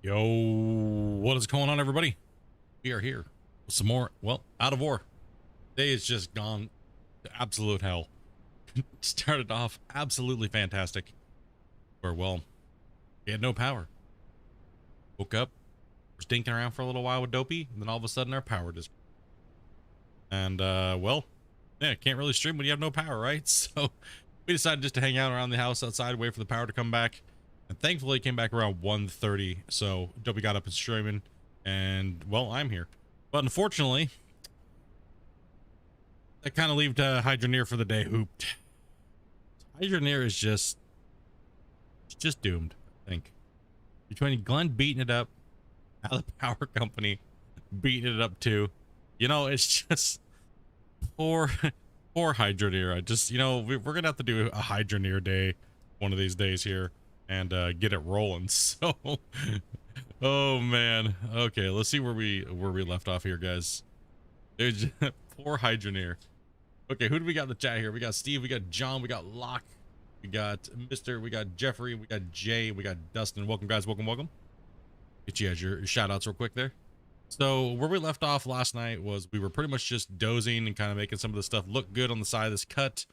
Yo, what is going on, everybody? We are here with some more, well, Out of Ore. Today is just gone to absolute hell. Started off absolutely fantastic, where, well, we had no power. Woke up, was dinking around for a little while with Dopey, and then all of a sudden our power just... And, well, yeah, can't really stream when you have no power, right? So we decided just to hang out around the house outside, wait for the power to come back. And thankfully it came back around 1:30, so Dopey got up and streaming, and, well, I'm here. But unfortunately, that kind of left Hydroneer for the day hooped. Hydroneer is just doomed, I think. Between Glenn beating it up, now the power company beating it up too. You know, it's just poor Hydroneer. I just, you know, we're gonna have to do a Hydroneer day one of these days here and get it rolling. So oh man, okay, let's see where we left off here, guys. Dude, poor Hydroneer. Okay, who do we got in the chat here? We got Steve, we got John, we got Locke, we got Mr., we got Jeffrey, we got Jay, we got Dustin. Welcome, guys. Welcome. Get you guys your shout outs real quick there. So where we left off last night was we were pretty much just dozing and kind of making some of the stuff look good on the side of this cut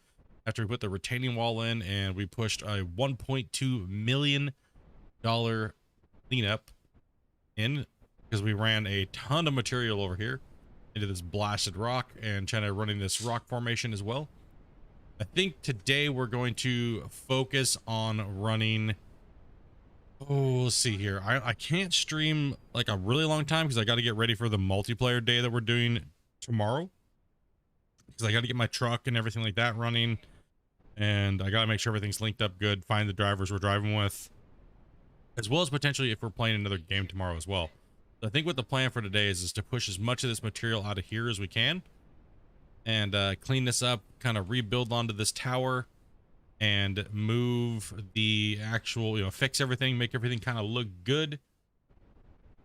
after we put the retaining wall in, and we pushed a $1.2 million cleanup in because we ran a ton of material over here into this blasted rock and trying to running this rock formation as well. I think today we're going to focus on running, oh, let's see here. I can't stream like a really long time because I got to get ready for the multiplayer day that we're doing tomorrow, because I got to get my truck and everything like that running, and I got to make sure everything's linked up good, find the drivers we're driving with, as well as potentially if we're playing another game tomorrow as well. So I think what the plan for today is to push as much of this material out of here as we can and clean this up, kind of rebuild onto this tower and move the actual, you know, fix everything, make everything kind of look good.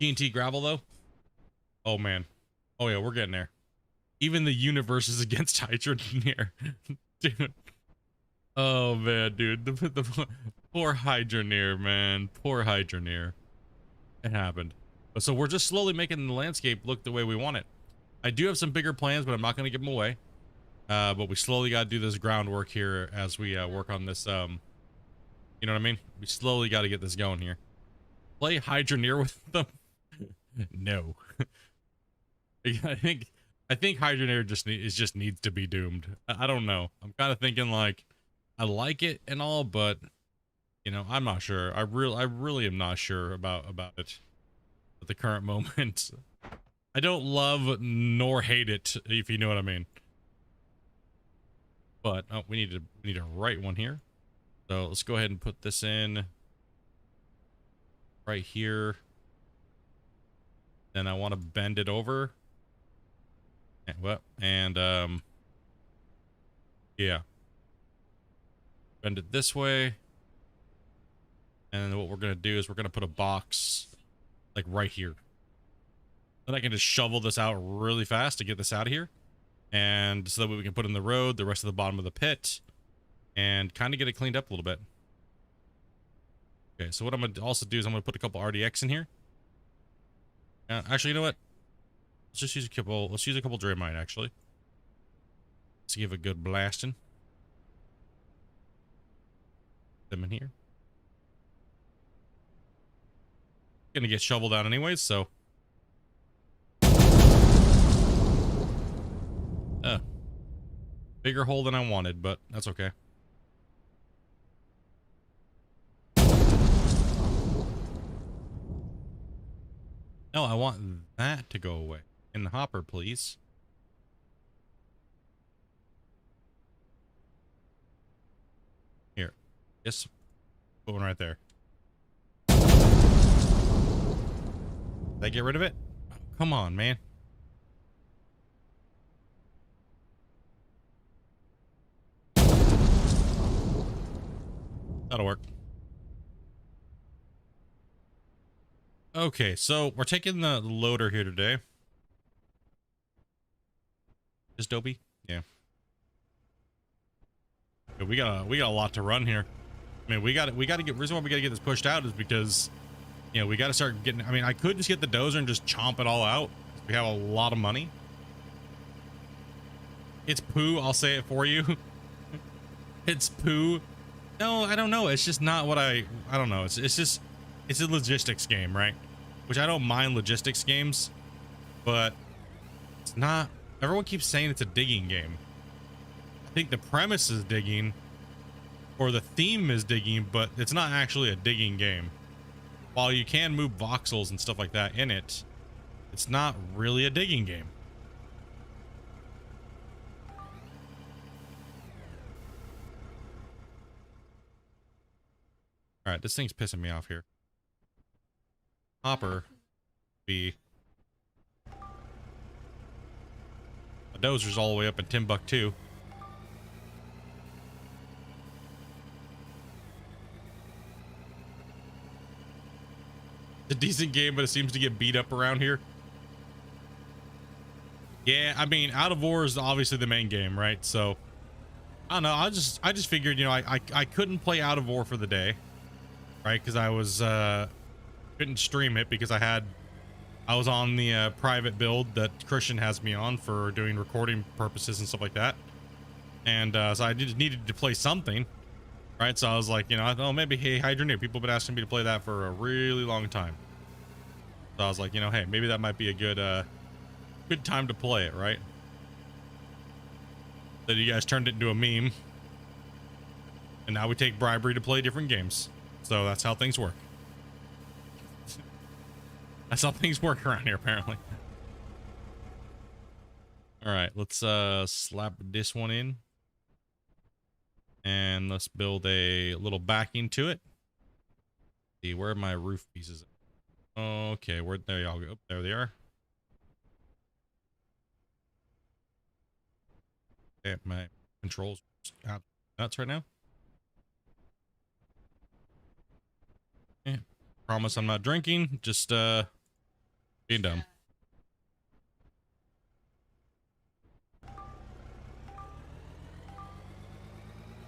TNT gravel though. Oh man. Oh yeah, we're getting there. Even the universe is against Hydroneer. Dude. Oh man, dude. The poor Hydroneer, man. Poor Hydroneer. It happened. So we're just slowly making the landscape look the way we want it. I do have some bigger plans, but I'm not going to give them away. But we slowly got to do this groundwork here as we work on this. You know what I mean? We slowly got to get this going here. Play Hydroneer with them? No. I think Hydroneer just needs to be doomed. I don't know. I'm kind of thinking like I like it and all, but you know, I'm not sure. I really am not sure about it at the current moment. I don't love nor hate it, if you know what I mean. But oh, we need to write one here. So let's go ahead and put this in right here. Then I want to bend it over. And yeah. Bend it this way. And then what we're going to do is we're going to put a box like right here. Then I can just shovel this out really fast to get this out of here. And so that way we can put in the road, the rest of the bottom of the pit, and kind of get it cleaned up a little bit. Okay, so what I'm going to also do is I'm going to put a couple RDX in here. Actually, you know what? Let's just use a couple, Draymite, actually. Let's give a good blasting. Them in here. Gonna get shoveled out anyways, so. Bigger hole than I wanted, but that's okay. No, I want that to go away. In the hopper, please. Here. Yes. Put one right there. Did I get rid of it? Oh, come on, man. That'll work. Okay, so we're taking the loader here today. Just Dopey? Yeah. We got a lot to run here. I mean, we got to get. Reason why we got to get this pushed out is because, you know, we got to start getting. I mean, I could just get the dozer and just chomp it all out. We have a lot of money. It's poo. I'll say it for you. It's poo. No, I don't know. It's just not what I don't know. It's just, it's a logistics game, right? Which I don't mind logistics games, but it's not. Everyone keeps saying it's a digging game. I think the premise is digging, or the theme is digging, but it's not actually a digging game. While you can move voxels and stuff like that in it, it's not really a digging game. All right, this thing's pissing me off here. Hopper be a dozer's all the way up in Timbuktu. It's a decent game, but it seems to get beat up around here. Yeah, I mean, Out of War is obviously the main game, right? So I don't know. I just figured, you know, I couldn't play Out of War for the day, right? Because I was couldn't stream it because I was on the private build that Christian has me on for doing recording purposes and stuff like that. And so I just needed to play something, right? So I was like, you know, oh, maybe, hey, Hydroneer, people have been asking me to play that for a really long time. So I was like, you know, hey, maybe that might be a good good time to play it, right? Then you guys turned it into a meme, and now we take bribery to play different games. So that's how things work. That's how things work around here, apparently. All right, let's slap this one in, and let's build a little backing to it. See, where are my roof pieces? Okay, where there y'all go? There they are. Okay, my controls out nuts right now. Yeah, promise I'm not drinking. Just Being dumb.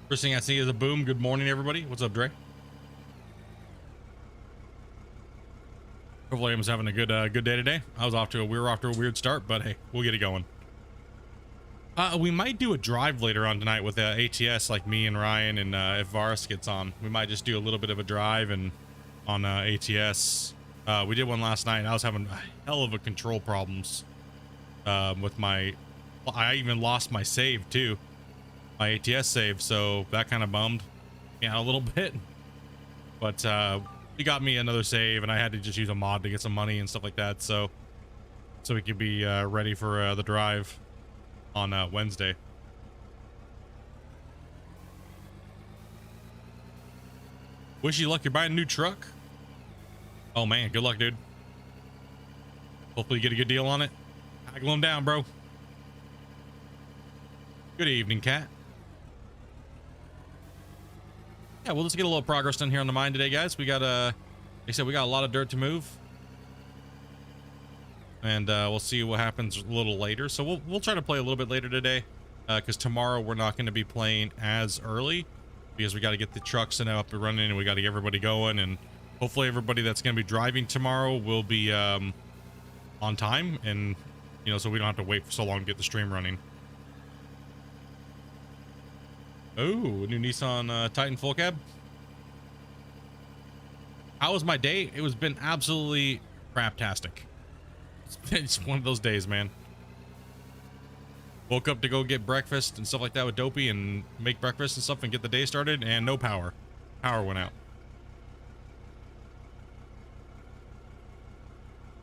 First thing I see is a boom. Good morning, everybody. What's up, Dre? Hopefully, everyone's having a good day today. We were off to a weird start, but hey, we'll get it going. We might do a drive later on tonight with ATS, like me and Ryan, and if Varus gets on, we might just do a little bit of a drive and on ATS. We did one last night, and I was having a hell of a control problems with my. I even lost my save too, my ATS save, so that kind of bummed me out a little bit. But he got me another save, and I had to just use a mod to get some money and stuff like that, so we could be ready for the drive on Wednesday. Wish you luck. You're buying a new truck. Oh man, good luck, dude. Hopefully you get a good deal on it. Haggle them down, bro. Good evening, Cat. Yeah, we'll just get a little progress done here on the mine today, guys. We got like I said, we got a lot of dirt to move, and we'll see what happens a little later. So we'll try to play a little bit later today, because tomorrow we're not going to be playing as early because we got to get the trucks up and running, and we got to get everybody going, and hopefully everybody that's going to be driving tomorrow will be on time, and you know, so we don't have to wait for so long to get the stream running. Oh, new Nissan Titan full cab. How was my day? It was been absolutely craptastic. It's one of those days, man. Woke up to go get breakfast and stuff like that with Dopey and make breakfast and stuff and get the day started, and no power. Power went out.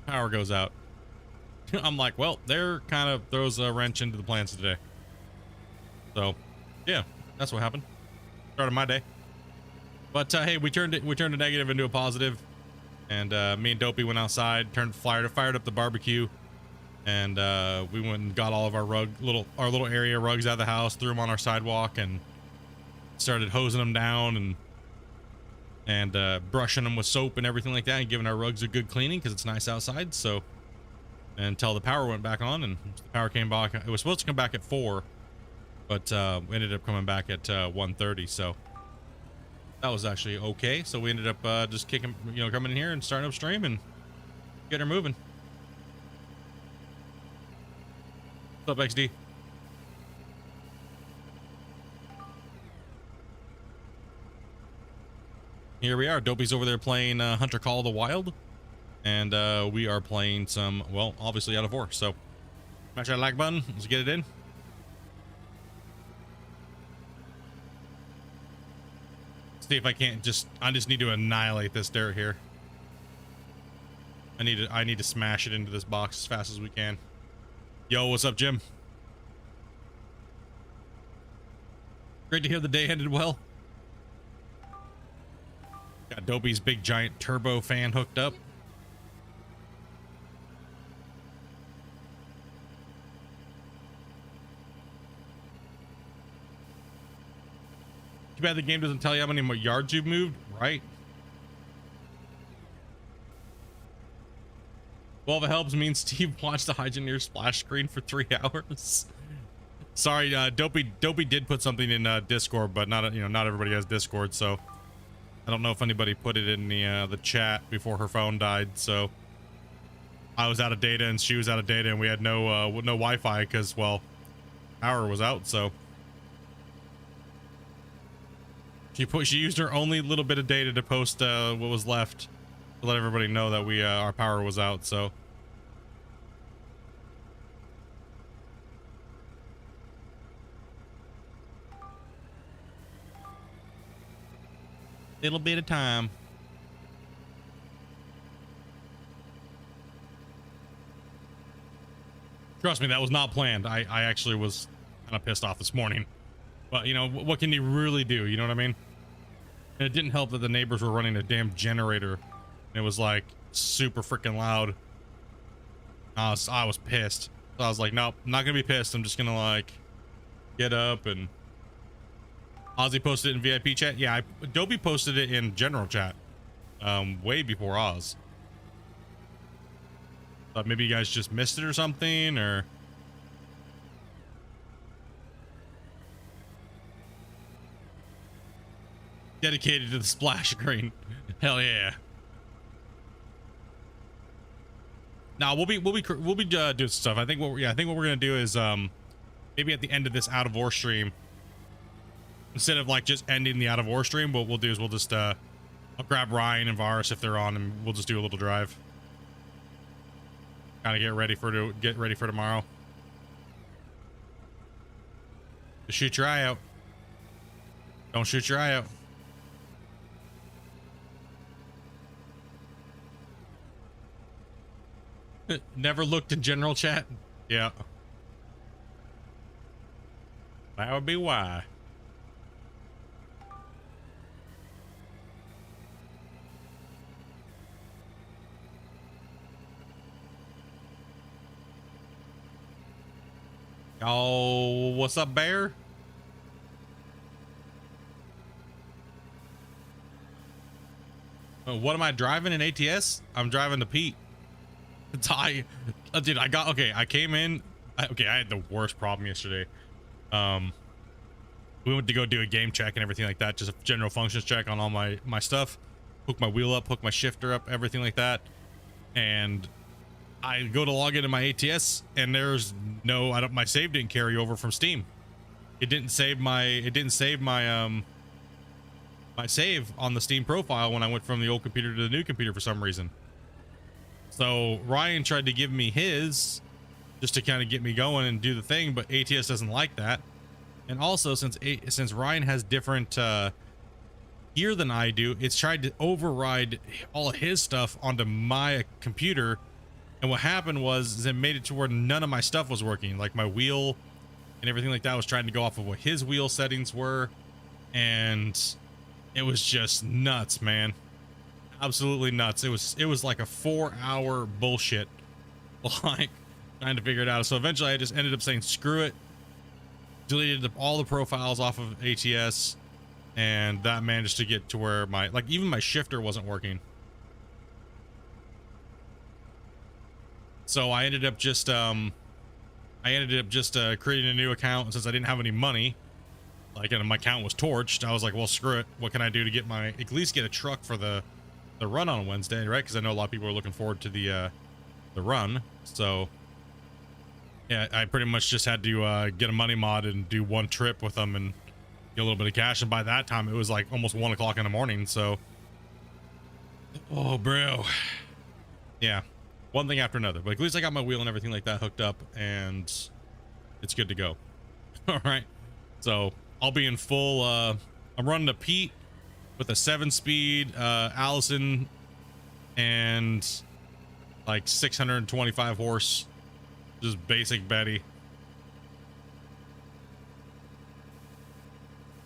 Power goes out. I'm like, well, there kind of throws a wrench into the plans today. So, yeah, that's what happened. Started my day. But hey, we turned a negative into a positive, and me and Dopey went outside, fired up the barbecue, and we went and got all of our little area rugs out of the house, threw them on our sidewalk, and started hosing them down and brushing them with soap and everything like that, and giving our rugs a good cleaning because it's nice outside. So until the power went back on, and the power came back, it was supposed to come back at 4, but we ended up coming back at 1:30. So that was actually okay. So we ended up just coming in here and starting up stream and getting her moving. What's up, XD? Here we are. Dopey's over there playing Hunter Call of the Wild, and we are playing some, well, obviously Out of Ore. So smash that like button. Let's get it in. See if I can't I just need to annihilate this dirt here. I need to smash it into this box as fast as we can. Yo, what's up, Jim? Great to hear the day ended well. Got Dopey's big giant turbo fan hooked up. Too bad the game doesn't tell you how many more yards you've moved, right? Well, if it helps, me and Steve watched the Hydroneer splash screen for 3 hours. Sorry, Dopey did put something in Discord, but not everybody has Discord, so I don't know if anybody put it in the chat before her phone died. So I was out of data and she was out of data, and we had no Wi-Fi because, well, power was out. So she used her only little bit of data to post what was left to let everybody know that our power was out. So little bit of time. Trust me, that was not planned. I actually was kind of pissed off this morning, but you know, what can you really do? You know what I mean? And it didn't help that the neighbors were running a damn generator. It was like super freaking loud. I was pissed. So I was like, nope, I'm not gonna be pissed. I'm just gonna like get up. And Ozzy posted it in VIP chat. Yeah, Dopey posted it in general chat way before Oz. But maybe you guys just missed it or something, or dedicated to the splash screen. Hell yeah. Now we'll be doing stuff. I think what we're gonna do is maybe at the end of this Out of Ore stream, instead of like just ending the Out of Ore stream, what we'll do is we'll just I'll grab Ryan and Varus if they're on, and we'll just do a little drive. Kind of get ready for tomorrow. Just shoot your eye out. Don't shoot your eye out. Never looked in general chat. Yeah. That would be why. Oh, what's up, Bear? What am I driving in ATS? I'm driving the Pete. Dude, I came in. I had the worst problem yesterday. We went to go do a game check and everything like that, just a general functions check on all my stuff. Hook my wheel up, hook my shifter up, everything like that. And I go to log into my ATS, and there's no, my save didn't carry over from Steam. It didn't save my my save on the Steam profile when I went from the old computer to the new computer for some reason. So Ryan tried to give me his just to kind of get me going and do the thing, but ATS doesn't like that. And also, since Ryan has different gear than I do, it's tried to override all of his stuff onto my computer. And what happened was it made it to where none of my stuff was working. Like my wheel and everything like that was trying to go off of what his wheel settings were. And it was just nuts, man. Absolutely nuts. It was like a 4-hour bullshit, like trying to figure it out. So eventually I just ended up saying, screw it. Deleted all the profiles off of ATS. And that managed to get to where even my shifter wasn't working. So I ended up just creating a new account. Since I didn't have any money, and my account was torched, I was like, well, screw it. What can I do to get at least get a truck for the run on Wednesday, right? Because I know a lot of people are looking forward to the run. So yeah, I pretty much just had to get a money mod and do one trip with them and get a little bit of cash. And by that time, it was like almost 1 o'clock in the morning. So, oh, bro, yeah, one thing after another. But at least I got my wheel and everything like that hooked up, and it's good to go. All right, so I'll be in full. I'm running a Pete with a 7-speed Allison and like 625 horse, just basic Betty.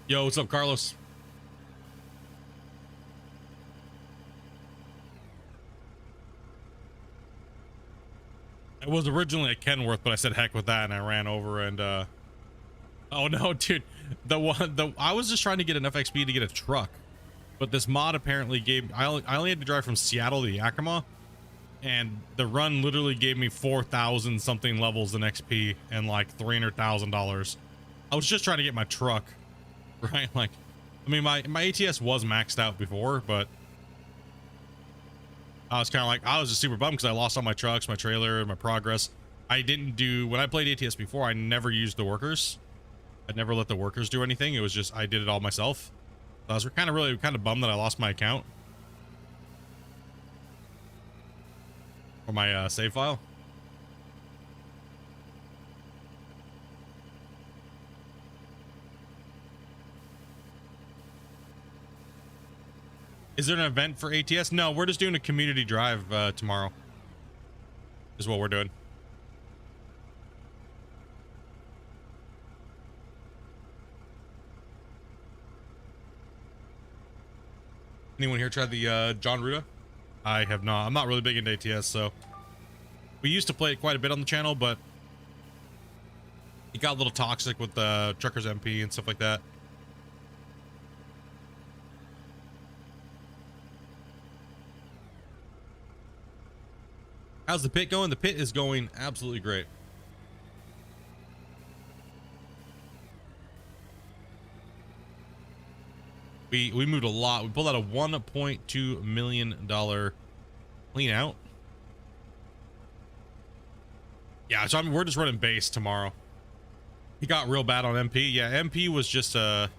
Yo, what's up, Carlos? It was originally a Kenworth, but I said heck with that and I ran over and oh no, dude, I was just trying to get enough XP to get a truck, but this mod apparently gave I only had to drive from Seattle to Yakima, and the run literally gave me 4,000 something levels in XP and like $300,000. I was just trying to get my truck, right? Like, I mean, my ATS was maxed out before, but I was kind of like, I was just super bummed because I lost all my trucks, my trailer, my progress. I didn't do, when I played ATS before, I never used the workers. I'd never let the workers do anything. It was just, I did it all myself. So I was kind of bummed that I lost my account. Or my save file. Is there an event for ATS? No, we're just doing a community drive tomorrow. Is what we're doing. Anyone here tried the John Ruda? I have not. I'm not really big into ATS, so we used to play it quite a bit on the channel, but it got a little toxic with the Truckers MP and stuff like that. How's the pit going? The pit is going absolutely great. We moved a lot. We pulled out a $1.2 million clean out. Yeah, so I mean, we're just running base tomorrow. He got real bad on MP. Yeah, MP was just a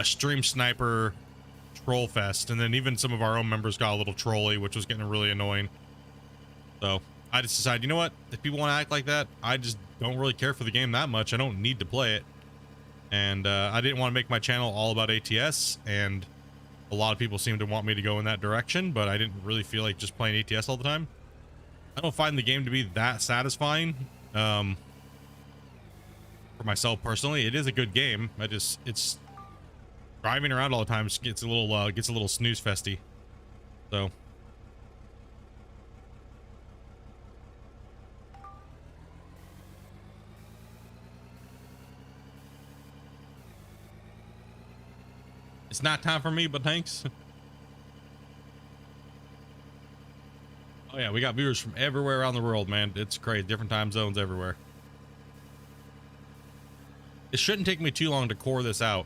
stream sniper troll fest, and then even some of our own members got a little trolly, which was getting really annoying. So I just decided, you know what? If people want to act like that, I just don't really care for the game that much. I don't need to play it. And I didn't want to make my channel all about ATS, and a lot of people seem to want me to go in that direction, but I didn't really feel like just playing ATS all the time. I don't find the game to be that satisfying. For myself personally, it is a good game. It's driving around all the time gets a little snooze festy. So it's not time for me, but thanks. Oh yeah, we got viewers from everywhere around the world, man. It's crazy. Different time zones everywhere. It shouldn't take me too long to core this out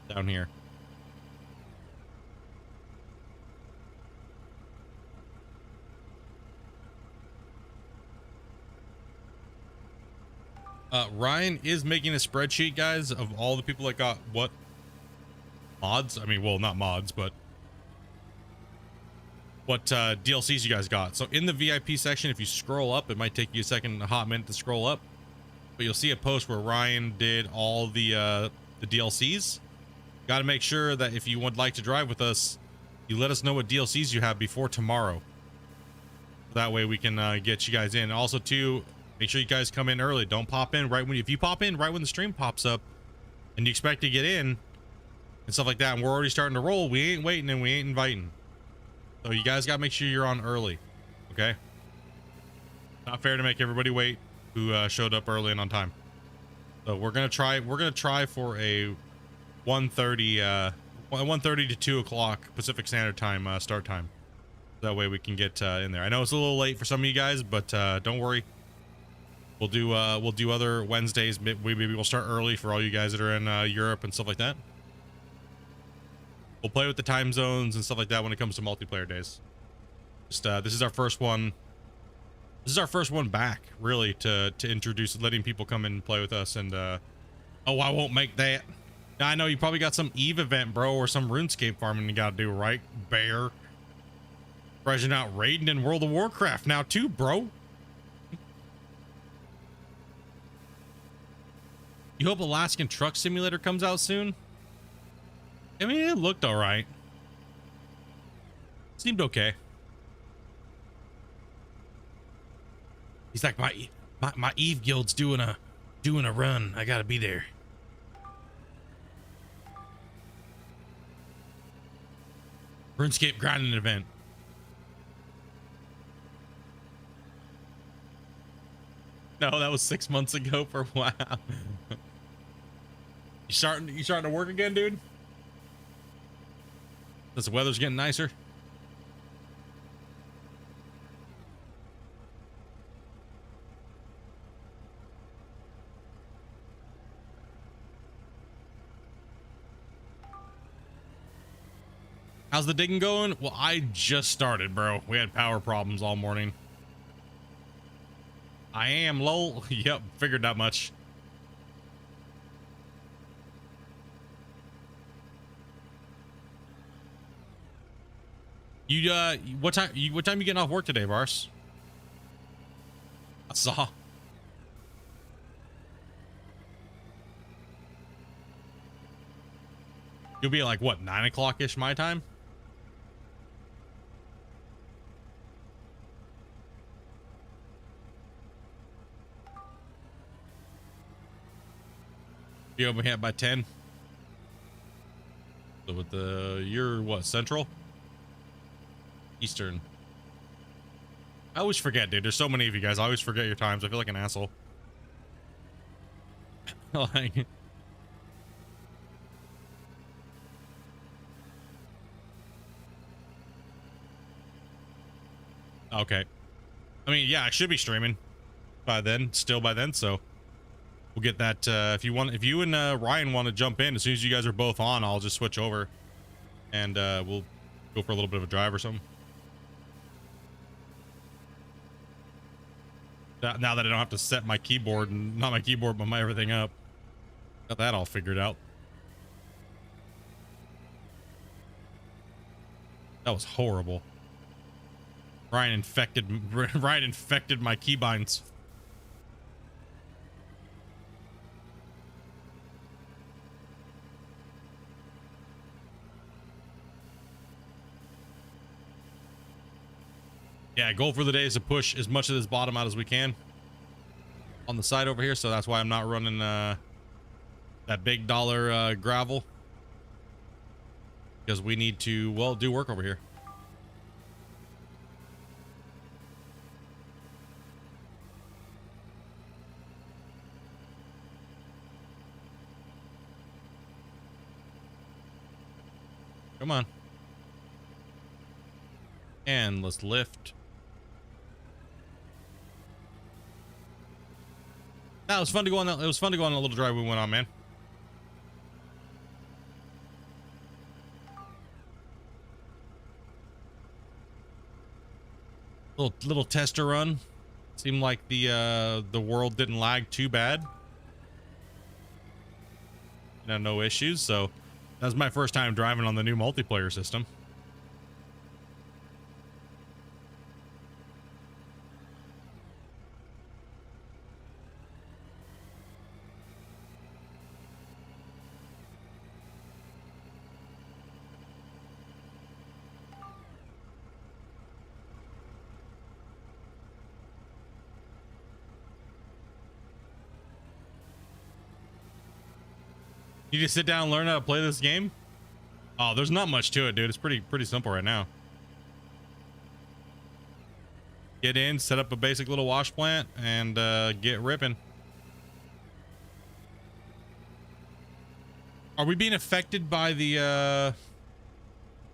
down here. Ryan is making a spreadsheet, guys, of all the people that got what mods. I mean, well, not mods, but what DLCs you guys got. So in the VIP section, if you scroll up, it might take you a hot minute to scroll up, but you'll see a post where Ryan did all the DLCs. Got to make sure that if you would like to drive with us, you let us know what DLCs you have before tomorrow. That way we can get you guys in. Also, too, make sure you guys come in early. Don't pop in if you pop in right when the stream pops up and you expect to get in and stuff like that, and we're already starting to roll, we ain't waiting and we ain't inviting. So you guys got to make sure you're on early, okay? Not fair to make everybody wait who showed up early and on time. So we're gonna try for a 1:30 to 2 o'clock Pacific Standard Time start time. That way we can get in there. I know it's a little late for some of you guys, but don't worry. We'll do other Wednesdays. Maybe we'll start early for all you guys that are in Europe and stuff like that. We'll play with the time zones and stuff like that when it comes to multiplayer days. Just this is our first one. This is our first one back, really, to introduce, letting people come in and play with us. And oh, I won't make that. I know you probably got some Eve event, bro, or some RuneScape farming you gotta do, right, Bear? Surprised you're not raiding in World of Warcraft now too, bro. You hope Alaskan Truck Simulator comes out soon? I mean, it looked all right. Seemed okay. He's like, my Eve guild's doing a run. I gotta be there. RuneScape grinding event. No, that was 6 months ago. For wow. You starting to work again, dude? As the weather's getting nicer. How's the digging going? Well, I just started, bro. We had power problems all morning. I am lol. Yep, figured that much. You what time you getting off work today, Vars? I saw. You'll be like what, 9 o'clock ish my time? You over here by 10. So with you're what, Central? Eastern. I always forget, dude. There's so many of you guys. I always forget your times. I feel like an asshole. Like, Okay. I mean, yeah, I should be streaming by then, still by then, so we'll get that. If you and Ryan want to jump in, as soon as you guys are both on, I'll just switch over and we'll go for a little bit of a drive or something. Now that I don't have to set my keyboard, and not my keyboard, but my everything up. Got that all figured out. That was horrible. Ryan infected my keybinds. Yeah, goal for the day is to push as much of this bottom out as we can on the side over here, so that's why I'm not running that big dollar gravel, because we need to, well, do work over here. Come on. And let's lift. That was fun to go on. It was fun to go on a little drive we went on, man. Little tester run. Seemed like the world didn't lag too bad. No issues. So that was my first time driving on the new multiplayer system. You just sit down and learn how to play this game? Oh, there's not much to it, dude. It's pretty simple right now. Get in, set up a basic little wash plant, and get ripping. Are we being affected by the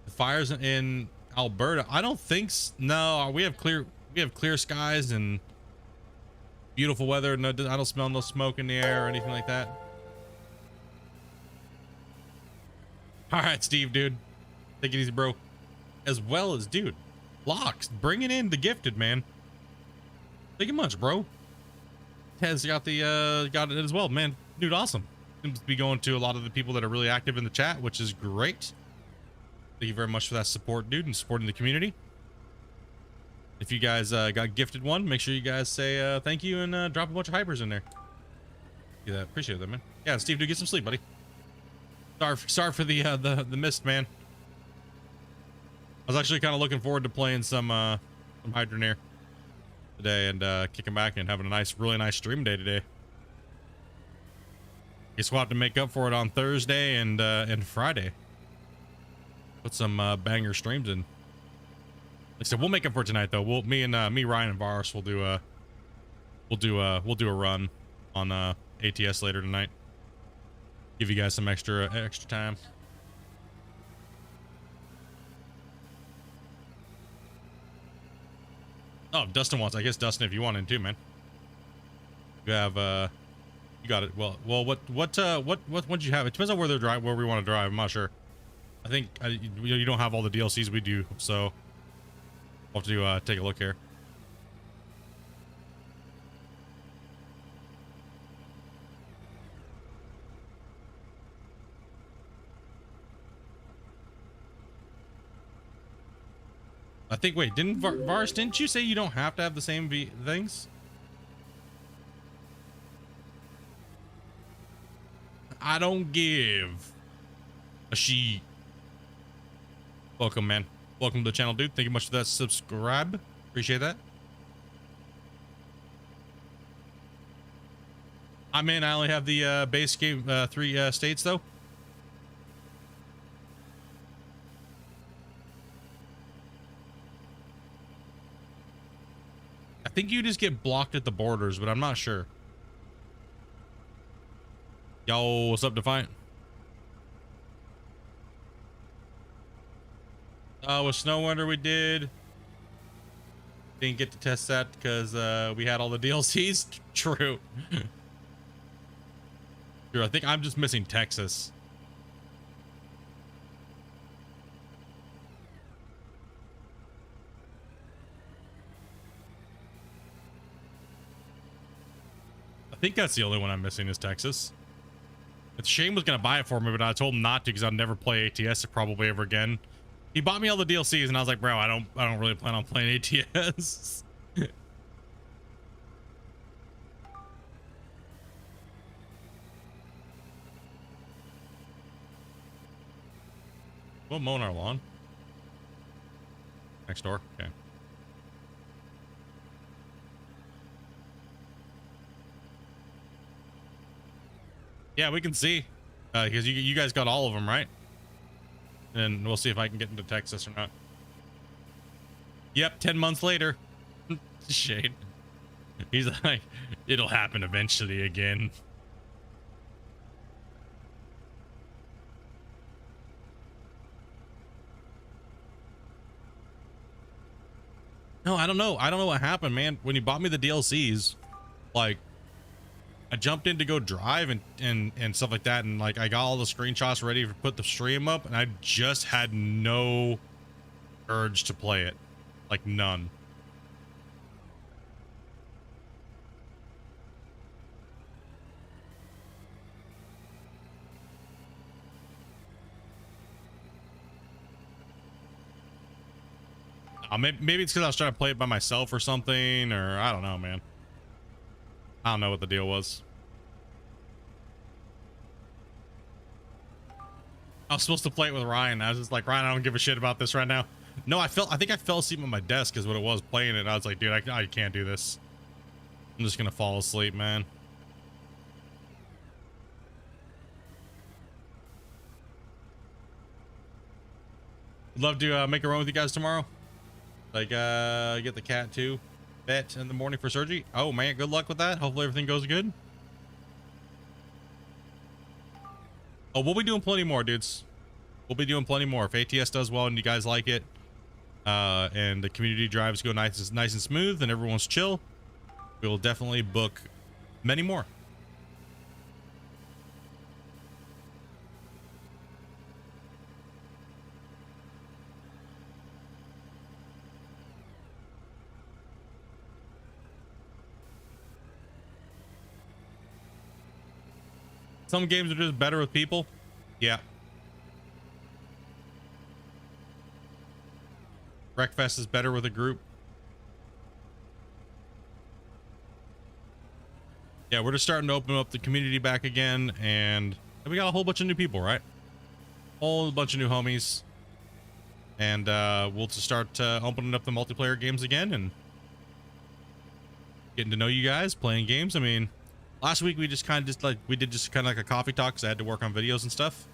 fires in Alberta? I don't think so. No, we have clear skies and beautiful weather. No, I don't smell no smoke in the air or anything like that. All right, Steve, dude. Take it easy, bro. As well as, dude, Locks, bringing in the gifted, man. Thank you much, bro. Ted's got it as well, man. Dude, awesome. Seems to be going to a lot of the people that are really active in the chat, which is great. Thank you very much for that support, dude, and supporting the community. If you guys got gifted one, make sure you guys say thank you and drop a bunch of hypers in there. Yeah, appreciate that, man. Yeah, Steve, do get some sleep, buddy. Sorry for the mist, man. I was actually kind of looking forward to playing some Hydroneer today and kicking back and having a really nice stream day today. Guess we'll have to make up for it on Thursday and Friday. Put some banger streams in. Like I said, we'll make up for it tonight though. Me, Ryan, and Varus will do a run on ATS later tonight. Give you guys some extra time. Oh, Dustin wants. I guess Dustin, if you want in too, man. You have you got it. Well, what did you have? It depends on where we want to drive. I'm not sure. I think you don't have all the DLCs we do, so we'll have to take a look here. I think, wait, Vars, didn't you say you don't have to have the same things? I don't give a shit. Welcome, man. Welcome to the channel, dude. Thank you much for that subscribe. Appreciate that. I'm in. I only have the base game 3 states, though. I think you just get blocked at the borders, but I'm not sure. Yo, what's up, Defiant? With Snow Wonder we did. Didn't get to test that because we had all the DLCs. True. True. I think I'm just missing Texas. I think that's the only one I'm missing is Texas. Shane was gonna buy it for me, but I told him not to because I'll never play ATS probably ever again. He bought me all the DLCs, and I was like, bro, I don't really plan on playing ATS. We'll mow our lawn. Next door. Okay. Yeah, we can see. Because you guys got all of them, right? And we'll see if I can get into Texas or not. Yep, 10 months later. Shade. He's like, it'll happen eventually again. No, I don't know. I don't know what happened, man. When you bought me the DLCs, like, I jumped in to go drive and stuff like that, and like I got all the screenshots ready to put the stream up, and I just had no urge to play it. Like, none. Maybe it's because I was trying to play it by myself or something, or I don't know, man. I don't know what the deal was. I was supposed to play it with Ryan. I was just like, Ryan, I don't give a shit about this right now. No, I think I fell asleep on my desk is what it was playing it. I was like, dude, I can't do this. I'm just gonna fall asleep, man. I'd love to make a run with you guys tomorrow. Like, get the cat too. Bet in the morning for surgery. Oh man, good luck with that. Hopefully everything goes good. Oh, we'll be doing plenty more, dudes. We'll be doing plenty more. If ATS does well and you guys like it, and the community drives go nice and smooth and everyone's chill, we will definitely book many more. Some games are just better with people. Yeah. Wreckfest is better with a group. Yeah, we're just starting to open up the community back again, and we got a whole bunch of new people, right? Whole bunch of new homies. And we'll just start opening up the multiplayer games again and getting to know you guys, playing games. I mean, last week we did just kind of like a coffee talk because I had to work on videos and stuff.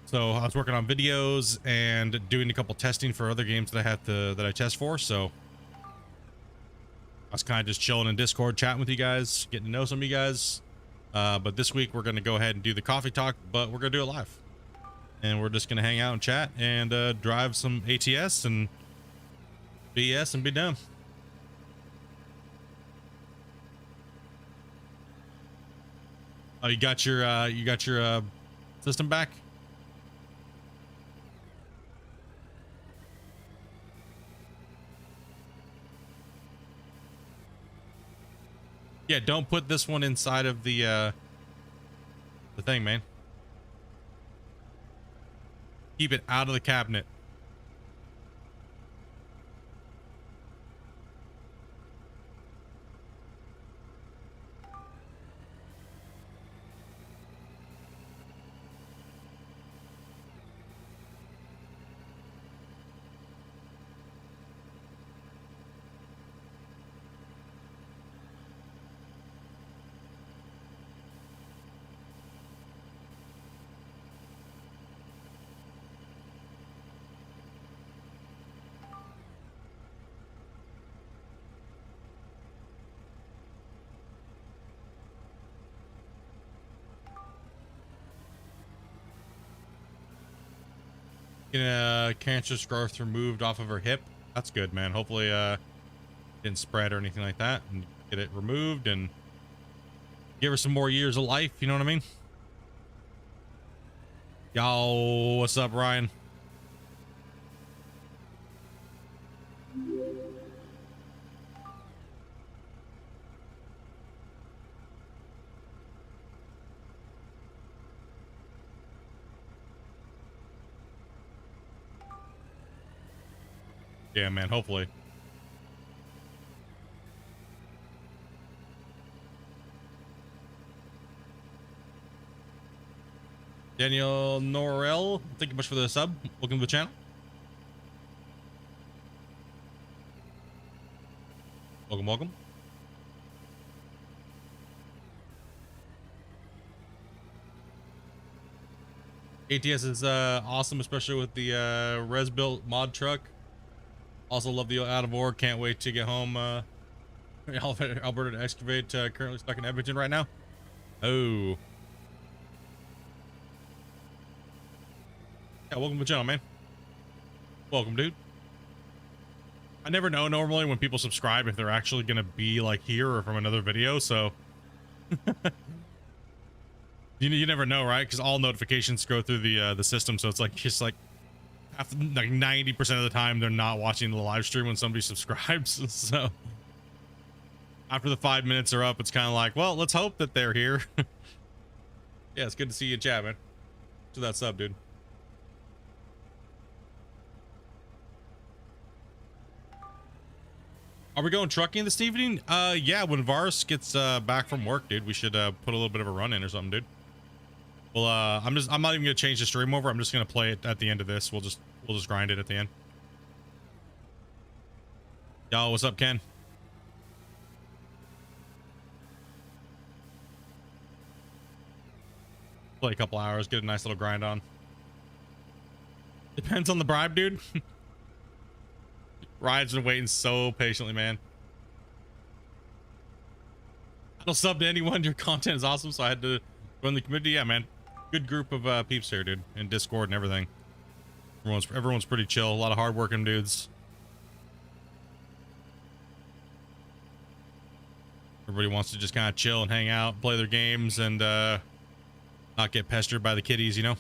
So I was working on videos and doing a couple testing for other games that I test for. So I was kind of just chilling in Discord, chatting with you guys, getting to know some of you guys. But this week we're going to go ahead and do the coffee talk, but we're going to do it live. And we're just going to hang out and chat and drive some ATS and BS and be done. Oh, you got your system back? Yeah, don't put this one inside of the thing, man. Keep it out of the cabinet. Cancerous growth removed off of her hip. That's good, man. Hopefully didn't spread or anything like that, and get it removed and give her some more years of life. You know what I mean? Yo, what's up, Ryan? Yeah, man, hopefully. Daniel Norrell, thank you much for the sub. Welcome to the channel. Welcome, welcome. ATS is awesome, especially with the res built mod truck. Also love the out of ore. Can't wait to get home. Alberta to excavate. Currently stuck in Edmonton right now. Oh. Yeah, welcome to the channel, man. Welcome, dude. I never know normally when people subscribe if they're actually gonna be like here or from another video, so you never know, right? Because all notifications go through the system, so it's like just like after like 90% of the time they're not watching the live stream when somebody subscribes. So after the 5 minutes are up, it's kind of like, well, let's hope that they're here. Yeah, it's good to see you in chat, man. To that sub, dude. Are we going trucking this evening? Yeah, when Vars gets back from work, dude, we should put a little bit of a run in or something, dude. Well, I'm not even gonna change the stream over. I'm just gonna play it at the end of this. We'll just grind it at the end. Yo, what's up, Ken? Play a couple hours, get a nice little grind on. Depends on the bribe, dude. Ryan's been waiting so patiently, man. I don't sub to anyone. Your content is awesome, so I had to run the community. Yeah, man. Good group of peeps here, dude, in Discord and everything. Everyone's pretty chill. A lot of hardworking dudes. Everybody wants to just kind of chill and hang out, play their games, and not get pestered by the kiddies, you know?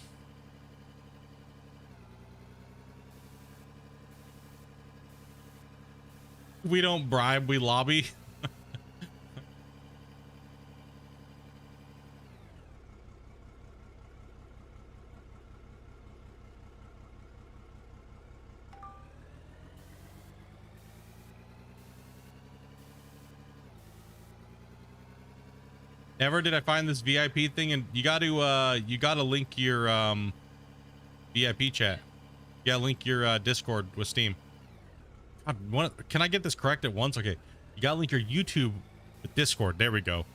We don't bribe, we lobby. Never did I find this VIP thing, and you gotta link your VIP chat. Yeah, link your Discord with Steam. Can I get this correct at once? Okay, you gotta link your YouTube with Discord. There we go.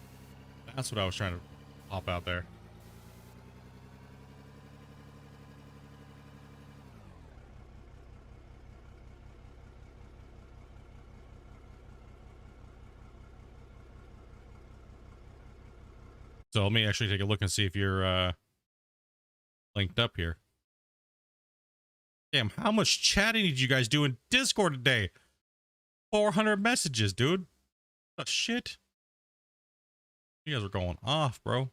That's what I was trying to pop out there. So let me actually take a look and see if you're linked up here. Damn, how much chatting did you guys do in Discord today? 400 messages, dude. What the shit? You guys are going off, bro.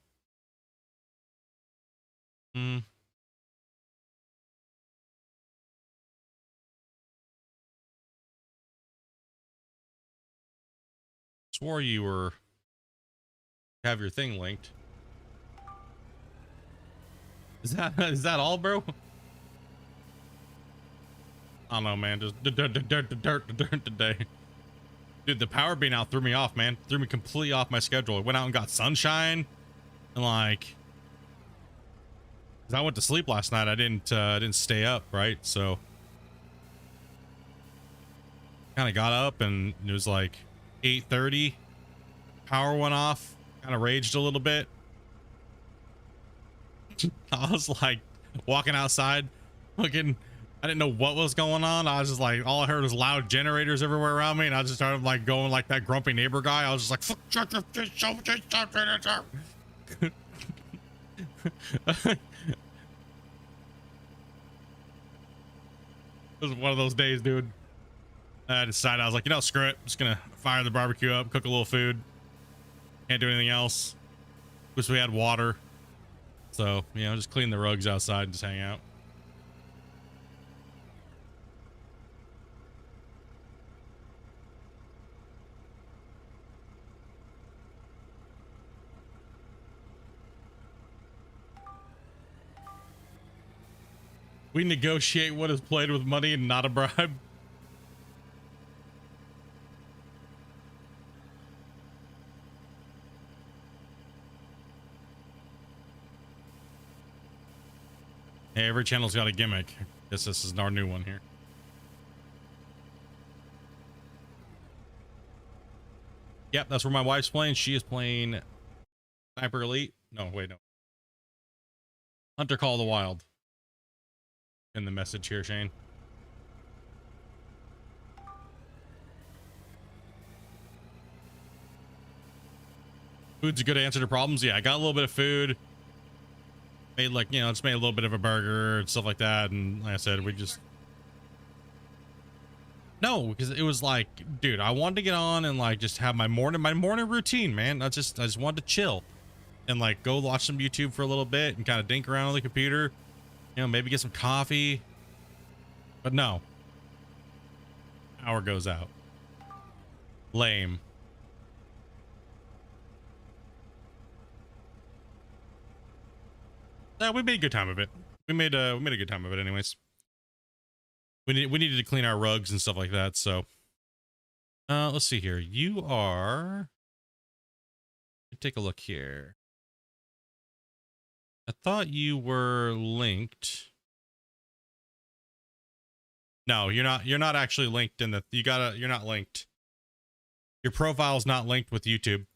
Swore you were have your thing linked. Is that all, bro? I don't know, man. Just dirt today. Dude, the power being out threw me off, man. Threw me completely off my schedule. I went out and got sunshine, and like, 'cause I went to sleep last night. I didn't stay up, right? So kind of got up, and it was like 8:30. Power went off. Kind of raged a little bit. I was like walking outside, looking. I didn't know what was going on. I was just like, all I heard was loud generators everywhere around me, and I just started like going like that grumpy neighbor guy. I was just like, fuck, it was one of those days, dude. I decided, I was like, you know, screw it. I'm just gonna fire the barbecue up, cook a little food. Can't do anything else. Wish we had water. So, you know, just clean the rugs outside and just hang out. We negotiate what is played with money and not a bribe. Hey, every channel's got a gimmick. Guess this is our new one here. Yep, that's where my wife's playing. She is playing Sniper Elite. No, wait, no. Hunter Call of the Wild. In the message here, Shane. Food's a good answer to problems. Yeah, I got a little bit of food. Made like, you know, just made a little bit of a burger and stuff like that. And like I said, we just... No, because it was like, dude, I wanted to get on and like just have my morning routine, man. I just wanted to chill and like go watch some YouTube for a little bit and kind of dink around on the computer, you know, maybe get some coffee. But no, power goes out. Lame. Yeah, we made a good time of it. We made a good time of it, anyways. We needed to clean our rugs and stuff like that. So, let's see here. You are. Take a look here. I thought you were linked. No, you're not. You're not actually linked in the. You're not linked. Your profile's not linked with YouTube.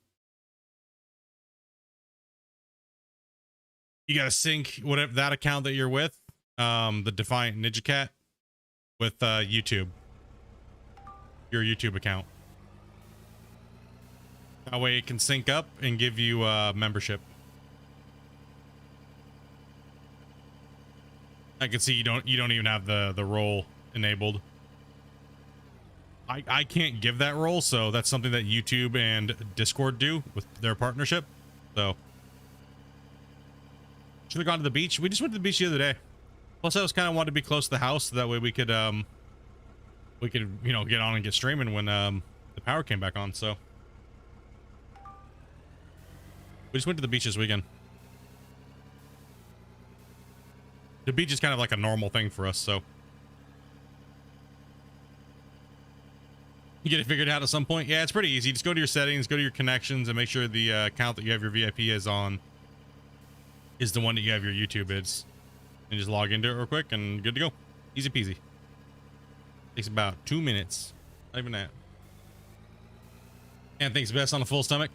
You gotta sync whatever that account that you're with, the Defiant Ninja Cat, with YouTube. Your YouTube account. That way it can sync up and give you membership. I can see you don't even have the role enabled. I can't give that role, so that's something that YouTube and Discord do with their partnership. So should have gone to the beach. We just went to the beach the other day. Plus, I was kind of wanted to be close to the house, so that way we could you know, get on and get streaming when the power came back on. So we just went to the beach this weekend. The beach is kind of like a normal thing for us, so you get it figured out at some point. Yeah, it's pretty easy. Just go to your settings, go to your connections, and make sure the account that you have your VIP is on is the one that you have your YouTube is, and just log into it real quick and good to go. Easy peasy. Takes about 2 minutes. Not even that. And thinks best on a full stomach.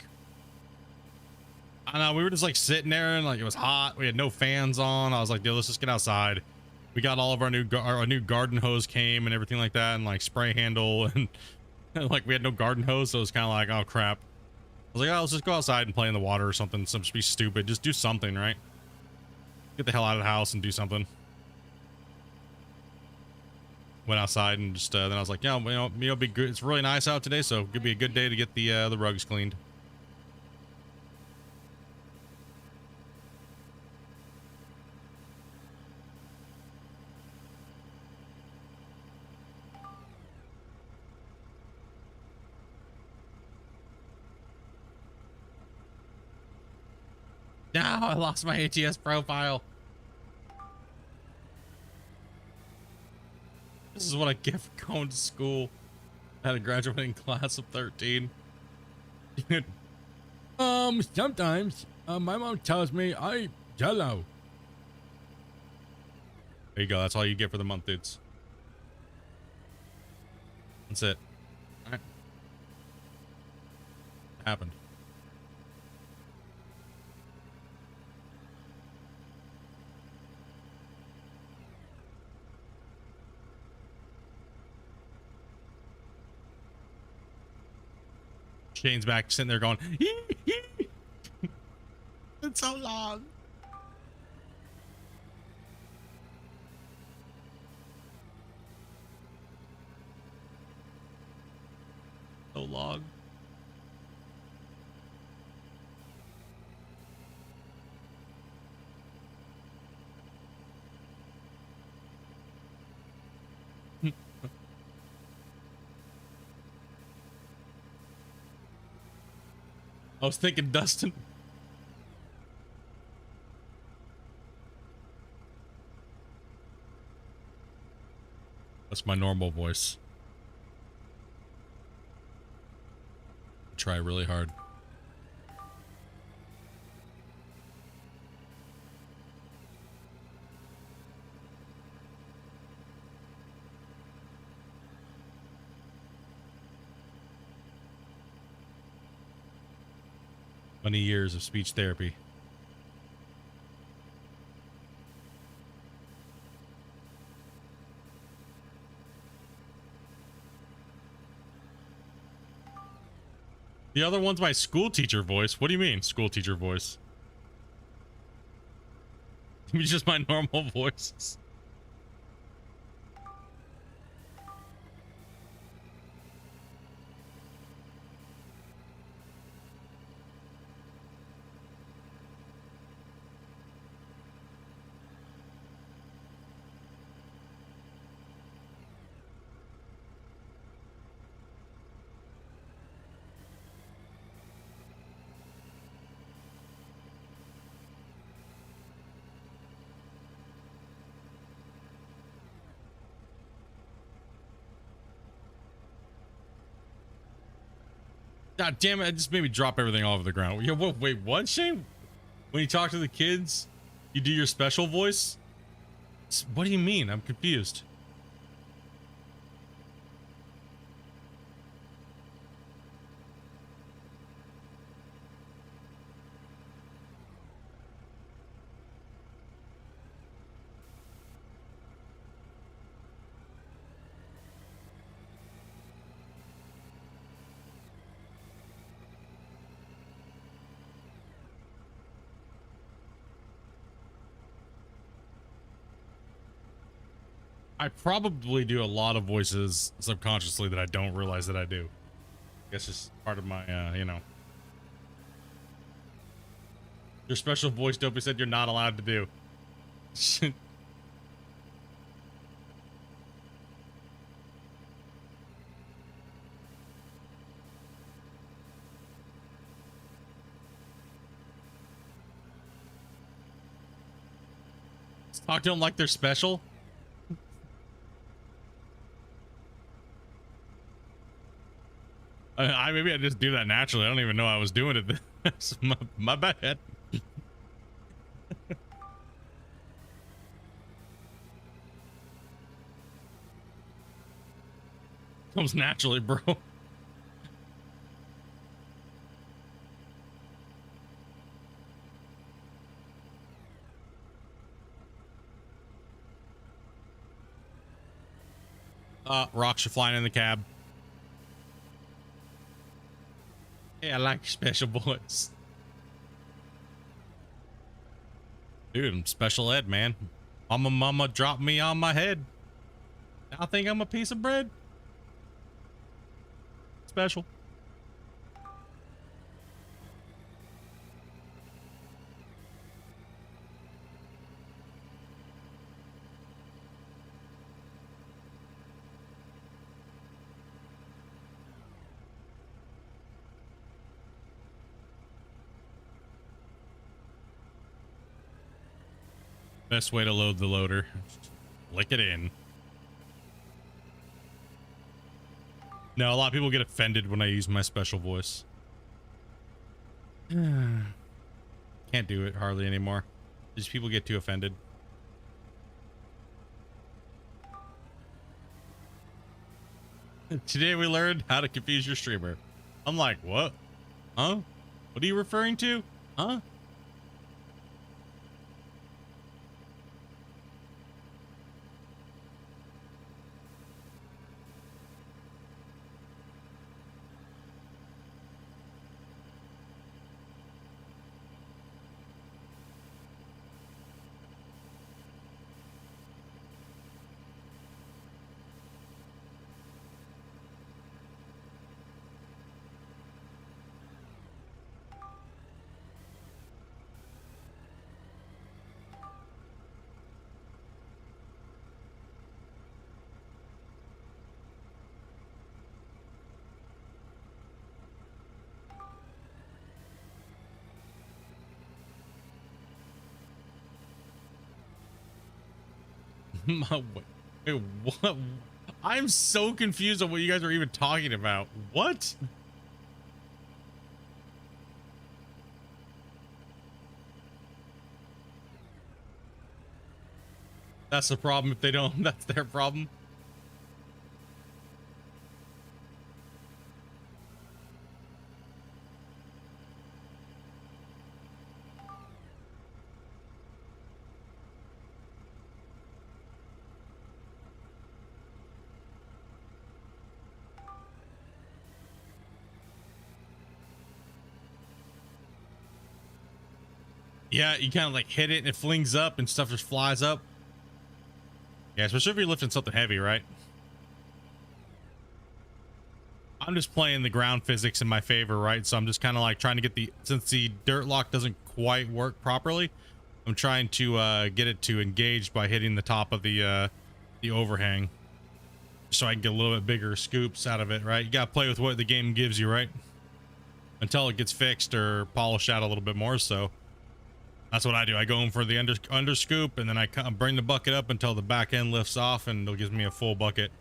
I know, we were just like sitting there and like it was hot. We had no fans on. I was like, dude, let's just get outside. We got all of our new garden hose came and everything like that, and like spray handle, and like we had no garden hose, so it was kind of like, oh crap. I was like, oh, let's just go outside and play in the water or something. Just be stupid. Just do something, right? Get the hell out of the house and do something. Went outside and just then I was like, yeah, you know, it'll be good. It's really nice out today, so it'll be a good day to get the rugs cleaned. Now I lost my ATS profile. This is what I get for going to school. I had a graduating class of 13. Dude. Sometimes my mom tells me I jello. There you go. That's all you get for the month, dudes. That's it. All right. Happened. Shane's back, sitting there going, it's so long. so long. I was thinking Dustin. That's my normal voice. I try really hard. Many years of speech therapy. The other one's my school teacher voice. What do you mean, school teacher voice? It's just my normal voice. God damn it, it just made me drop everything all over the ground. Yo, wait, what, Shane? When you talk to the kids, you do your special voice? What do you mean? I'm confused. I probably do a lot of voices subconsciously that I don't realize that I do. I guess it's part of my, you know. Your special voice, Dopey said you're not allowed to do. Talk to them like they're special. Maybe I just do that naturally. I don't even know I was doing it. That's my bad. Comes naturally, bro. Rocks are flying in the cab. Hey, I like special voice. Dude, I'm special ed, man. Mama dropped me on my head. I think I'm a piece of bread. Special. Best way to load the loader. Lick it in. No, a lot of people get offended when I use my special voice. Can't do it hardly anymore. These people get too offended. Today we learned how to confuse your streamer. I'm like, what? Huh? What are you referring to? Huh? Wait, what? I'm so confused on what you guys are even talking about. What? That's the problem. If they don't, that's their problem. Yeah, you kind of like hit it and it flings up and stuff just flies up. Yeah, especially if you're lifting something heavy, right? I'm just playing the ground physics in my favor, right? So I'm just kind of like trying to get since the dirt lock doesn't quite work properly, I'm trying to get it to engage by hitting the top of the overhang, so I can get a little bit bigger scoops out of it, right? You gotta play with what the game gives you, right? Until it gets fixed or polished out a little bit more. So that's what I do. I go in for the under scoop, and then I bring the bucket up until the back end lifts off, and it'll give me a full bucket.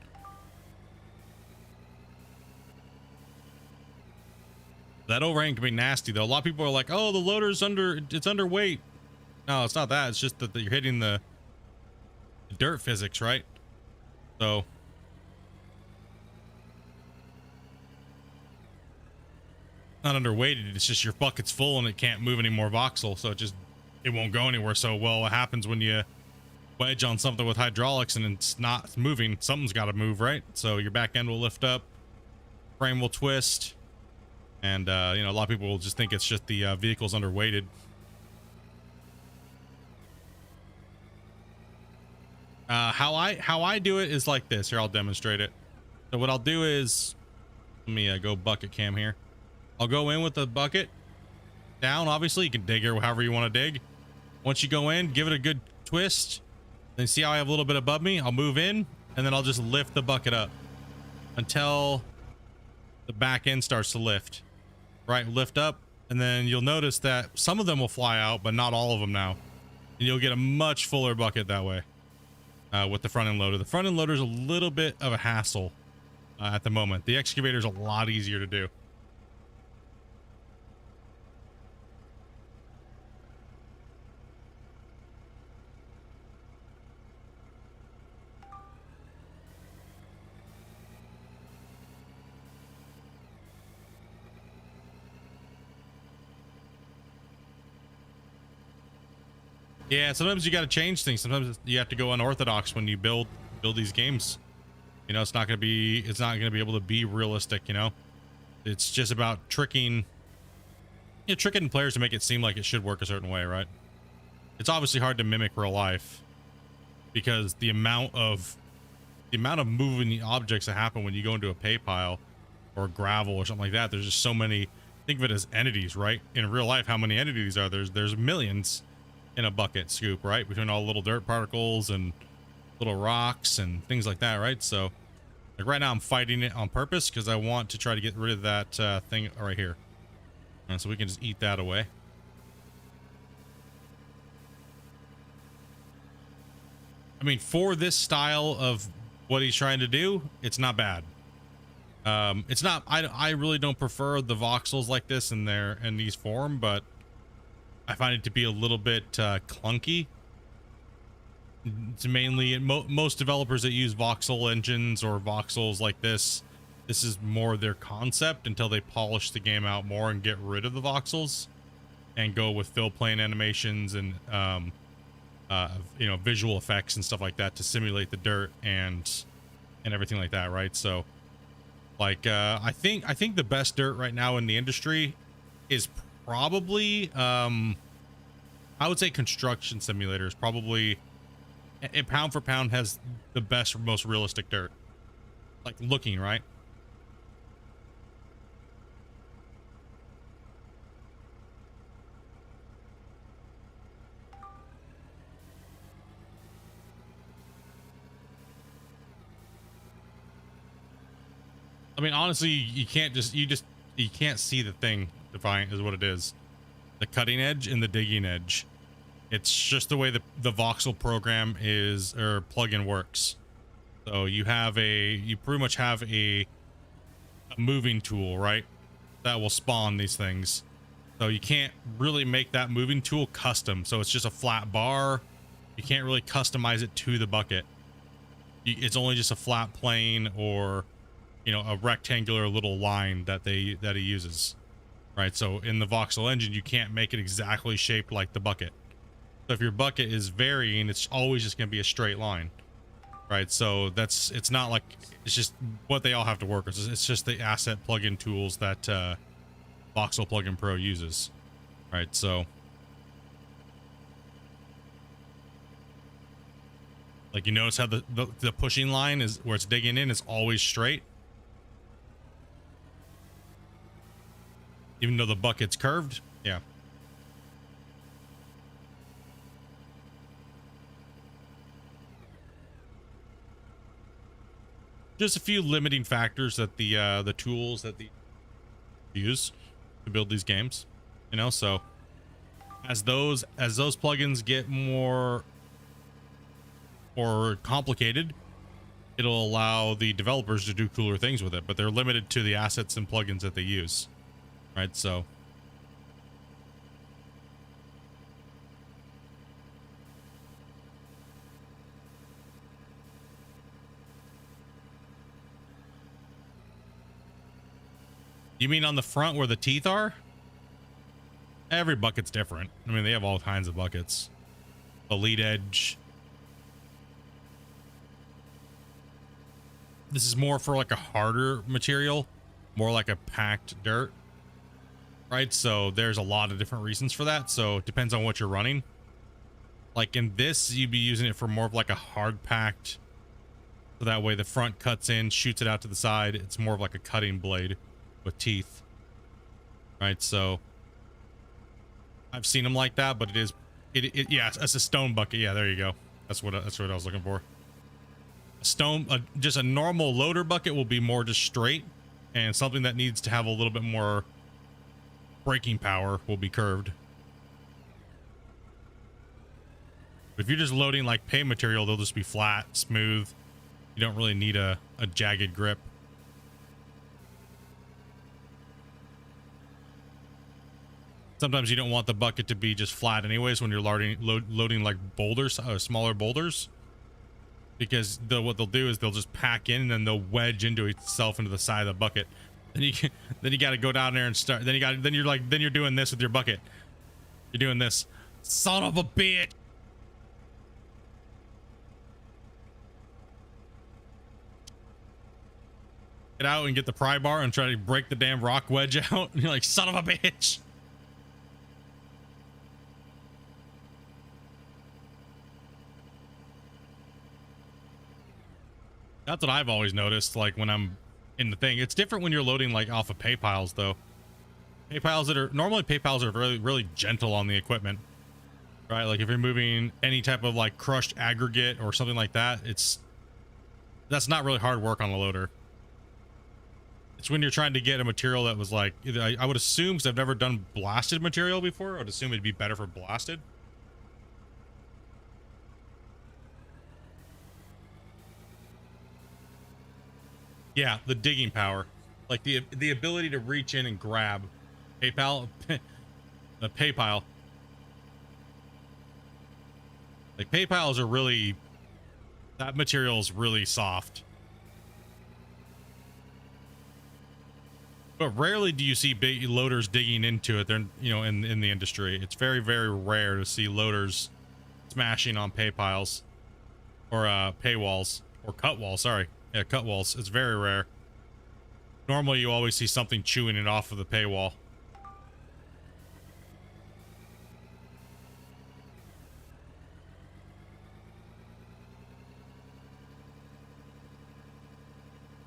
That overhang can be nasty, though. A lot of people are like, "Oh, the loader's it's underweight." No, it's not that. It's just that you're hitting the dirt physics, right? So not underweighted. It's just your bucket's full and it can't move any more voxel, so it won't go anywhere. So, well, what happens when you wedge on something with hydraulics and it's not moving? Something's got to move, right? So your back end will lift up, frame will twist, and you know, a lot of people will just think it's just the vehicle's underweighted. How I do it is like this. Here, I'll demonstrate it. So what I'll do is, let me go bucket cam here. I'll go in with the bucket down. Obviously, you can dig here however you want to dig. Once you go in, give it a good twist. Then see how I have a little bit above me? I'll move in, and then I'll just lift the bucket up until the back end starts to lift. Right, lift up, and then you'll notice that some of them will fly out, but not all of them now. And you'll get a much fuller bucket that way with the front end loader. The front end loader is a little bit of a hassle at the moment. The excavator is a lot easier to do. Yeah, sometimes you got to change things. Sometimes you have to go unorthodox when you build these games. You know, it's not going to be able to be realistic, you know. It's just about tricking players to make it seem like it should work a certain way, right? It's obviously hard to mimic real life because the amount of moving objects that happen when you go into a pay pile or gravel or something like that. There's just so many. Think of it as entities, right? In real life, how many entities are there? There's millions in a bucket scoop, right? Between all the little dirt particles and little rocks and things like that, right? So like right now I'm fighting it on purpose because I want to try to get rid of that thing right here. And so we can just eat that away. I mean, for this style of what he's trying to do, it's not bad. It's not, I really don't prefer the voxels like this in these form, but I find it to be a little bit clunky. It's mainly most developers that use voxel engines or voxels like this is more their concept until they polish the game out more and get rid of the voxels and go with fill plane animations and you know, visual effects and stuff like that to simulate the dirt and everything like that, right? So like I think the best dirt right now in the industry is probably I would say construction simulators probably pound for pound has the best, most realistic dirt, like looking, right? I mean, honestly, you can't see the thing. Defiant is what it is. The cutting edge and the digging edge. It's just the way the voxel program is, or plugin works. So you pretty much have a moving tool, right? That will spawn these things. So you can't really make that moving tool custom. So it's just a flat bar. You can't really customize it to the bucket. It's only just a flat plane, or, you know, a rectangular little line that he uses, right? So in the voxel engine, you can't make it exactly shaped like the bucket. So if your bucket is varying, it's always just going to be a straight line, right? So it's not like, it's just what they all have to work with. It's just the asset plugin tools that Voxel Plugin Pro uses, right? So like, you notice how the pushing line is, where it's digging in, is always straight, even though the bucket's curved. Yeah. Just a few limiting factors that the tools that the use to build these games, you know. So as those plugins get more or complicated, it'll allow the developers to do cooler things with it, but they're limited to the assets and plugins that they use, right? So you mean on the front where the teeth are? Every bucket's different. I mean, they have all kinds of buckets. The lead edge. This is more for like a harder material, more like a packed dirt, right? So there's a lot of different reasons for that. So it depends on what you're running. Like in this, you'd be using it for more of like a hard packed. So that way the front cuts in, shoots it out to the side. It's more of like a cutting blade with teeth, right? So I've seen them like that, but yeah, it's a stone bucket. Yeah, there you go. That's what I was looking for. A stone, just a normal loader bucket will be more just straight, and something that needs to have a little bit more braking power will be curved. If you're just loading like pay material, they'll just be flat, smooth. You don't really need a jagged grip. Sometimes you don't want the bucket to be just flat anyways when you're loading like boulders, smaller boulders, because what they'll do is they'll just pack in and then they'll wedge into itself into the side of the bucket. Then you got to go down there and start. Then you're doing this with your bucket. You're doing this, son of a bitch. Get out and get the pry bar and try to break the damn rock wedge out. And you're like, son of a bitch. That's what I've always noticed, like when I'm in the thing. It's different when you're loading like off of pay piles though. Pay piles normally are really, really gentle on the equipment, right? Like if you're moving any type of like crushed aggregate or something like that, that's not really hard work on a loader. It's when you're trying to get a material that was like, I would assume, because I've never done blasted material before, I would assume it'd be better for blasted. Yeah, the digging power, like the ability to reach in and grab the pay pile. Like pay piles are really, that material is really soft. But rarely do you see big loaders digging into it. They're, you know, in the industry, it's very, very rare to see loaders smashing on pay piles or pay walls or cut walls. Sorry. Yeah, cut walls. It's very rare. Normally, you always see something chewing it off of the paywall.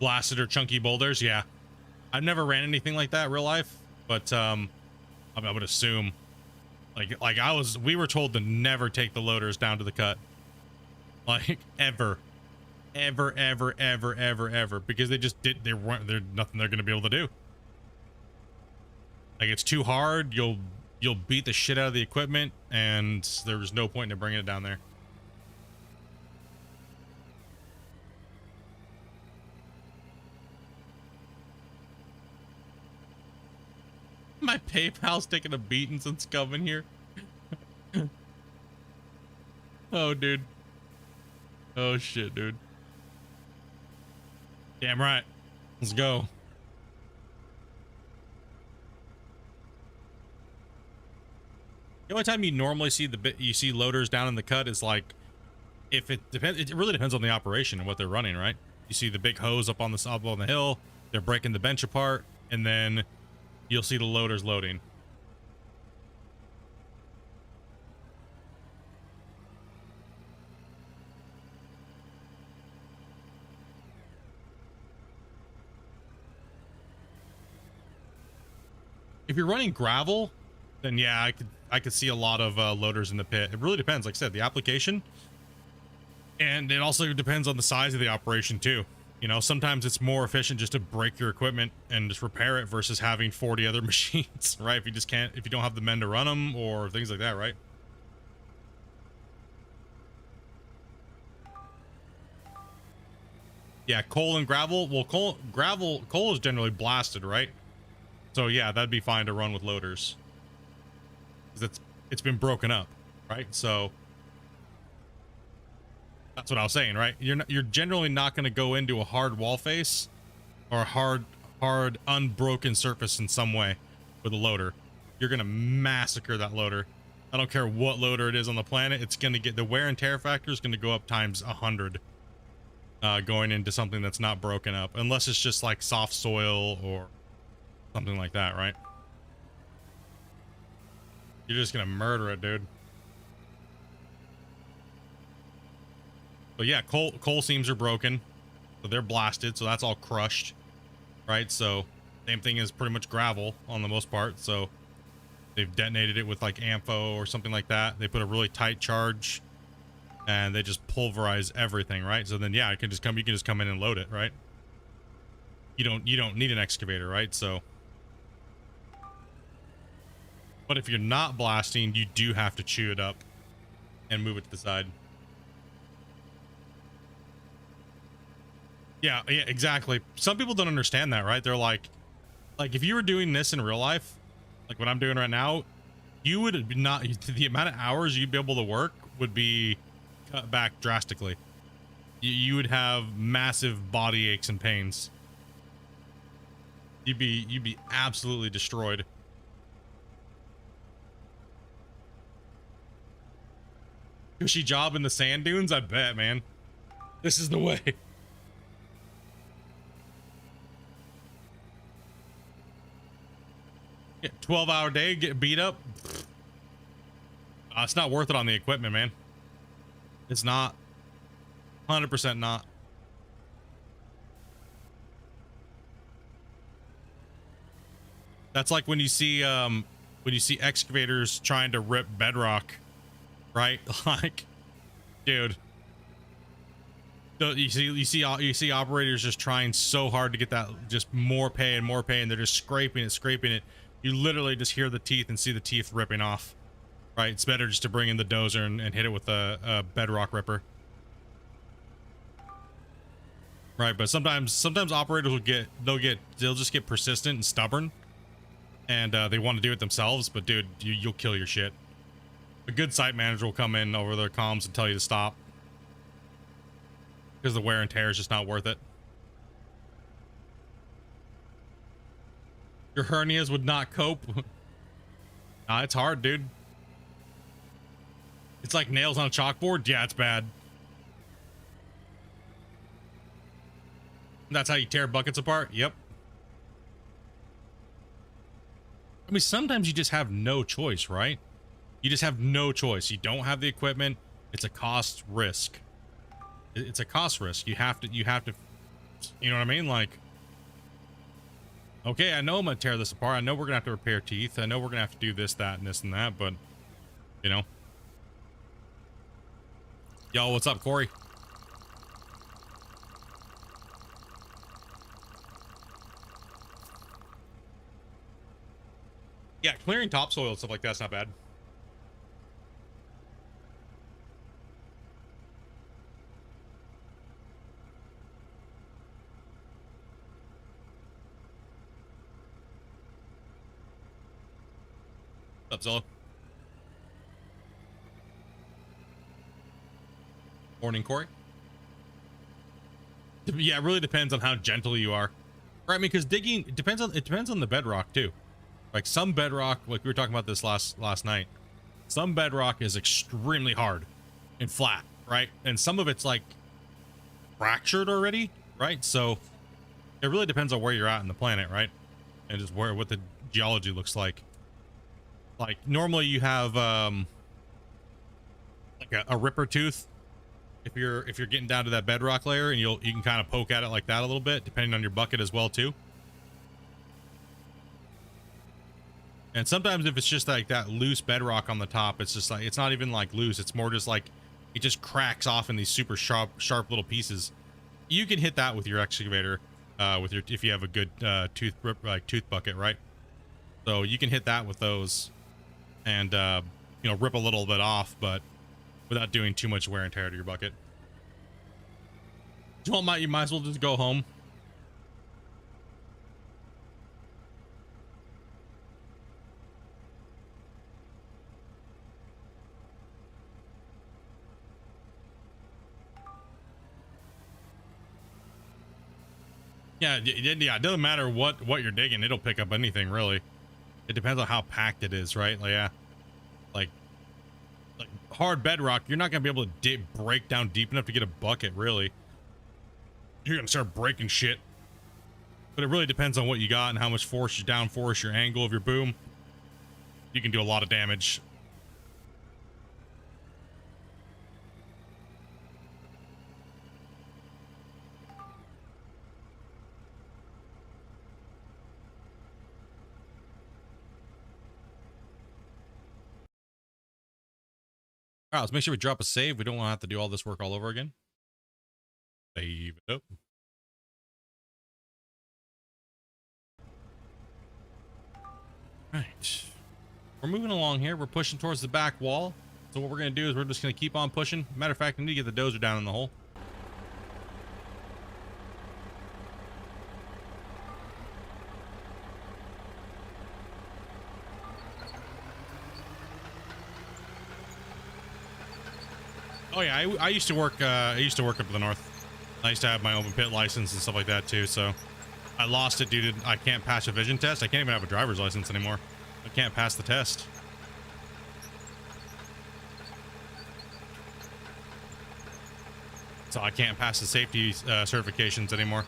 Blasted or chunky boulders, yeah. I've never ran anything like that in real life, but I would assume, we were told to never take the loaders down to the cut, like ever. Ever, because they're nothing they're gonna be able to do. Like it's too hard. You'll you'll beat the shit out of the equipment, and there's no point in bringing it down there. My PayPal's taking a beating since coming here. Oh, dude. Oh, shit, dude. Damn right. Let's go. The only time you normally see you see loaders down in the cut is like, if it depends. It really depends on the operation and what they're running, right? You see the big hose up on the hill. They're breaking the bench apart, and then you'll see the loaders loading. If you're running gravel, then yeah, I could see a lot of loaders in the pit. It really depends, like I said, the application, and it also depends on the size of the operation too. You know, sometimes it's more efficient just to break your equipment and just repair it versus having 40 other machines, right? If you don't have the men to run them or things like that, right? Yeah, coal and gravel. Well, coal is generally blasted, right? So yeah, that'd be fine to run with loaders. Because it's been broken up, right? So that's what I was saying, right? You're generally not going to go into a hard wall face or a hard unbroken surface in some way with a loader. You're going to massacre that loader. I don't care what loader it is on the planet. It's going to get, the wear and tear factor is going to go up times 100 going into something that's not broken up, unless it's just like soft soil or something like that, right? You're just going to murder it, dude. But yeah, coal seams are broken, so they're blasted, so that's all crushed, right? So same thing as pretty much gravel on the most part. So they've detonated it with like AMFO or something like that. They put a really tight charge and they just pulverize everything, right? So then yeah, you can just come in and load it, right? You don't need an excavator, right? So, but if you're not blasting, you do have to chew it up and move it to the side. Yeah, exactly. Some people don't understand that, right? They're like if you were doing this in real life, like what I'm doing right now, you would not, the amount of hours you'd be able to work would be cut back drastically. You would have massive body aches and pains. You'd be absolutely destroyed. Cushy job in the sand dunes, I bet, man. This is the way. Yeah, 12-hour day, get beat up. It's not worth it on the equipment, man. It's not. 100% not. That's like when you see excavators trying to rip bedrock, right? Like, dude. You see operators just trying so hard to get that just more pay and more pay, and they're just scraping it. You literally just hear the teeth and see the teeth ripping off, right? It's better just to bring in the dozer and hit it with a bedrock ripper, right? But sometimes operators they'll just get persistent and stubborn, and they want to do it themselves. But dude, you'll kill your shit. A good site manager will come in over their comms and tell you to stop because the wear and tear is just not worth it. Your hernias would not cope. Nah, it's hard, dude. It's like nails on a chalkboard. Yeah, it's bad. That's how you tear buckets apart. Yep. I mean, sometimes you just have no choice, right? You just have no choice. You don't have the equipment. It's a cost risk. It's a cost risk. You have to, you know what I mean? Like, okay, I know I'm gonna tear this apart. I know we're gonna have to repair teeth. I know we're gonna have to do this, that, and this and that, but you know. Yo, what's up, Corey? Yeah, clearing topsoil and stuff like that's not bad. What's up, Zilla? Morning, Corey. Yeah, it really depends on how gentle you are. Right, I mean, because digging it depends on the bedrock too. Like some bedrock, like we were talking about this last night, some bedrock is extremely hard and flat, right? And some of it's like fractured already, right? So it really depends on where you're at in the planet, right? And just what the geology looks like. Like normally you have like a ripper tooth if you're getting down to that bedrock layer, and you can kind of poke at it like that a little bit, depending on your bucket as well too. And sometimes if it's just like that loose bedrock on the top, it's just like, it's not even like loose, it's more just like it just cracks off in these super sharp little pieces. You can hit that with your excavator, with your, if you have a good tooth bucket, right? So you can hit that with those and you know, rip a little bit off, but without doing too much wear and tear to your bucket. You might as well just go home. Yeah, it doesn't matter what you're digging, it'll pick up anything really. It depends on how packed it is, right? Like, yeah, like hard bedrock, you're not gonna be able to break down deep enough to get a bucket, really. You're gonna start breaking shit. But it really depends on what you got and how much force, your down force, your angle of your boom. You can do a lot of damage. All right, let's make sure we drop a save. We don't want to have to do all this work all over again. Save it up. Right. We're moving along here. We're pushing towards the back wall. So what we're going to do is we're just going to keep on pushing. Matter of fact, I need to get the dozer down in the hole. Oh yeah, I used to work up in the north. I used to have my open pit license and stuff like that too, so I lost it due to I can't pass a vision test. I can't even have a driver's license anymore. I can't pass the test. So I can't pass the safety certifications anymore.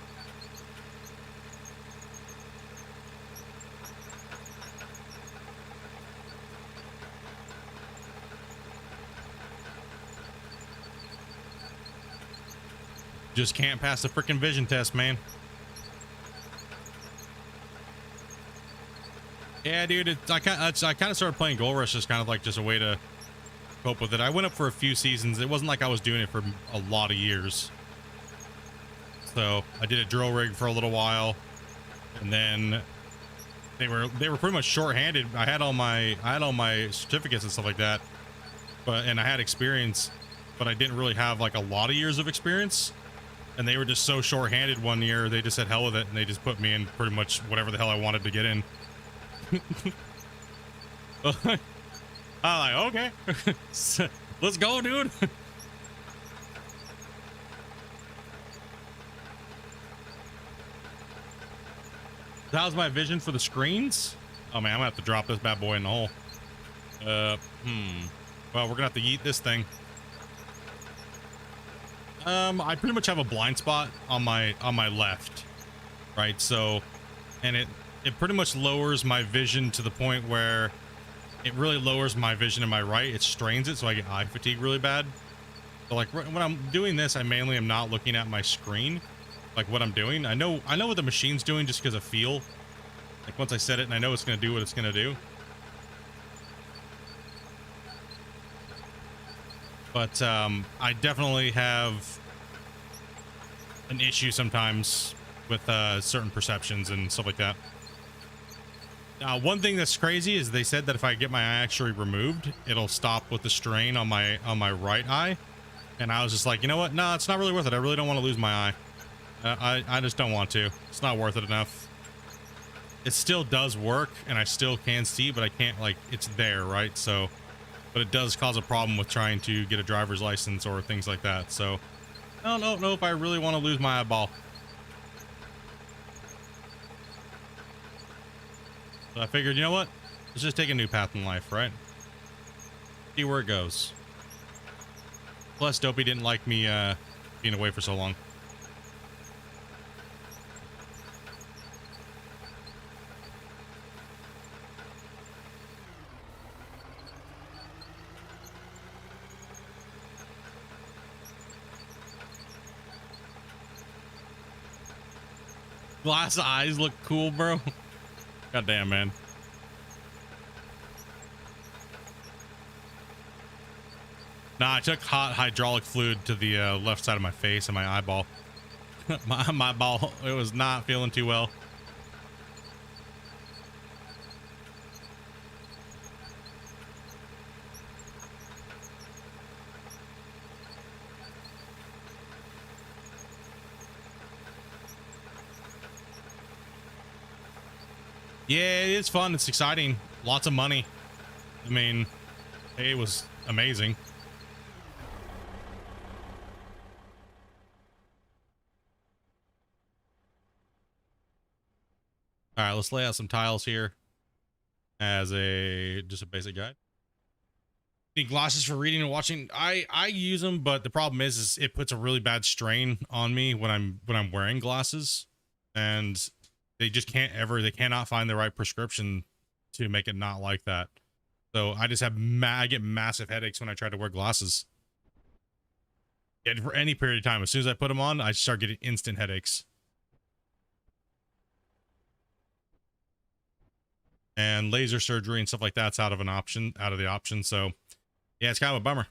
Just can't pass the freaking vision test, man. Yeah, dude, I kind of started playing Gold Rush as kind of like just a way to cope with it. I went up for a few seasons. It wasn't like I was doing it for a lot of years. So I did a drill rig for a little while, and then they were pretty much short-handed. I had all my certificates and stuff like that, and I had experience, but I didn't really have like a lot of years of experience. And they were just so short-handed one year, they just said hell with it, and they just put me in pretty much whatever the hell I wanted to get in. I'm like, okay, let's go, dude. How's my vision for the screens? Oh man, I'm gonna have to drop this bad boy in the hole. Well, we're gonna have to yeet this thing. I pretty much have a blind spot on my left, right? So, and it pretty much lowers my vision to the point where it really lowers my vision in my right. It strains it, so I get eye fatigue really bad. So like when I'm doing this, I mainly am not looking at my screen, like what I'm doing. I know what the machine's doing just because of feel. Like once I set it and I know it's gonna do what it's gonna do. But I definitely have an issue sometimes with certain perceptions and stuff like that. One thing that's crazy is they said that if I get my eye actually removed, it'll stop with the strain on my right eye. And I was just like, you know what? No, it's not really worth it. I really don't want to lose my eye. I just don't want to. It's not worth it enough. It still does work, and I still can see, but I can't, like, it's there, right? So, but it does cause a problem with trying to get a driver's license or things like that. So, I don't know if I really want to lose my eyeball. But I figured, you know what? Let's just take a new path in life, right? See where it goes. Plus, Dopey didn't like me being away for so long. Glass eyes look cool, bro. God damn, man. Nah, I took hot hydraulic fluid to the left side of my face and my eyeball. my ball, it was not feeling too well. Yeah, it's fun. It's exciting. Lots of money. I mean, it was amazing. All right, let's lay out some tiles here as just a basic guide. Need glasses for reading and watching. I use them, but the problem is it puts a really bad strain on me when I'm wearing glasses, and they just they cannot find the right prescription to make it not like that. So I just have I get massive headaches when I try to wear glasses. And for any period of time, as soon as I put them on, I start getting instant headaches. And laser surgery and stuff like that's out of the option. So yeah, it's kind of a bummer.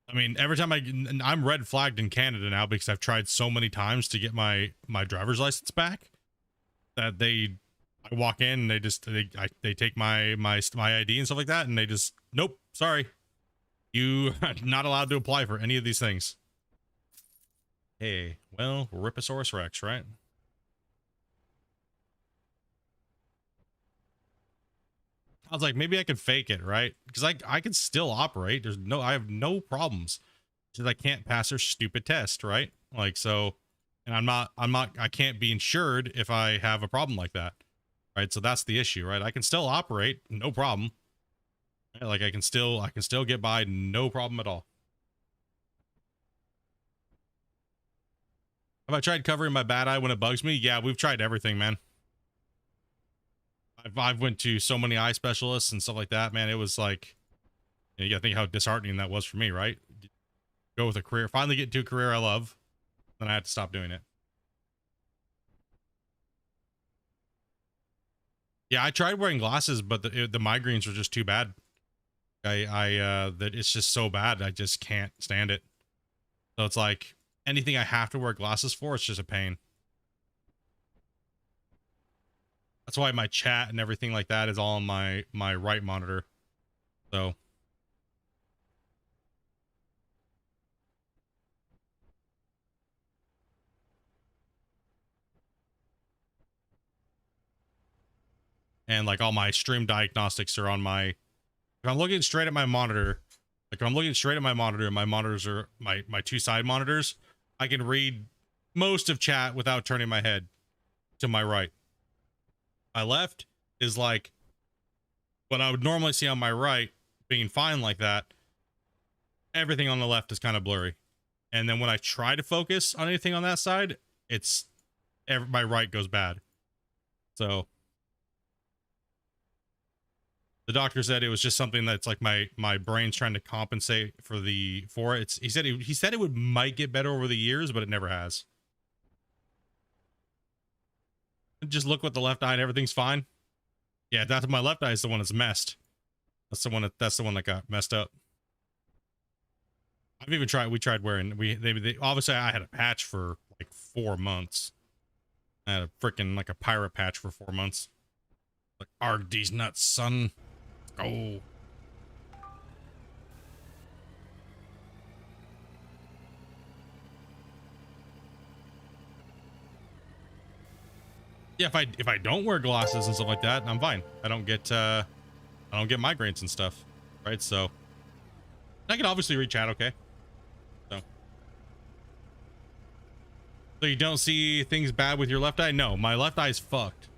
I mean, every time I'm red flagged in Canada now because I've tried so many times to get my driver's license back that I walk in and they take my ID and stuff like that, and they just, nope, sorry, you are not allowed to apply for any of these things. Hey, well, Ripposaurus Rex, right? I was like, maybe I could fake it, right? Because I can still operate. I have no problems. Just I can't pass their stupid test, right? Like, so, and I can't be insured if I have a problem like that, right? So that's the issue, right? I can still operate, no problem. Right? Like I can still get by, no problem at all. Have I tried covering my bad eye when it bugs me? Yeah, we've tried everything, man. I've went to so many eye specialists and stuff like that, man. It was like, you gotta think how disheartening that was for me, right? Go with a career, finally get to a career I love, then I had to stop doing it. Yeah, I tried wearing glasses, but the migraines were just too bad. That it's just so bad. I just can't stand it. So it's like anything I have to wear glasses for, it's just a pain. That's why my chat and everything like that is all on my right monitor. So and like all my stream diagnostics are on my, if I'm looking straight at my monitor, like if I'm looking straight at my monitor and my monitors are my two side monitors, I can read most of chat without turning my head to my right. My left is like what I would normally see on my right being fine like that. Everything on the left is kind of blurry. And then when I try to focus on anything on that side, my right goes bad. So the doctor said it was just something that's like my brain's trying to compensate for it. He said it might get better over the years, but it never has. Just look with the left eye and everything's fine. Yeah, that's my left eye is the one that's messed. That's the one that got messed up. We tried wearing, obviously I had a patch for like 4 months, I had a freaking like a pirate patch for 4 months. Like, arg these nuts, son. Go. Yeah, if I don't wear glasses and stuff like that, I'm fine. I don't get migraines and stuff, right? So I can obviously reach out, okay? So you don't see things bad with your left eye? No, my left eye's fucked.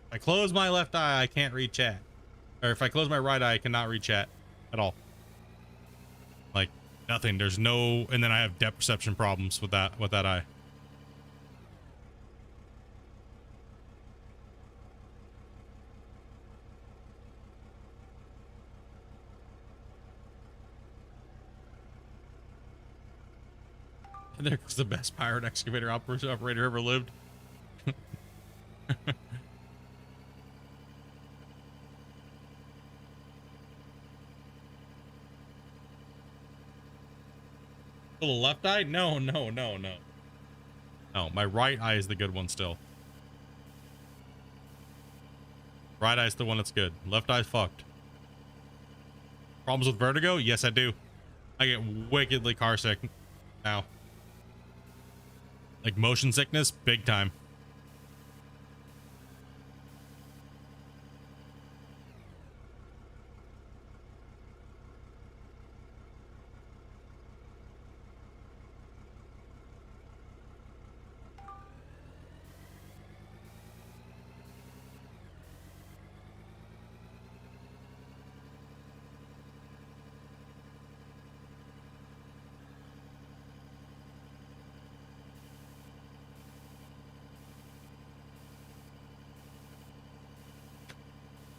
If I close my left eye, I can't read chat. Or if I close my right eye, I cannot read chat at all. Like nothing. There's no, and then I have depth perception problems with that eye. And there goes the best pirate excavator operator ever lived. Little left eye? No. No, my right eye is the good one still. Right eye's the one that's good. Left eye's fucked. Problems with vertigo? Yes, I do. I get wickedly car sick now. Like motion sickness, big time.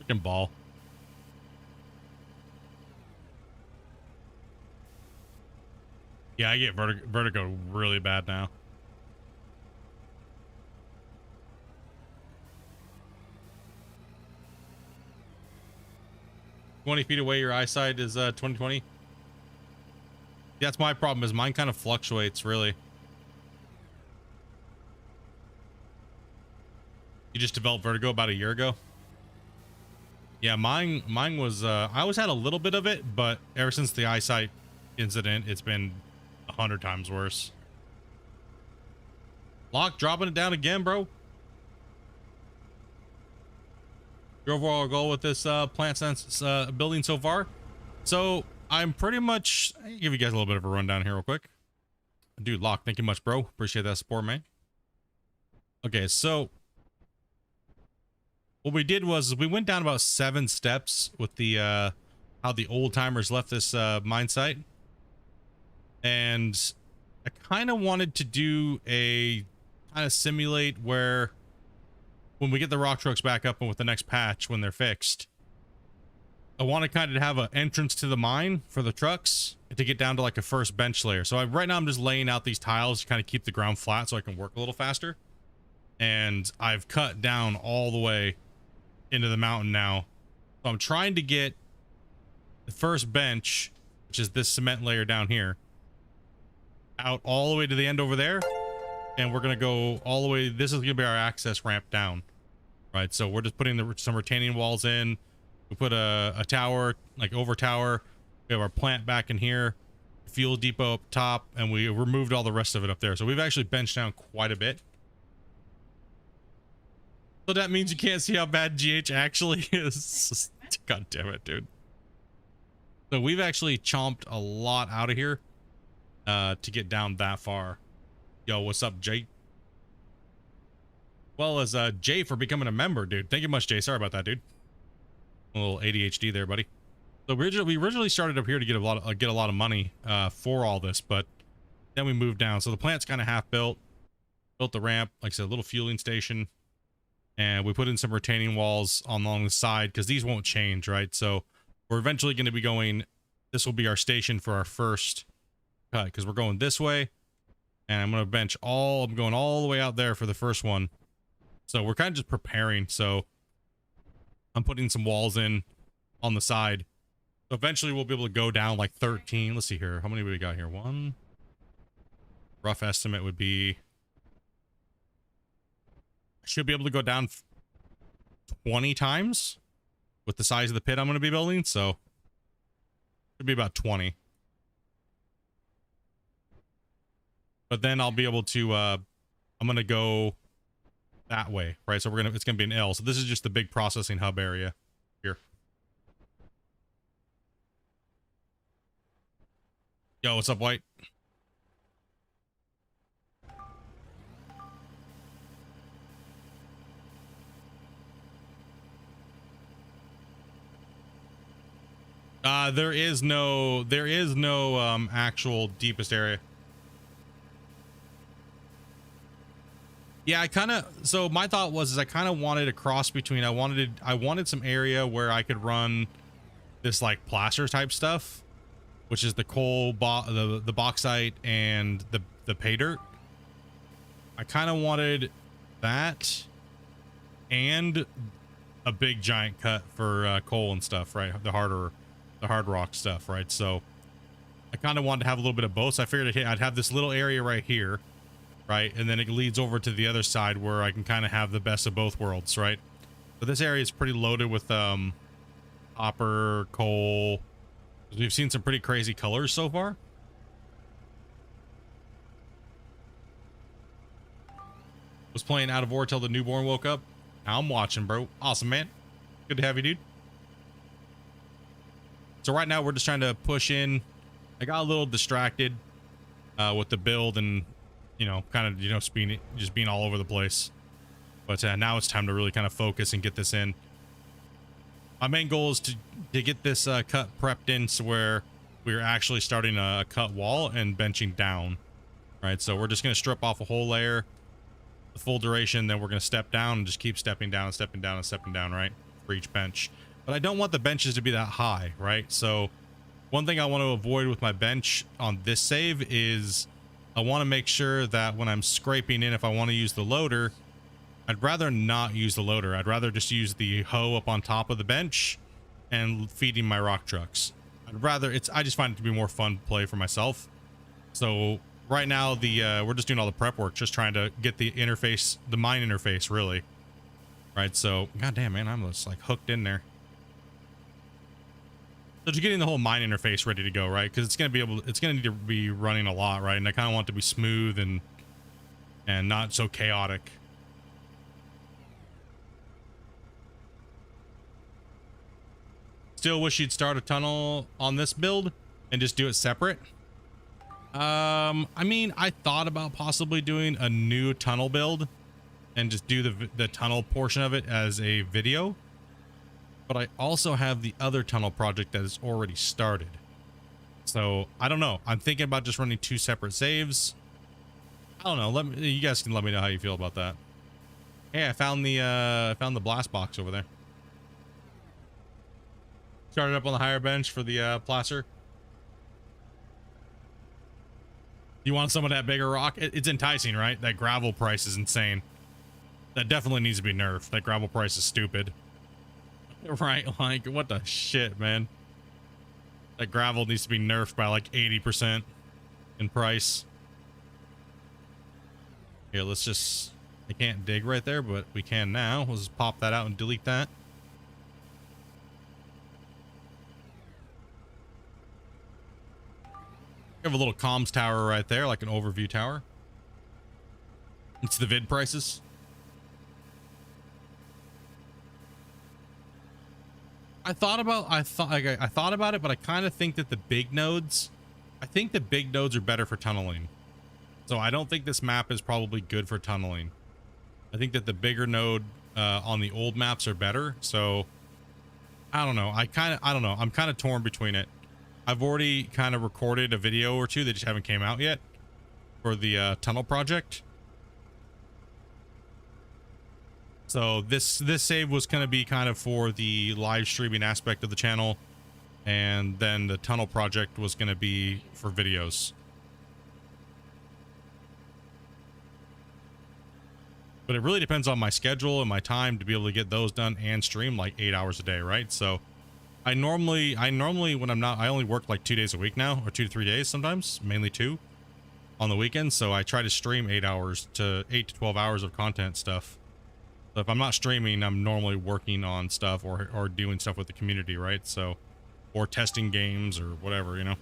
Freaking ball. Yeah, I get vertigo really bad now. 20 feet away, your eyesight is 20/20. That's my problem, is mine kind of fluctuates, really. You just developed vertigo about a year ago? Yeah, mine was, I always had a little bit of it, but ever since the eyesight incident, it's been 100 times worse. Lock, dropping it down again, bro. Your overall goal with this plant sense building so far? So I'm pretty much, I'll give you guys a little bit of a rundown here real quick. Dude, Lock, thank you much, bro. Appreciate that support, man. Okay, so what we did was we went down about 7 steps with the how the old timers left this mine site, and I kind of wanted to do a kind of simulate where when we get the rock trucks back up and with the next patch when they're fixed, I want to kind of have an entrance to the mine for the trucks to get down to like a first bench layer. So right now I'm just laying out these tiles to kind of keep the ground flat so I can work a little faster, and I've cut down all the way into the mountain now. So I'm trying to get the first bench, which is this cement layer down here, out all the way to the end over there, and we're gonna go all the way. This is gonna be our access ramp down, right? So we're just putting some retaining walls in. We put a tower, like over tower. We have our plant back in here, fuel depot up top, and we removed all the rest of it up there. So we've actually benched down quite a bit. So that means you can't see how bad GH actually is. God damn it, dude. So we've actually chomped a lot out of here to get down that far. Yo, what's up, Jay? Well as Jay for becoming a member, dude. Thank you much, Jay. Sorry about that, dude. A little ADHD there, buddy. So we originally started up here to get a lot of money for all this, but then we moved down. So the plant's kind of half built. Built the ramp, like I said, a little fueling station. And we put in some retaining walls along the side because these won't change, right? So we're eventually going to be going, this will be our station for our first cut because we're going this way. And I'm going to bench I'm going all the way out there for the first one. So we're kind of just preparing. So I'm putting some walls in on the side. So eventually we'll be able to go down like 13. Let's see here. How many we got here? 1. Rough estimate would be I should be able to go down 20 times with the size of the pit I'm going to be building. So should be about 20. But then I'll be able to, I'm going to go that way, right? So it's going to be an L. So this is just the big processing hub area here. Yo, what's up, White? There is no actual deepest area. Yeah, so my thought was I kind of wanted a cross between, I wanted some area where I could run this like placer type stuff, which is the coal, the bauxite and the pay dirt. I kind of wanted that and a big giant cut for coal and stuff, right? The hard rock stuff, right? So I kind of wanted to have a little bit of both. So I figured I'd have this little area right here, right? And then it leads over to the other side where I can kind of have the best of both worlds, right? So this area is pretty loaded with copper, coal. We've seen some pretty crazy colors so far. Was playing Out of Ore till the newborn woke up. Now I'm watching, bro. Awesome, man. Good to have you, dude. So right now we're just trying to push in. I got a little distracted with the build and, you know, kind of, you know, just being all over the place. But now it's time to really kind of focus and get this in. My main goal is to get this cut prepped in so where we're actually starting a cut wall and benching down. Right, so we're just going to strip off a whole layer, the full duration, then we're going to step down and just keep stepping down and stepping down and stepping down, right, for each bench. But I don't want the benches to be that high, right? So one thing I want to avoid with my bench on this save is I want to make sure that when I'm scraping in, if I want to use the loader, I'd rather not use the loader. I'd rather just use the hoe up on top of the bench and feeding my rock trucks. I just find it to be more fun play for myself. So right now we're just doing all the prep work, just trying to get the interface, the mine interface, really. Right, so goddamn, man, I'm just like hooked in there. So just getting the whole mine interface ready to go, right? Because it's gonna need to be running a lot, right? And I kind of want it to be smooth and not so chaotic. Still wish you'd start a tunnel on this build and just do it separate. I mean, I thought about possibly doing a new tunnel build and just do the tunnel portion of it as a video. But I also have the other tunnel project that is already started. So I don't know. I'm thinking about just running two separate saves. I don't know. You guys can let me know how you feel about that. Hey, I found the blast box over there. Started up on the higher bench for the placer. You want some of that bigger rock? It's enticing, right? That gravel price is insane. That definitely needs to be nerfed. That gravel price is stupid. Right, like, what the shit, man? That gravel needs to be nerfed by like 80% in price. Here, let's just... I can't dig right there, but we can now. Let's just pop that out and delete that. We have a little comms tower right there, like an overview tower. It's the vid prices. I thought about it, but I kind of think that the big nodes are better for tunneling. So I don't think this map is probably good for tunneling. I think that the bigger node on the old maps are better. So I don't know. I don't know. I'm kind of torn between it. I've already kind of recorded a video or two that just haven't came out yet for the tunnel project. So this save was going to be kind of for the live streaming aspect of the channel, and then the tunnel project was going to be for videos. But it really depends on my schedule and my time to be able to get those done and stream like 8 hours a day, right? So I normally when I'm not, I only work like 2 days a week now, or 2 to 3 days sometimes, mainly 2 on the weekends. So I try to stream 8 to 12 hours of content stuff. So if I'm not streaming, I'm normally working on stuff or doing stuff with the community, right? So, or testing games or whatever, you know.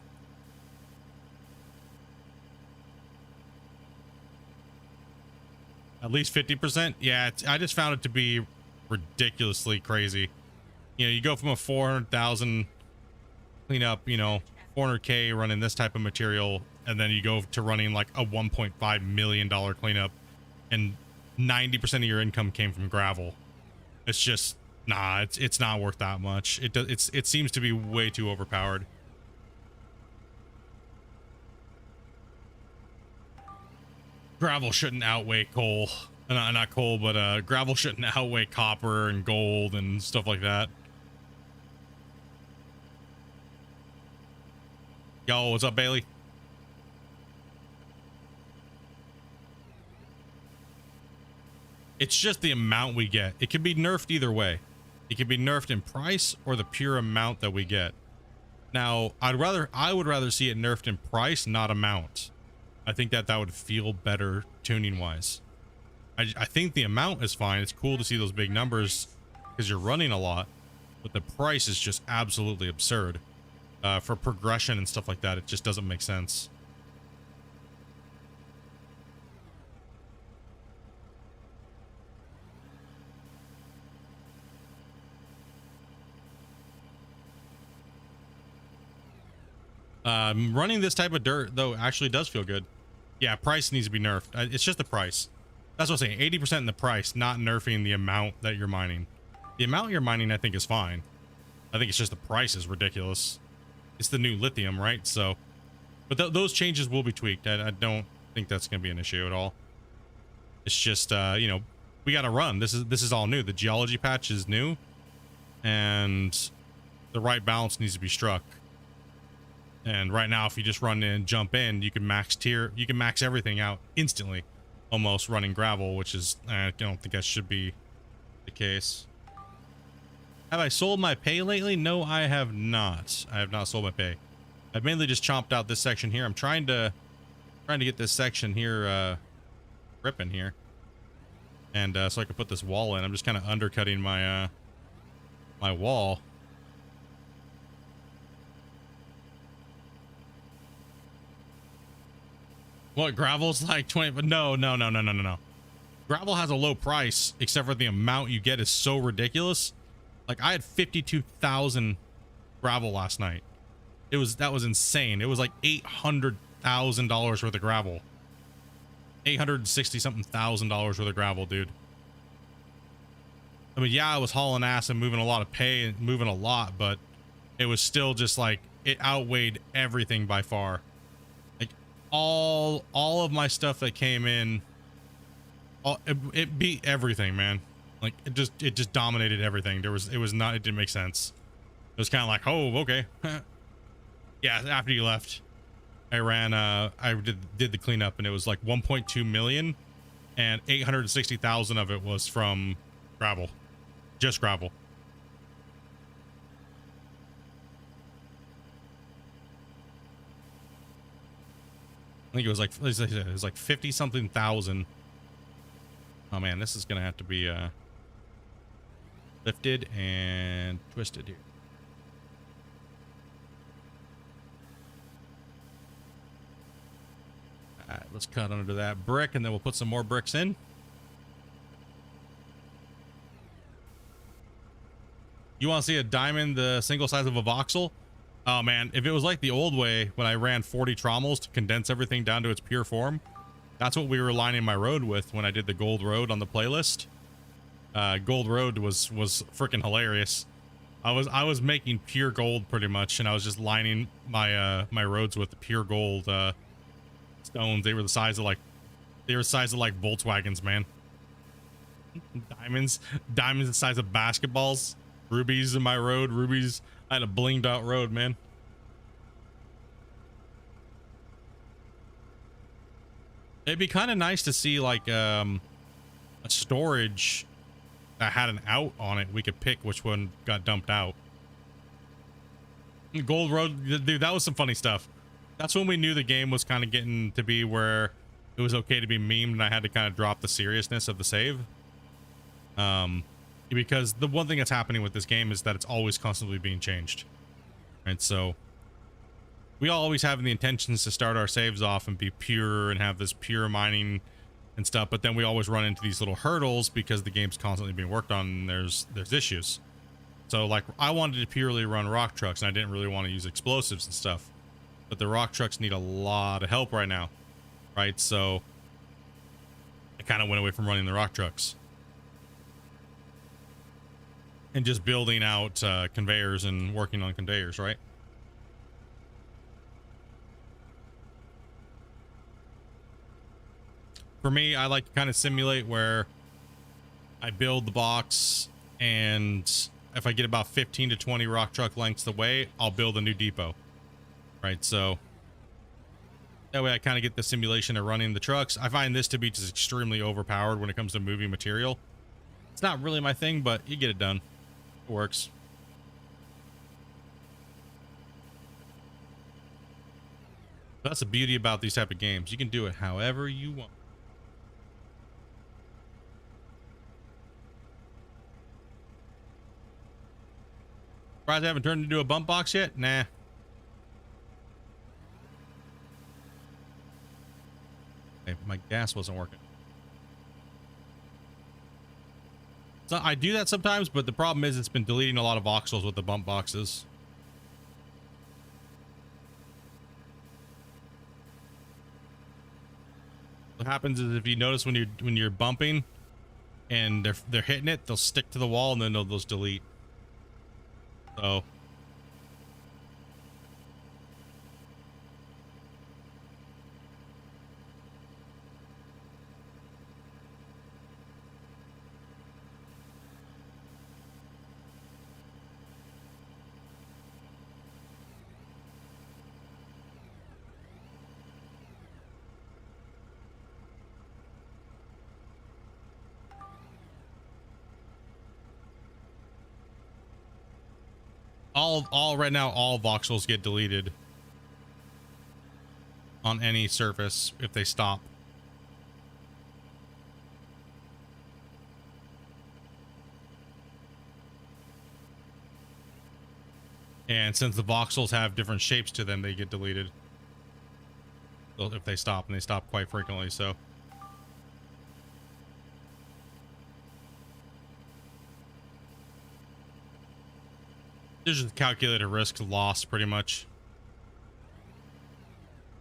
At least 50%. Yeah, I just found it to be ridiculously crazy. You know, you go from a 400,000 cleanup, you know, 400K running this type of material, and then you go to running like a $1.5 million cleanup, and 90% of your income came from gravel. It's just, nah, it's not worth that much. It seems to be way too overpowered. Gravel shouldn't outweigh coal. Not coal, but gravel shouldn't outweigh copper and gold and stuff like that. Yo, what's up, Bailey? It's just the amount we get. It can be nerfed either way. It can be nerfed in price or the pure amount that we get. Now, I would rather see it nerfed in price, not amount. I think that would feel better tuning wise. I think the amount is fine. It's cool to see those big numbers because you're running a lot, but the price is just absolutely absurd. For progression and stuff like that, it just doesn't make sense. Running this type of dirt though actually does feel good. Yeah, price needs to be nerfed. It's just the price. That's what I'm saying. 80% in the price, not nerfing the amount that you're mining. The amount you're mining, I think, is fine. I think it's just the price is ridiculous. It's the new lithium, right? So, but those changes will be tweaked. I don't think that's going to be an issue at all. It's just, you know, we got to run. This is all new. The geology patch is new, and the right balance needs to be struck. And right now, if you just run in and jump in, you can max tier, you can max everything out instantly, almost running gravel, which is, I don't think that should be the case. Have I sold my pay lately? No, I have not. I have not sold my pay. I've mainly just chomped out this section here. I'm trying to get this section here, ripping here. And, so I can put this wall in. I'm just kind of undercutting my, my wall. What, gravel's like 20, but no. Gravel has a low price, except for the amount you get is so ridiculous. Like, I had 52,000 gravel last night. That was insane. It was like $800,000 worth of gravel. 860 something thousand dollars worth of gravel, dude. I mean, yeah, I was hauling ass and moving a lot of pay and moving a lot, but it was still just like, it outweighed everything by far. Like, all of my stuff that came in, it beat everything, man. Like, it just dominated everything. It didn't make sense. It was kind of like, oh, okay. Yeah, after you left, I ran, I did the cleanup, and it was like 1.2 million, and 860,000 of it was from gravel. Just gravel. I think it was like 50 something thousand. Oh man, this is gonna have to be lifted and twisted here. All right, let's cut under that brick, and then we'll put some more bricks in. You want to see a diamond the single size of a voxel? Oh man, if it was like the old way when I ran 40 trommels to condense everything down to its pure form, that's what we were lining my road with when I did the gold road on the playlist. Gold road was freaking hilarious. I was making pure gold pretty much, and I was just lining my my roads with the pure gold stones. They were the size of like Volkswagens, man. Diamonds the size of basketballs. Rubies in my road. Rubies. I had a blinged out road, man. It'd be kind of nice to see like a storage that had an out on it. We could pick which one got dumped out. Gold road, dude, that was some funny stuff. That's when we knew the game was kind of getting to be where it was okay to be memed, and I had to kind of drop the seriousness of the save. Because the one thing that's happening with this game is that it's always constantly being changed. And so we always have the intentions to start our saves off and be pure and have this pure mining and stuff, but then we always run into these little hurdles because the game's constantly being worked on and there's issues. So like I wanted to purely run rock trucks and I didn't really want to use explosives and stuff, but the rock trucks need a lot of help right now, right? So I kind of went away from running the rock trucks and just building out conveyors and working on conveyors, right? For me, I like to kind of simulate where I build the box, and if I get about 15 to 20 rock truck lengths away, I'll build a new depot, right? So that way I kind of get the simulation of running the trucks. I find this to be just extremely overpowered when it comes to moving material. It's not really my thing, but you get it done. It works. That's the beauty about these type of games. You can do it however you want. Surprised I haven't turned into a bump box yet? Nah. Okay, my gas wasn't working. So I do that sometimes, but the problem is it's been deleting a lot of voxels with the bump boxes. What happens is if you notice when you're bumping and they're hitting it, they'll stick to the wall and then they'll just delete. So all right now, all voxels get deleted on any surface if they stop. And since the voxels have different shapes to them, they get deleted if they stop, and they stop quite frequently. So there's just calculated risk loss pretty much.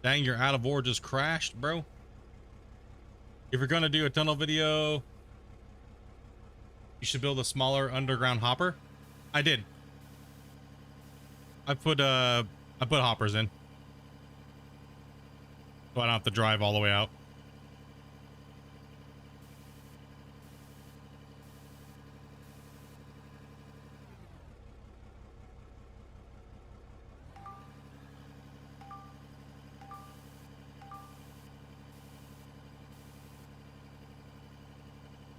Dang, your out of ore just crashed, bro. If you're gonna do a tunnel video, you should build a smaller underground hopper. I did. I put hoppers in, so I don't have to drive all the way out.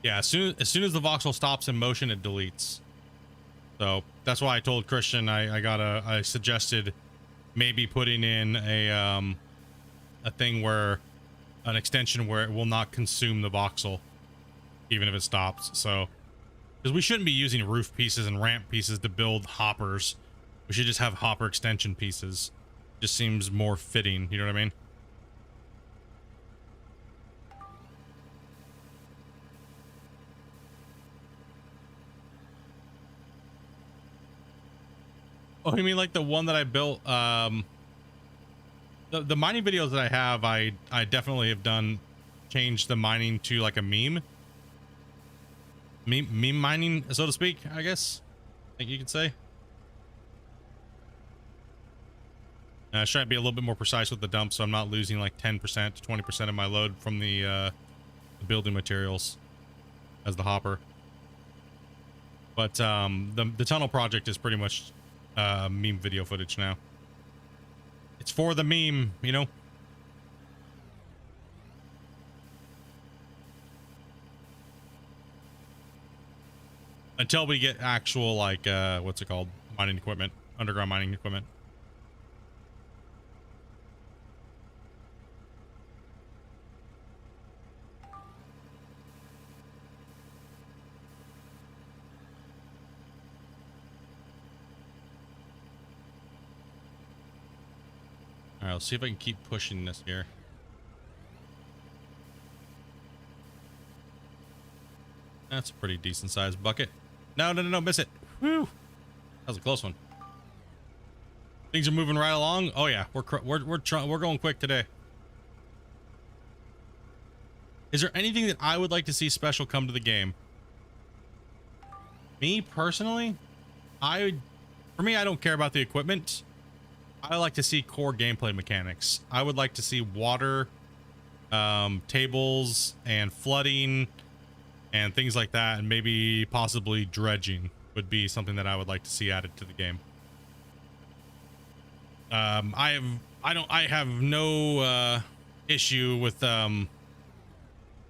Yeah, as soon as the voxel stops in motion, it deletes. So that's why I told Christian I suggested maybe putting in a thing where an extension where it will not consume the voxel even if it stops. So because we shouldn't be using roof pieces and ramp pieces to build hoppers, we should just have hopper extension pieces. Just seems more fitting, you know what I mean? Oh, you mean like the one that I built? The mining videos that I have, I definitely have done changed the mining to like a meme mining, so to speak. I guess you could say. I was trying to be a little bit more precise with the dump, so I'm not losing like 10% to 20% of my load from the building materials as the hopper. But the tunnel project is pretty much meme video footage now. It's for the meme, you know. Until we get actual like what's it called, mining equipment, underground mining equipment. All right, let's see if I can keep pushing this here. That's a pretty decent sized bucket. No, no, no, no, miss it. Whew. That was a close one. Things are moving right along. Oh yeah, we're going quick today. Is there anything that I would like to see special come to the game? Me personally, for me, I don't care about the equipment. I like to see core gameplay mechanics. I would like to see water, tables, and flooding, and things like that, and maybe possibly dredging would be something that I would like to see added to the game. I have no issue with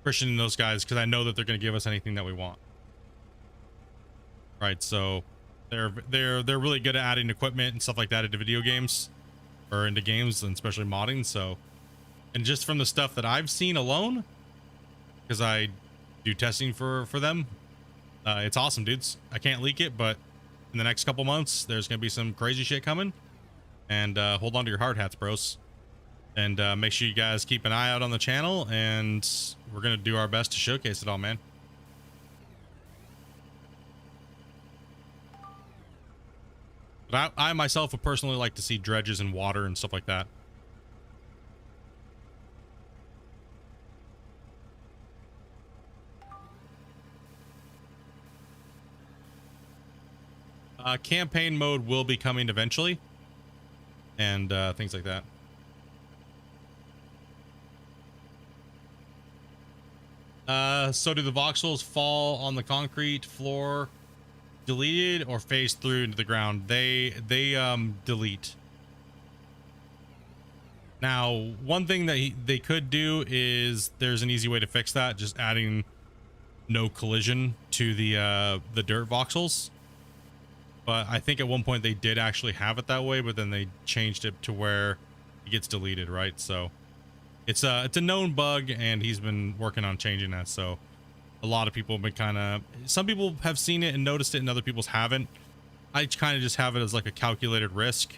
Christian and those guys, because I know that they're going to give us anything that we want. Right, so they're really good at adding equipment and stuff like that into video games, or into games, and especially modding. So, and just from the stuff that I've seen alone, because I do testing for them, it's awesome, dudes. I can't leak it, but in the next couple months there's gonna be some crazy shit coming, and hold on to your hard hats, bros. And make sure you guys keep an eye out on the channel, and we're gonna do our best to showcase it all, man. But I myself would personally like to see dredges and water and stuff like that. Campaign mode will be coming eventually, and things like that. So do the voxels fall on the concrete floor deleted or phase through into the ground? They delete. Now, one thing that they could do is, there's an easy way to fix that, just adding no collision to the dirt voxels. But I think at one point they did actually have it that way, but then they changed it to where it gets deleted, right? So it's a known bug, and he's been working on changing that. So a lot of people have been kind of, some people have seen it and noticed it, and other people's haven't. I kind of just have it as like a calculated risk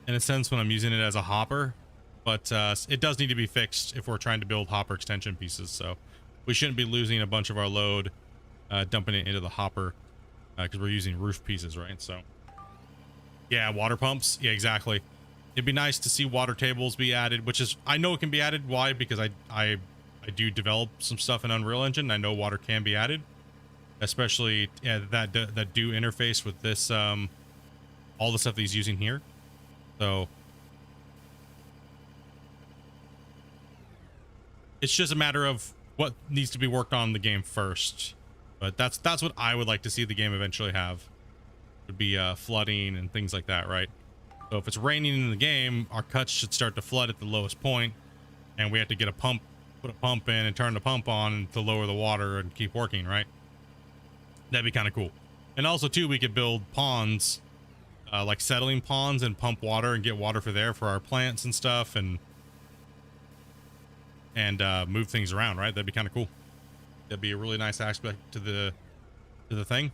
in a sense when I'm using it as a hopper, but it does need to be fixed if we're trying to build hopper extension pieces. So we shouldn't be losing a bunch of our load dumping it into the hopper, because we're using roof pieces, right? So yeah, water pumps. Yeah, exactly. It'd be nice to see water tables be added, which is, I know it can be added. Why? Because I do develop some stuff in Unreal Engine. I know water can be added, especially that do interface with this, all the stuff that he's using here. So it's just a matter of what needs to be worked on in the game first. But that's what I would like to see the game eventually have. Would be flooding and things like that, right? So if it's raining in the game, our cuts should start to flood at the lowest point, and we have to get a pump, put a pump in and turn the pump on to lower the water and keep working, right? That'd be kind of cool. And also too, we could build ponds, like settling ponds, and pump water and get water for our plants and stuff, and move things around, right? That'd be kind of cool. That'd be a really nice aspect to the thing.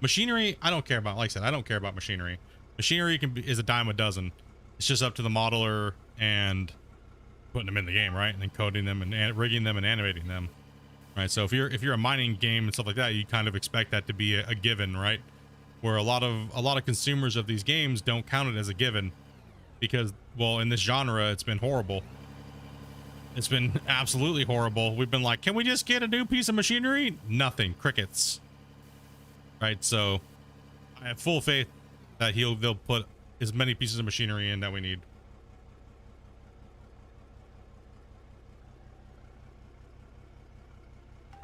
Machinery, I don't care about. Like I said, I don't care about machinery. Machinery is a dime a dozen. It's just up to the modeler and putting them in the game, right? And then coding them and rigging them and animating them, right? So if you're a mining game and stuff like that, you kind of expect that to be a given, right? Where a lot of consumers of these games don't count it as a given, because, well, in this genre, it's been horrible. It's been absolutely horrible. We've been like, can we just get a new piece of machinery? Nothing. Crickets. Right? So I have full faith that they'll put as many pieces of machinery in that we need.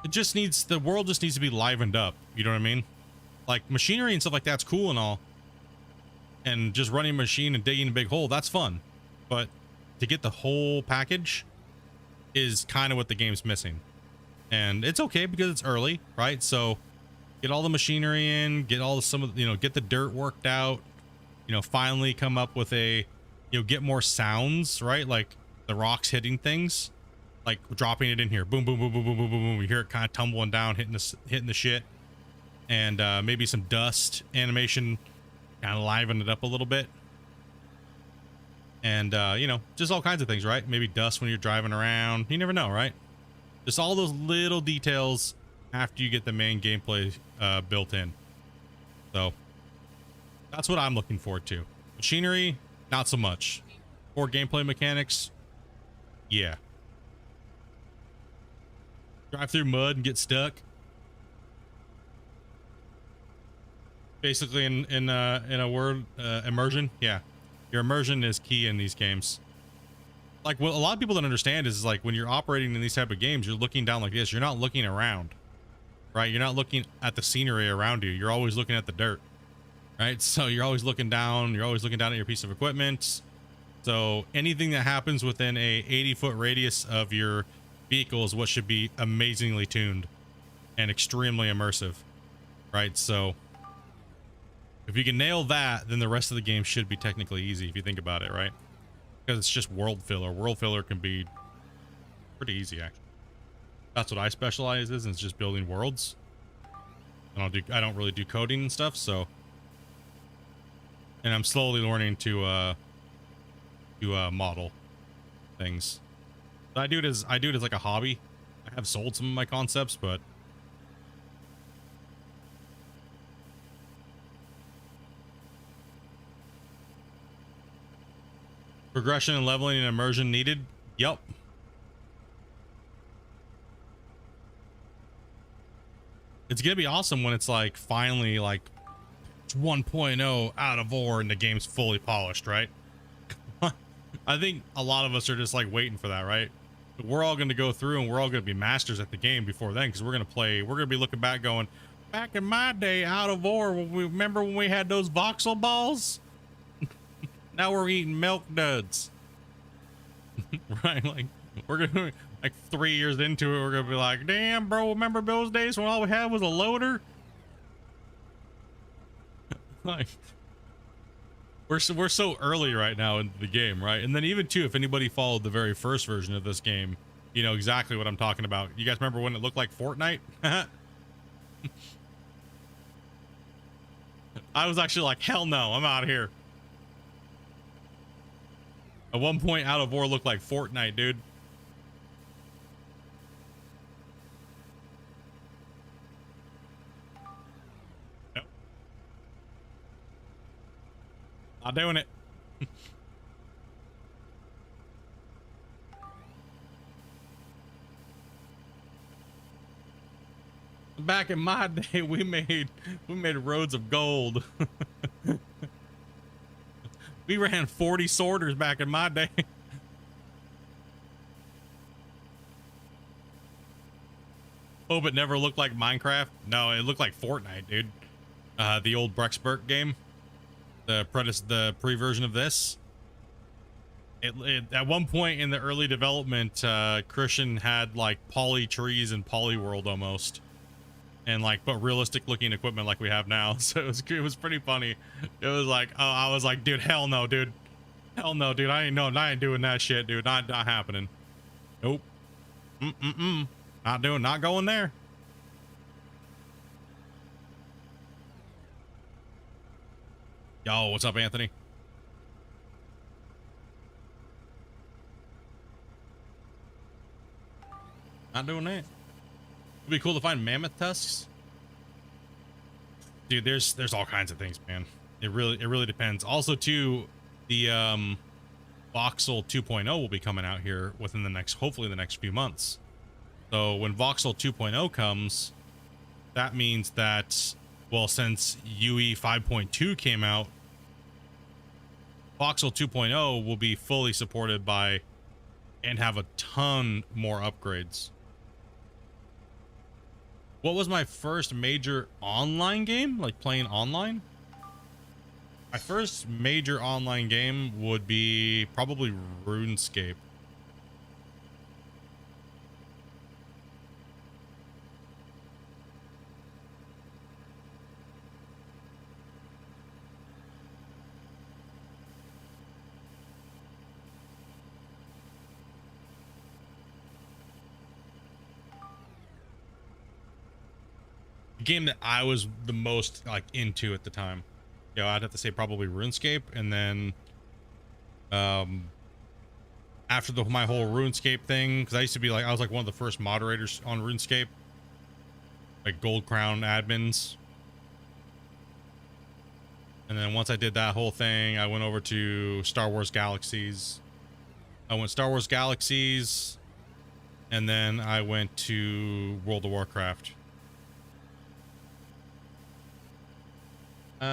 The world just needs to be livened up. You know what I mean? Like, machinery and stuff like that's cool and all. And just running a machine and digging a big hole, that's fun. But to get the whole package is kind of what the game's missing. And it's okay because it's early, right? So get all the machinery in, get get the dirt worked out, finally come up with get more sounds, right? Like the rocks hitting things, like dropping it in here, boom, boom, boom, boom, boom, boom, boom, boom. You hear it kind of tumbling down, hitting the shit, and maybe some dust animation, kind of liven it up a little bit. and you know, just all kinds of things, right? Maybe dust when you're driving around. You never know, right? Just all those little details after you get the main gameplay built in. So that's what I'm looking forward to. Machinery, not so much. Or gameplay mechanics, yeah. Drive through mud and get stuck. Basically, in a word, immersion. Yeah, your immersion is key in these games. Like, what a lot of people don't understand is like when you're operating in these type of games, you're looking down like this. You're not looking around, right? You're not looking at the scenery around you. You're always looking at the dirt, right? So you're always looking down. You're always looking down at your piece of equipment. So anything that happens within a 80-foot radius of your vehicle is what should be amazingly tuned and extremely immersive, right? So if you can nail that, then the rest of the game should be technically easy if you think about it, right? Because it's just world filler. World filler can be pretty easy, actually. That's what I specialize in, is just building worlds. I don't really do coding and stuff, so. And I'm slowly learning to model things. I do it as like a hobby. I have sold some of my concepts, but progression and leveling and immersion needed. Yep. It's gonna be awesome when it's like finally like 1.0 out of ore and the game's fully polished, right? I think a lot of us are just like waiting for that, right? But we're all going to go through and we're all going to be masters at the game before then, because we're going to be looking back going, back in my day, out of ore, remember when we had those voxel balls? Now we're eating milk duds. Right? Like, we're going to, like 3 years into it, we're going to be like, damn, bro, remember those days when all we had was a loader? Like, we're so early right now into the game, right? And then even too, if anybody followed the very first version of this game, you know exactly what I'm talking about. You guys remember when it looked like Fortnite? I was actually like, hell no, I'm out of here. At one point, Out of War looked like Fortnite, dude. Nope. Not doing it. Back in my day, we made roads of gold. We ran 40 sorters back in my day. Hope it never looked like Minecraft. No, it looked like Fortnite, dude. The old Brexburg game, the pre-version of this. It at one point in the early development, Christian had like poly trees and poly world almost, and like but realistic looking equipment like we have now. So it was pretty funny. It was like, oh, I was like, dude, hell no, dude. Hell no, dude. I ain't doing that shit, dude. Not happening. Nope. Not going there. Yo, what's up, Anthony? Not doing that. It'd be cool to find mammoth tusks. Dude, there's all kinds of things, man. It really depends. Also, too, the Voxel 2.0 will be coming out here within hopefully the next few months. So when Voxel 2.0 comes, that means that, well, since UE 5.2 came out, Voxel 2.0 will be fully supported by and have a ton more upgrades. What was my first major online game? Like playing online? My first major online game would be probably RuneScape. Game that I was the most like into at the time. You know, I'd have to say probably RuneScape, and then After my whole RuneScape thing, because I used to be like, I was like one of the first moderators on RuneScape, like Gold Crown admins. And then once I did that whole thing, I went over to Star Wars Galaxies. I went Star Wars Galaxies, and then I went to World of Warcraft. But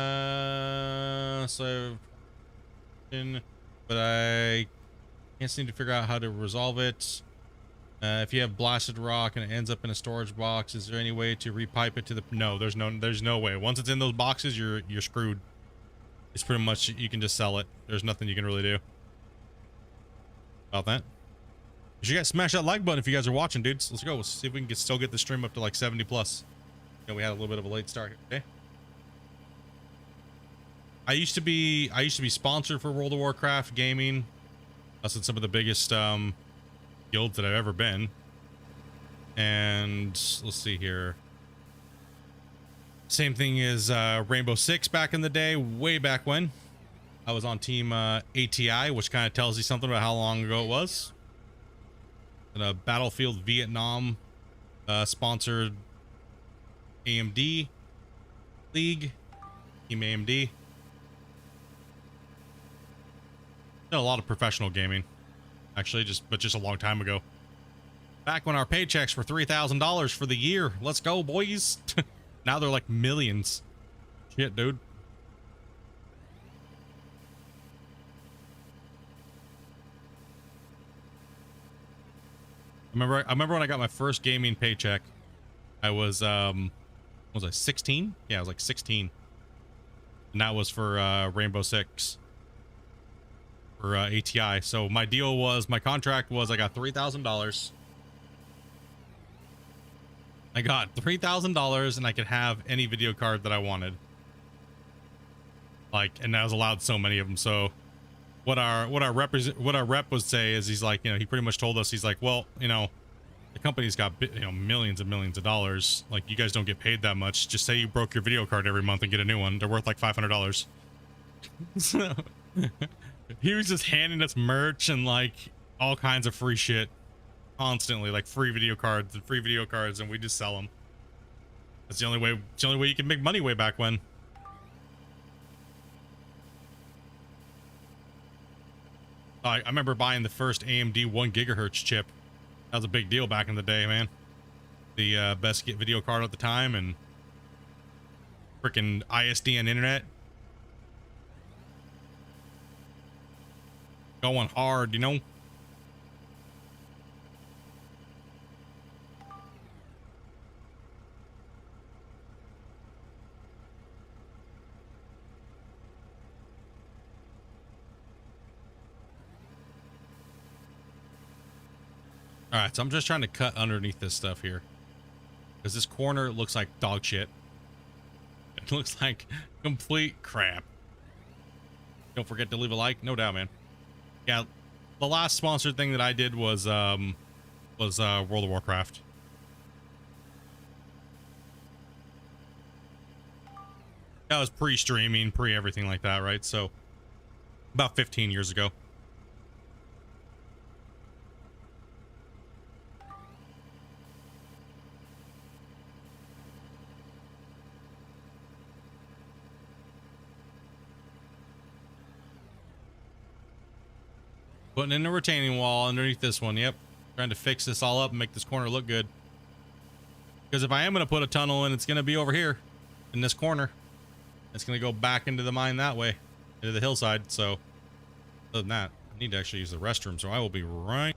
I can't seem to figure out how to resolve it. If you have blasted rock and it ends up in a storage box, is there any way to repipe it to the? No, there's no way. Once it's in those boxes, you're screwed. It's pretty much, you can just sell it. There's nothing you can really do about that. You guys smash that like button if you guys are watching, dudes. Let's go. Let's see if we can still get the stream up to like 70 plus. Yeah, we had a little bit of a late start here. Okay. I used to be sponsored for World of Warcraft gaming. That's in some of the biggest guilds that I've ever been. And let's see here. Same thing as Rainbow Six back in the day, way back when. I was on team ATI, which kind of tells you something about how long ago it was. And a Battlefield Vietnam sponsored AMD League, Team AMD. Did a lot of professional gaming, actually, just a long time ago. Back when our paychecks were $3,000 for the year. Let's go, boys. Now they're like millions. Shit, dude. I remember when I got my first gaming paycheck. I was I 16? Yeah, I was like 16. And that was for Rainbow Six. For ATI. So my deal was, my contract was, I got $3,000. I got $3,000 and I could have any video card that I wanted. Like, and I was allowed so many of them. So what our rep would say is, he's like, you know, he pretty much told us, he's like, well, you know, the company's got, you know, millions and millions of dollars. Like, you guys don't get paid that much. Just say you broke your video card every month and get a new one. They're worth like $500. So he was just handing us merch and like all kinds of free shit constantly, like free video cards, and we just sell them. That's the only way. It's the only way you can make money way back when. I remember buying the first AMD 1 gigahertz chip. That was a big deal back in the day, man. The best video card at the time, and freaking ISDN internet. Going hard, you know. All right, so I'm just trying to cut underneath this stuff here, because this corner looks like dog shit. It looks like complete crap. Don't forget to leave a like, no doubt, man. Yeah, the last sponsored thing that I did was World of Warcraft. That was pre-streaming, pre-everything like that, right? So about 15 years ago. Putting in a retaining wall underneath this one. Yep. Trying to fix this all up and make this corner look good. Because if I am going to put a tunnel in, it's going to be over here in this corner. It's going to go back into the mine that way, into the hillside. So other than that, I need to actually use the restroom. So I will be right.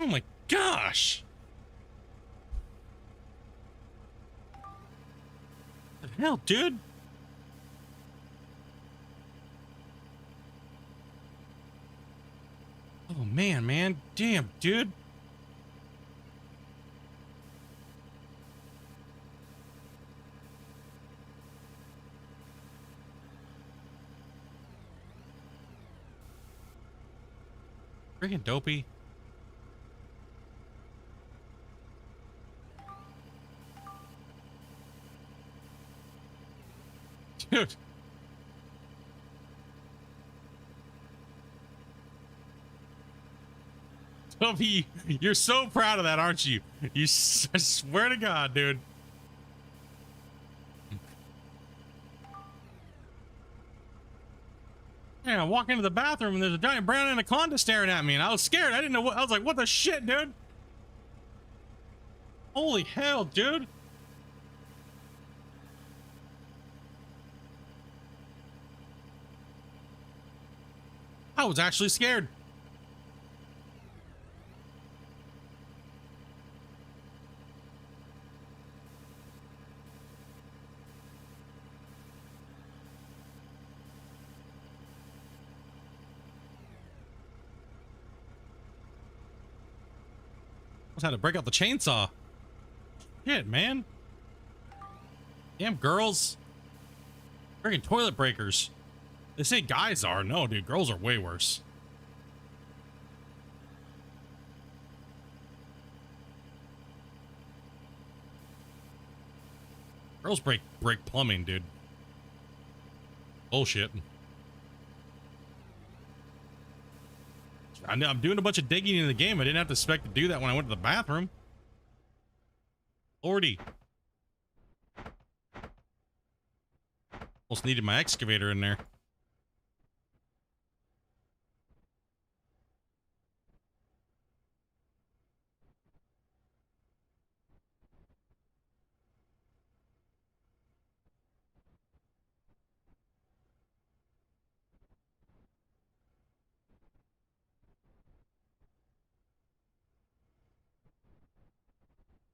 Oh my gosh. What the hell, dude? Oh man. Damn, dude. Freaking dopey. Dude. Dopey, you're so proud of that, aren't you? I swear to God, dude. Yeah, I walk into the bathroom and there's a giant brown anaconda staring at me, and I was scared. I didn't know what. I was like, "What the shit, dude? Holy hell, dude!" I was actually scared. I had to break out the chainsaw. Shit, man. Damn girls. Freaking toilet breakers. They say guys are. No, dude, girls are way worse. Girls break plumbing, dude. Bullshit. I'm doing a bunch of digging in the game. I didn't have to expect to do that when I went to the bathroom. Lordy. Almost needed my excavator in there.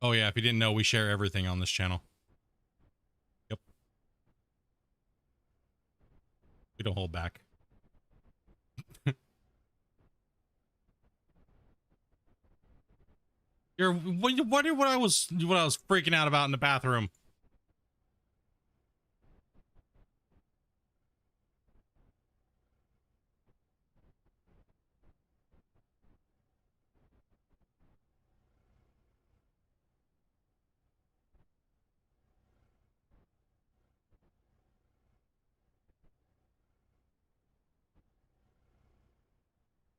Oh yeah, if you didn't know, we share everything on this channel. Yep. We don't hold back. You're what I was freaking out about in the bathroom.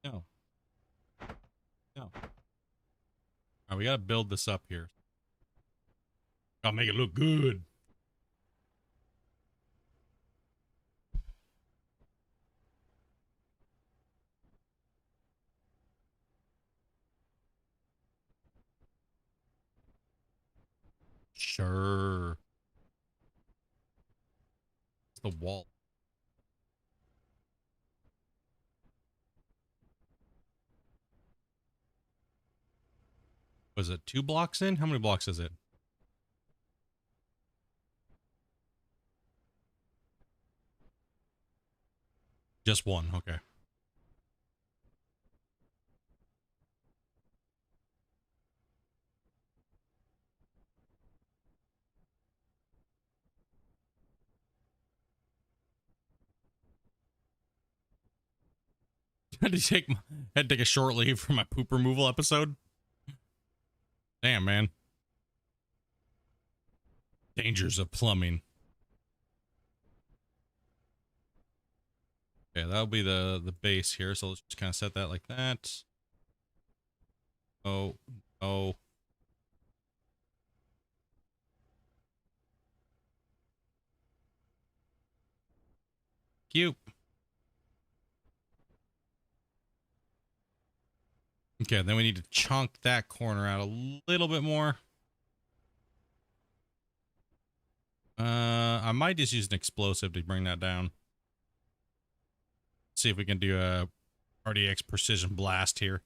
No. No. All right, we gotta build this up here. Gotta make it look good. Sure. It's the wall. Was it 2 blocks in? How many blocks is it? Just 1. Okay. Had to take a short leave for my poop removal episode. Damn, man. Dangers of plumbing. Okay, that'll be the base here. So let's just kind of set that like that. Oh. Cute. Okay, then we need to chunk that corner out a little bit more. I might just use an explosive to bring that down. See if we can do a RDX precision blast here.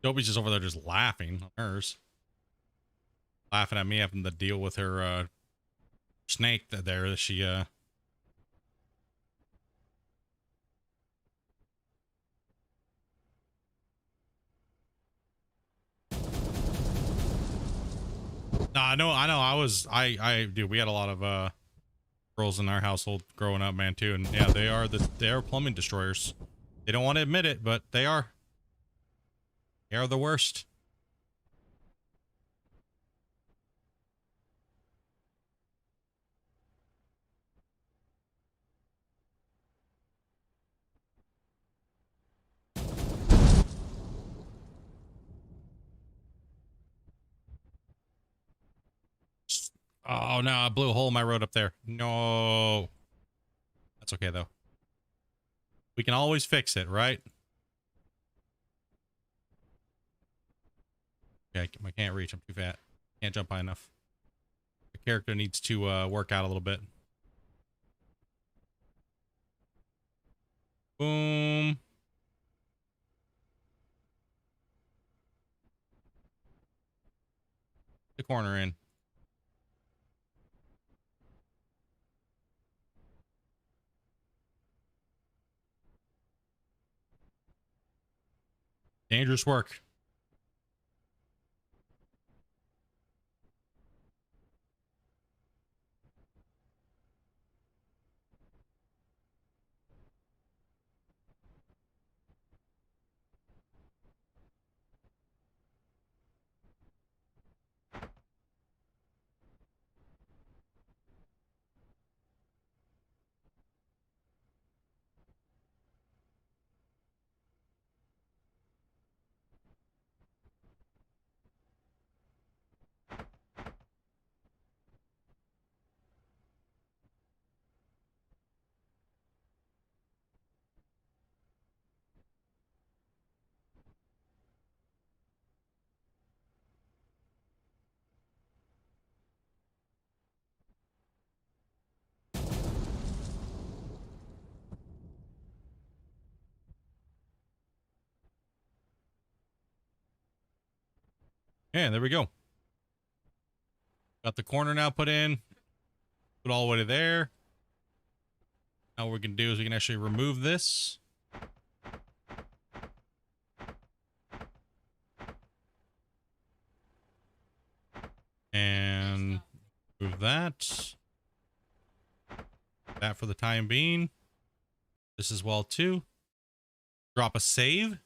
Dobie's just over there just laughing. Hers. Laughing at me having to deal with her snake that she No, I know. Dude, we had a lot of girls in our household growing up, man, too. And yeah, they are plumbing destroyers. They don't want to admit it, but they are. They are the worst. Oh no, I blew a hole in my road up there. No. That's okay though. We can always fix it, right? Okay, I can't reach. I'm too fat. Can't jump high enough. The character needs to work out a little bit. Boom. The corner in. Dangerous work. Yeah, there we go. Got the corner now put in. Put all the way to there. Now what we can do is we can actually remove this. And move that. That for the time being. This as well too. Drop a save.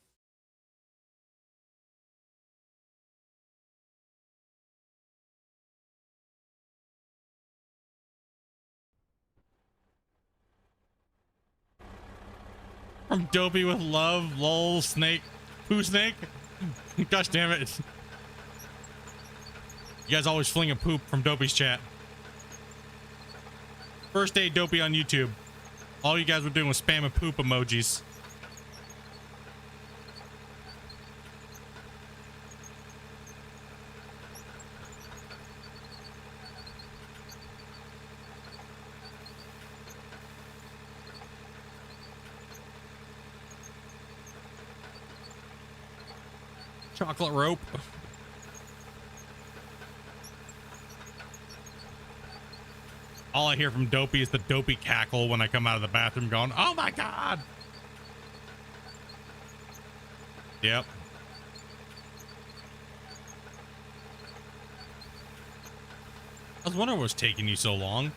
From Dopey with love, lol, snake, poo snake. Gosh damn it. You guys always fling a poop from Dopey's chat. First day Dopey on YouTube. All you guys were doing was spamming poop emojis. Chocolate rope. All I hear from Dopey is the Dopey cackle when I come out of the bathroom going, oh my God. Yep. I was wondering what was taking you so long.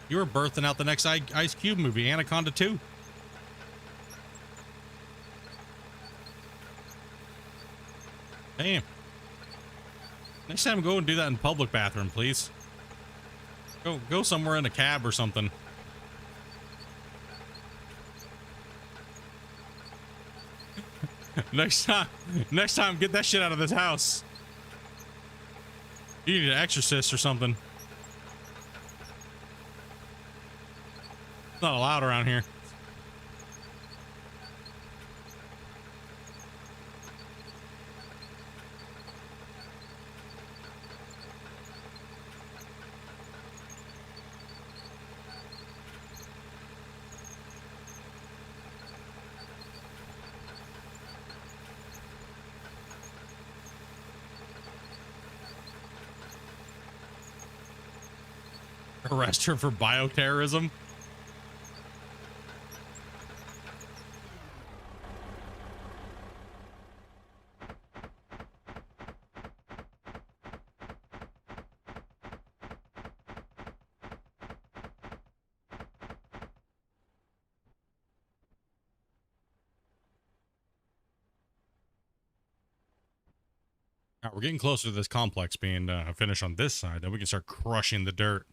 You were birthing out the next Ice Cube movie, Anaconda 2. Damn. Next time go and do that in public bathroom, please. Go somewhere in a cab or something. Next time, get that shit out of this house. You need an exorcist or something. It's not allowed around here. Arrest her for bioterrorism. All right, we're getting closer to this complex being finished on this side. Then we can start crushing the dirt.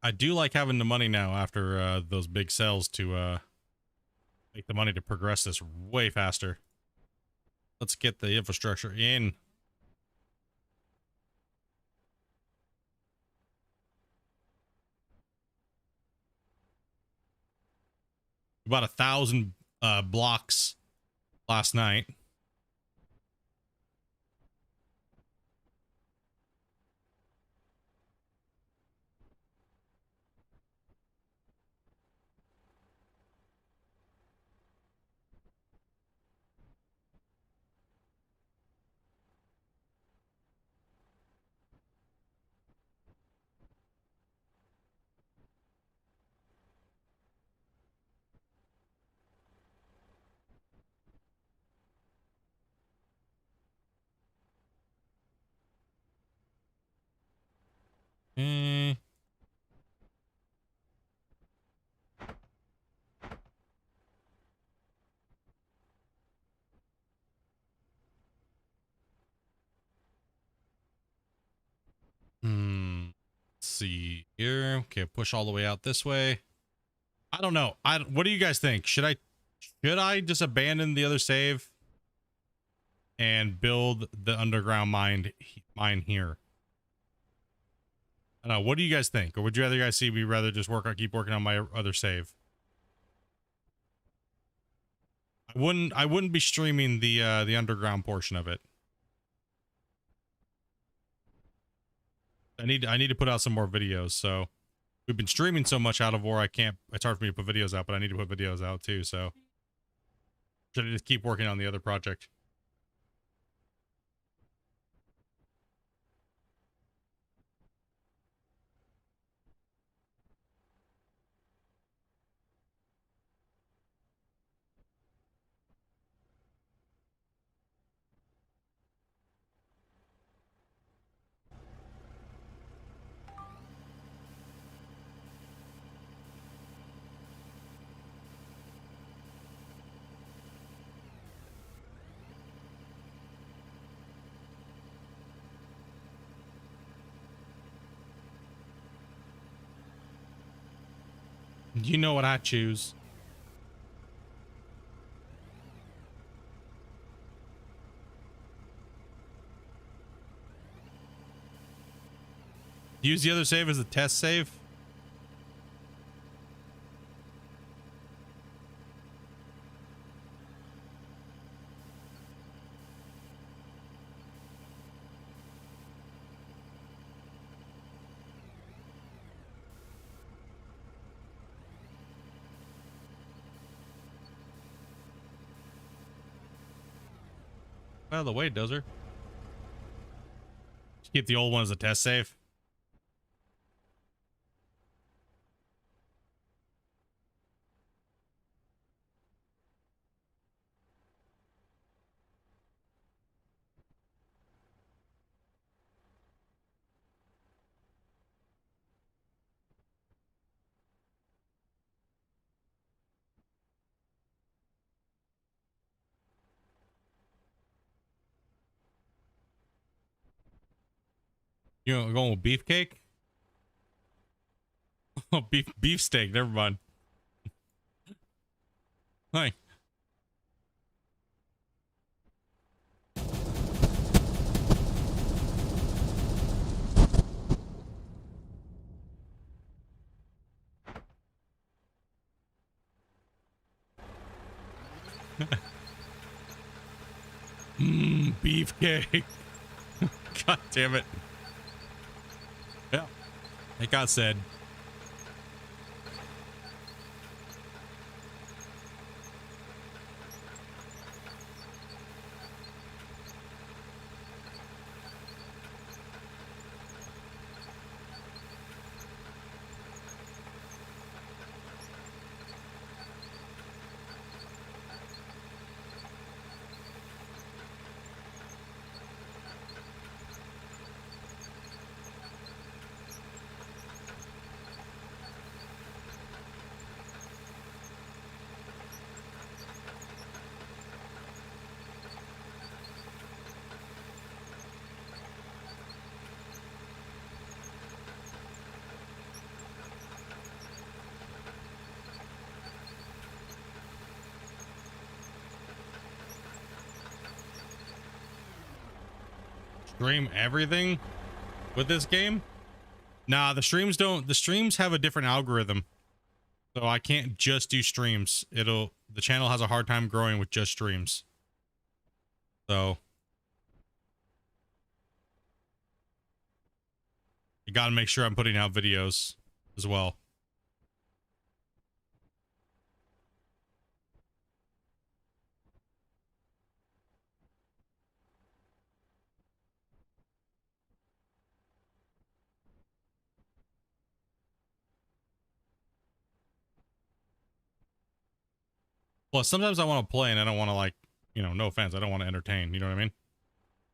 I do like having the money now after those big sales to make the money to progress this way faster. Let's get the infrastructure in. About 1,000 blocks last night. Eh. Let's see here. Okay, push all the way out this way. I don't know. What do you guys think? Should I just abandon the other save and build the underground mine here? I don't know. What do you guys think? Or would you rather guys see me rather just keep working on my other save? I wouldn't be streaming the underground portion of it. I need to put out some more videos. So we've been streaming so much out of war, it's hard for me to put videos out, but I need to put videos out too. So should I just keep working on the other project? You know what I choose. Use the other save as a test save. Out of the way, Dozer. Just keep the old one as a test save. You know, going with beefcake? Oh, beefsteak. Never mind. Hi. Beefcake. God damn it. Yeah, it got said. Stream everything with this game? Nah, the streams don't. The streams have a different algorithm, so I can't just do streams. The channel has a hard time growing with just streams. So you got to make sure I'm putting out videos as well. Plus, sometimes I want to play and I don't want to, like, you know, no offense, I don't want to entertain. You know what I mean?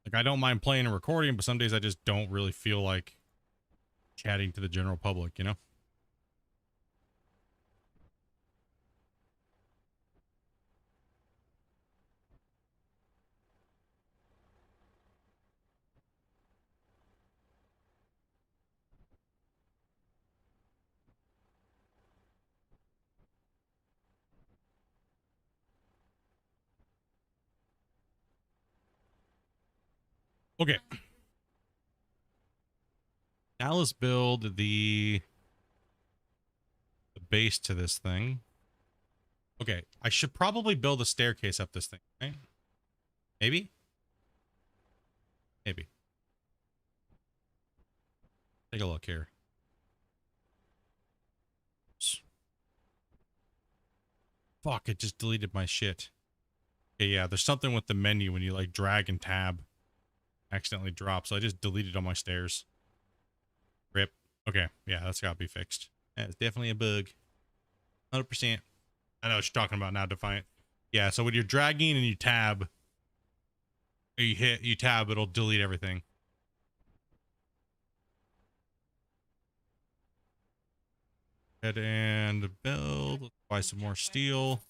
Like, I don't mind playing and recording, but some days I just don't really feel like chatting to the general public, you know? Okay. Now let's build the base to this thing. Okay, I should probably build a staircase up this thing, right? Maybe? Maybe. Take a look here. Fuck, it just deleted my shit. Okay, yeah, there's something with the menu when you, like, drag and tab. Accidentally drop, so I just deleted all my stairs. Rip. Okay, yeah, that's gotta be fixed. That's definitely a bug. 100%. I know what you're talking about now, Defiant. Yeah, so when you're dragging and you tab, or you tab, it'll delete everything. Head and build. Let's buy some more steel.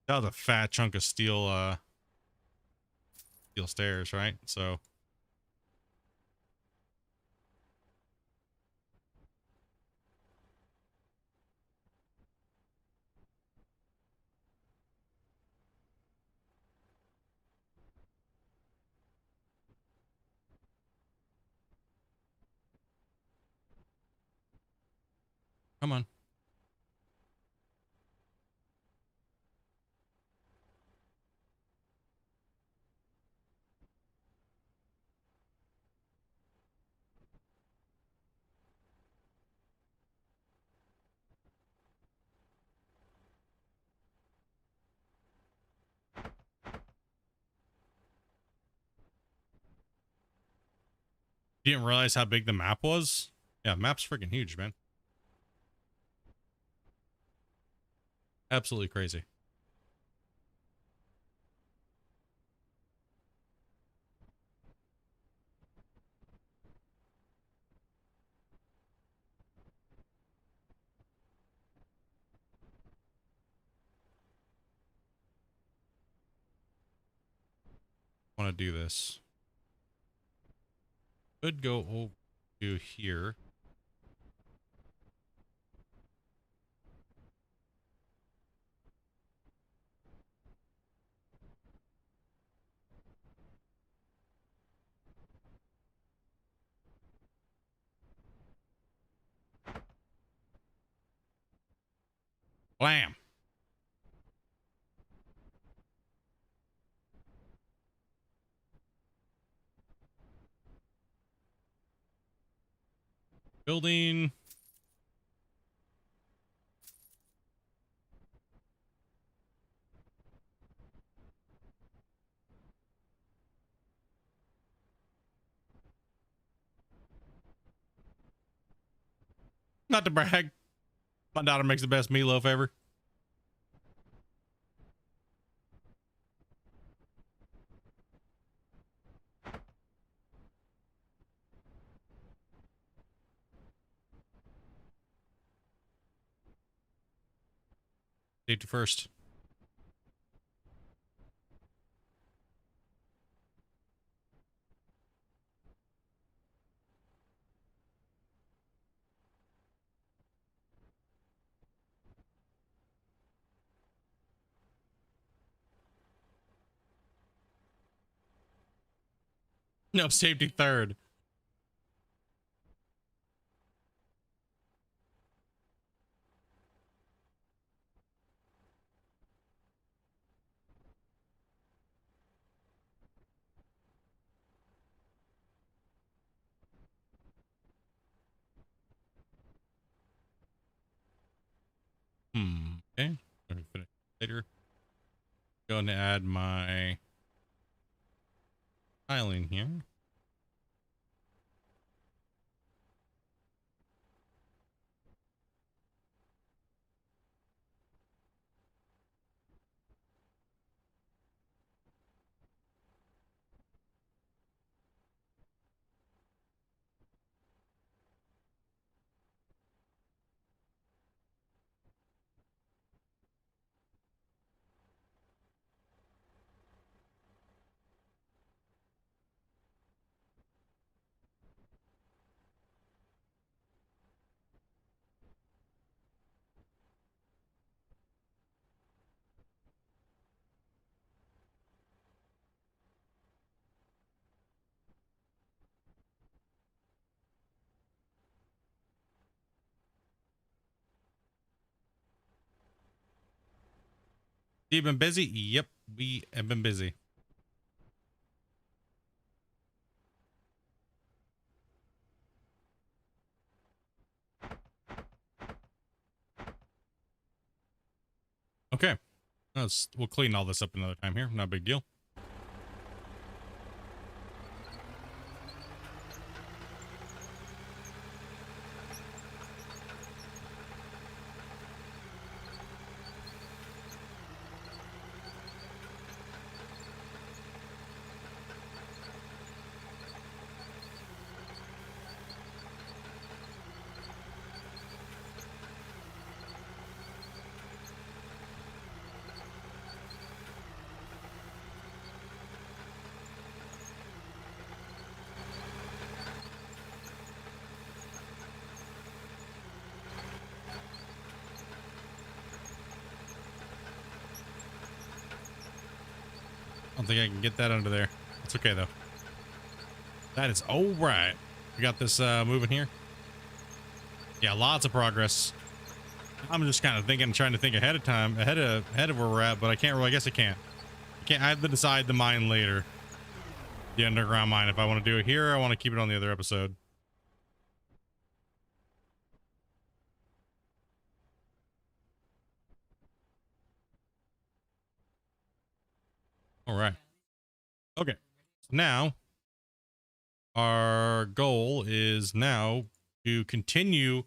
That was a fat chunk of steel, steel stairs, right? So come on. You didn't realize how big the map was? Yeah, map's freaking huge, man. Absolutely crazy. I want to do this. Could go over to here. Blam. Building. Not to brag. My daughter makes the best meatloaf ever. Safety first. No, safety third. Okay. Let me finish later. Going to add my tiling here. You been busy? Yep, we have been busy. Okay. We'll clean all this up another time here. Not a big deal. I don't think I can get that under there. It's okay though. That is all right. We got this moving here. Yeah, lots of progress. I'm just kind of trying to think ahead of time, ahead of where we're at, but I can't really. I guess I can't. I have to decide the mine later. The underground mine. If I want to do it here, or I want to keep it on the other episode. All right. Okay. So now our goal is now to continue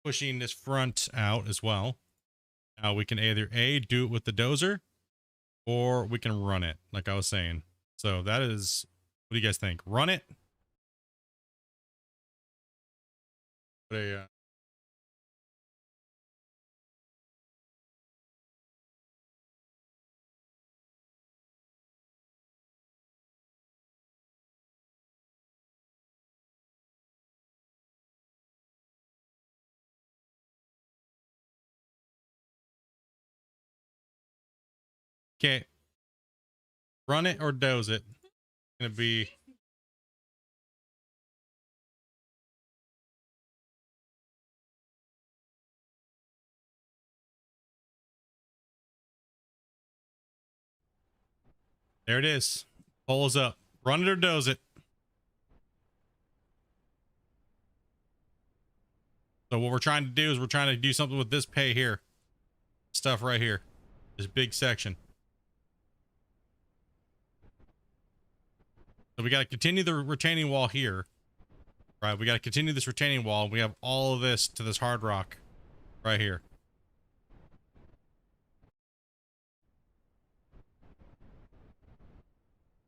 pushing this front out as well. Now we can either do it with the dozer, or we can run it, like I was saying. So that is, what do you guys think? Run it? Okay. Run it or doze it? It's gonna be, there it is. Pull us up. Run it or doze it? So what we're trying to do is we're trying to do something with this pay here. Stuff right here. This big section. So we got to continue the retaining wall here. Right, we got to continue this retaining wall. We have all of this to this hard rock right here.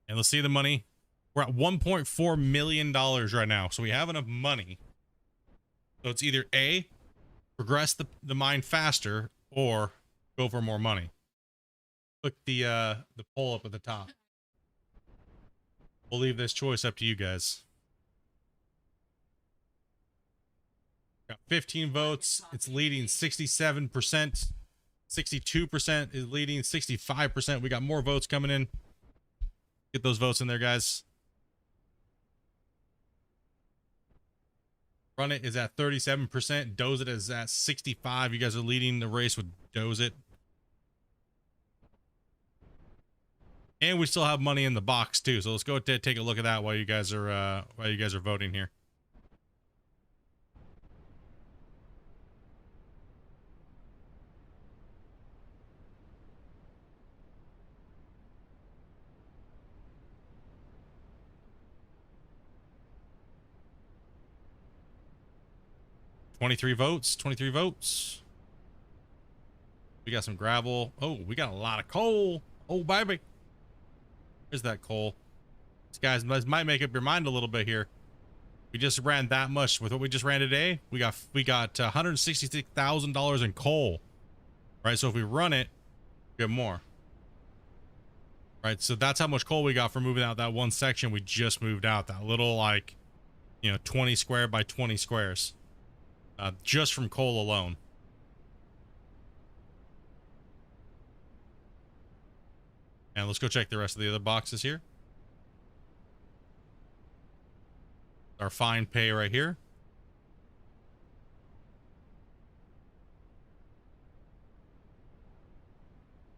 And let's see the money. We're at $1.4 million right now. So we have enough money. So it's either A, progress the mine faster, or go for more money. Click the poll up at the top. We'll leave this choice up to you guys. Got 15 votes. It's leading 67%. 62% is leading 65%. We got more votes coming in. Get those votes in there, guys. Run It is at 37%. Doze It is at 65%. You guys are leading the race with Doze It. And we still have money in the box too. So let's go take a look at that while you guys are voting here. $23 votes. We got some gravel. Oh, we got a lot of coal. Oh, baby. Here's that coal. These guys might make up your mind a little bit here. We just ran that much with what we just ran today. We got $166,000 in coal. Right, so if we run it, we get more. Right, so that's how much coal we got for moving out that one section we just moved out. That little, like, 20 square by 20 squares. Just from coal alone. And let's go check the rest of the other boxes here. Our fine pay right here.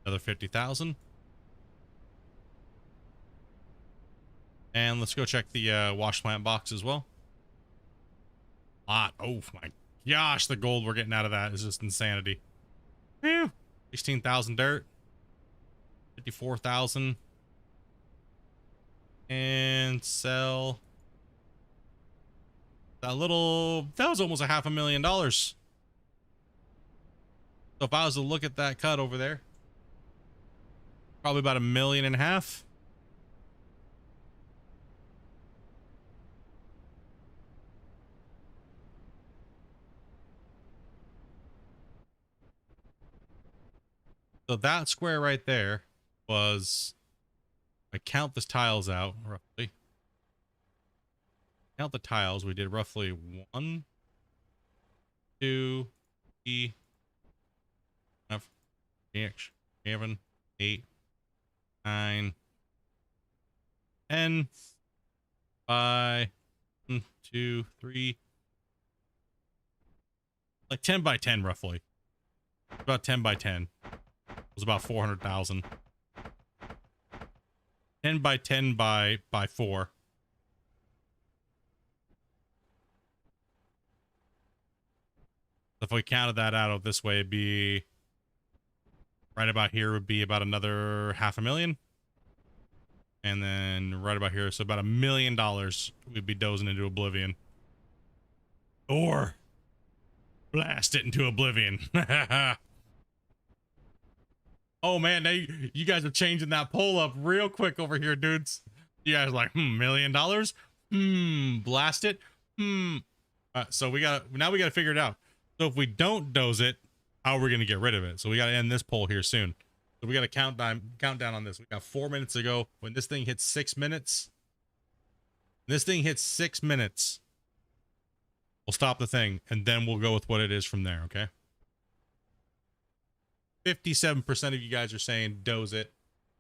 Another 50,000. And let's go check the wash plant box as well. Oh my gosh, the gold we're getting out of that is just insanity. Whew. 16,000 dirt. 54,000. And sell that little, that was almost $500,000. So if I was to look at that cut over there, probably about $1.5 million. So that square right there was, I count the tiles out roughly. Count the tiles. We did roughly 1, 2, 3, 5, 6, 7, 8, 9, 10, 5, 1, 2, 3, like 10 by 10 roughly. About 10 by 10. It was about 400,000. 10 by 10 by 4. If we counted that out this way, it'd be right about here would be about another $500,000. And then right about here, so about $1 million we'd be dozing into oblivion. Or blast it into oblivion. Oh man, now you guys are changing that poll up real quick over here, dudes. You guys are like, $1 million? Blast it? So now we gotta figure it out. So if we don't doze it, how are we gonna get rid of it? So we gotta end this poll here soon. So we got a countdown on this. We got 4 minutes to go. When this thing hits 6 minutes, we'll stop the thing, and then we'll go with what it is from there, okay? 57% of you guys are saying doze it.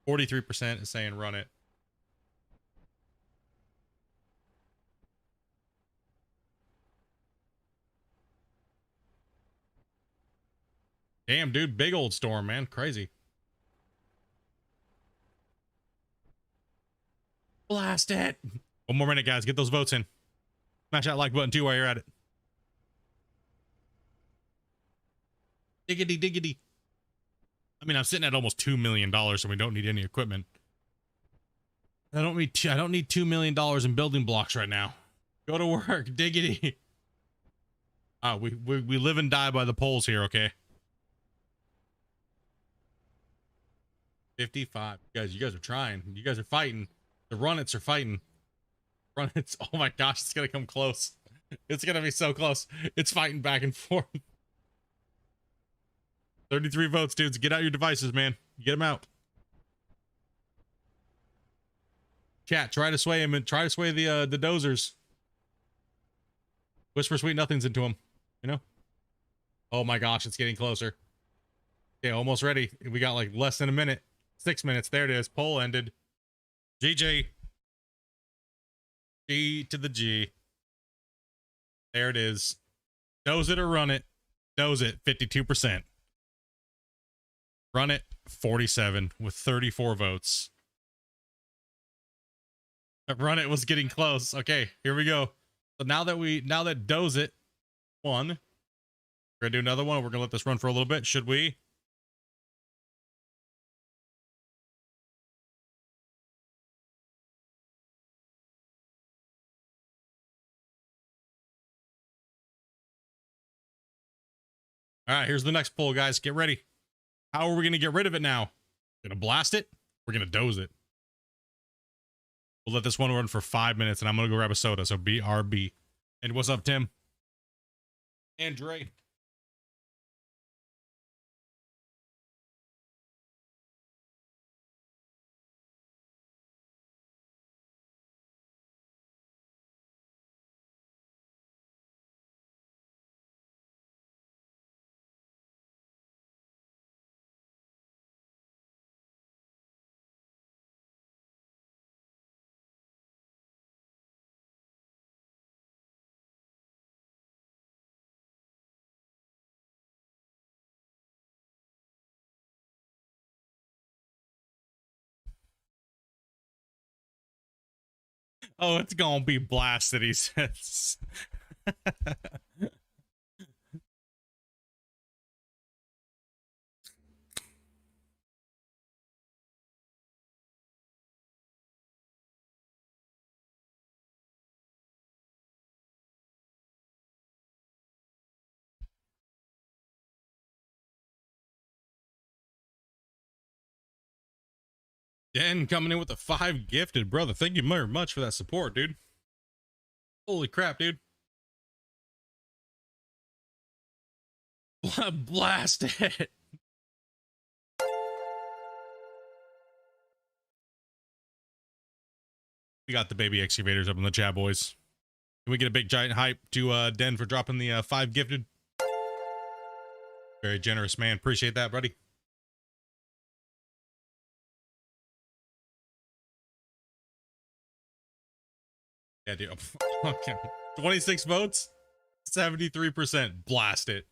43% is saying run it. Damn, dude, big old storm, man. Crazy. Blast it. One more minute, guys. Get those votes in. Smash that like button too while you're at it. Diggity diggity. I mean, I'm sitting at almost $2 million, so we don't need any equipment. I don't need $2 million in building blocks right now. Go to work, diggity. We live and die by the polls here, okay? 55. You guys are trying. You guys are fighting. The Runnits are fighting. Runnits. Oh my gosh, it's gonna come close. It's gonna be so close. It's fighting back and forth. 33 votes, dudes. Get out your devices, man. Get them out. Chat, try to sway him and try to sway the dozers. Whisper sweet nothings into him. You know? Oh my gosh, it's getting closer. Okay, almost ready. We got like less than a minute. 6 minutes. There it is. Poll ended. GG. G to the G. There it is. Doze it or run it. Doze it, 52%. Run it, 47 with 34 votes. Run it was getting close. Okay, here we go. So now that Doze it won, we're gonna do another one. We're gonna let this run for a little bit. Should we? All right, here's the next poll, guys. Get ready. How are we gonna get rid of it now? Gonna blast it? We're gonna doze it. We'll let this one run for 5 minutes, and I'm gonna go grab a soda. So BRB. And what's up, Tim? And Dre. Oh, it's gonna be blasted, he says. Dan coming in with the 5 gifted, brother. Thank you very much for that support, dude. Holy crap, dude. Blast it. We got the baby excavators up in the chat, boys. Can we get a big giant hype to Den for dropping the 5 gifted? Very generous, man. Appreciate that, buddy. Yeah, dude. Okay. 26 votes, 73%. Blast it.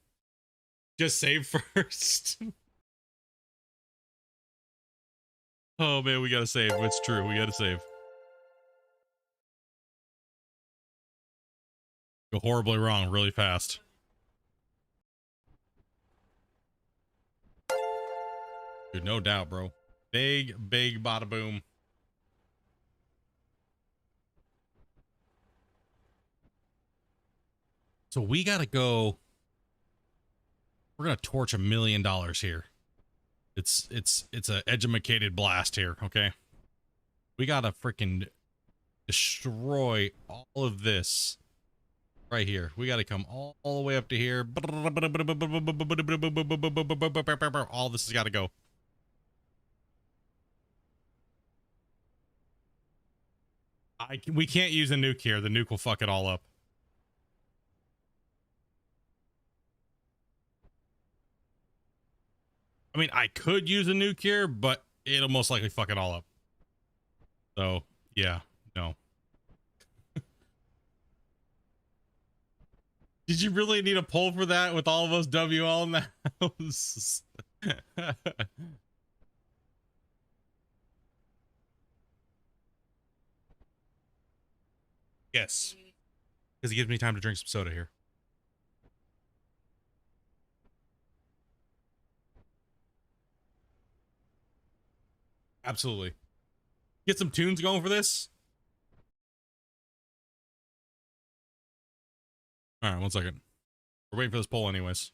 Just save first. Oh man, we gotta save. It's true. We gotta save. Go horribly wrong really fast. Dude, no doubt, bro. Big bada boom. So we gotta go. We're gonna torch $1 million here. It's a edumacated blast here, okay? We gotta freaking destroy all of this right here. We gotta come all the way up to here. All this has gotta go. We can't use a nuke here. The nuke will fuck it all up. I mean, I could use a nuke here, but it'll most likely fuck it all up. So, yeah, no. Did you really need a poll for that with all of us WL in the house? Yes. Because it gives me time to drink some soda here. Absolutely. Get some tunes going for this. All right, 1 second. We're waiting for this poll anyways.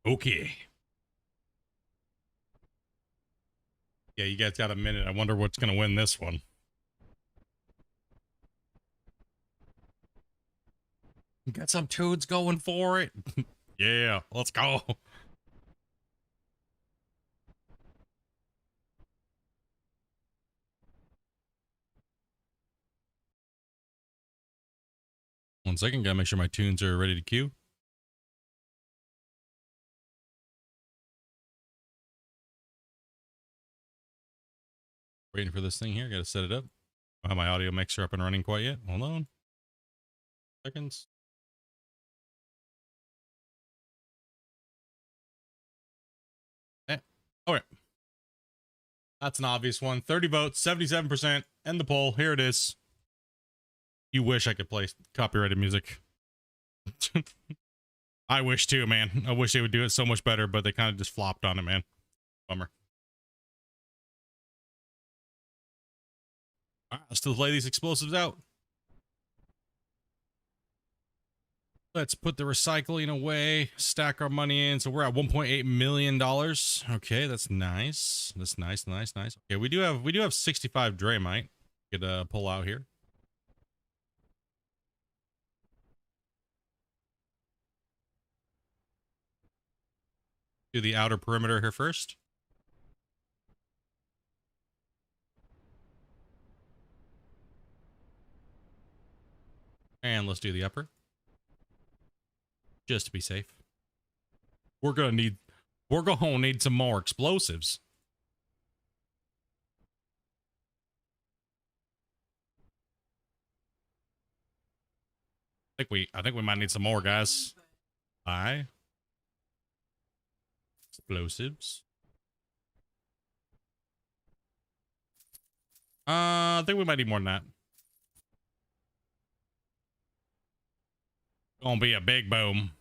Okay. Yeah, you guys got a minute. I wonder what's going to win this one. Got some tunes going for it. Yeah, let's go. One second, gotta make sure my tunes are ready to cue. Waiting for this thing here. Gotta set it up. Don't have my audio mixer up and running quite yet. Hold on. Seconds. Eh. Okay. That's an obvious one. 30 votes, 77%. End the poll. Here it is. You wish I could play copyrighted music. I wish too, man. I wish they would do it so much better, but they kind of just flopped on it, man. Bummer. All right, let's still play these explosives out. Let's put the recycling away, stack our money in. So we're at $1.8 million. Okay, that's nice. That's nice. Okay, we do have 65 Draymite. Could pull out here. Do the outer perimeter here first. And let's do the upper. Just to be safe. We're gonna need some more explosives. I think we might need some more, guys. Aye. Explosives. I think we might need more than that. Gonna be a big boom.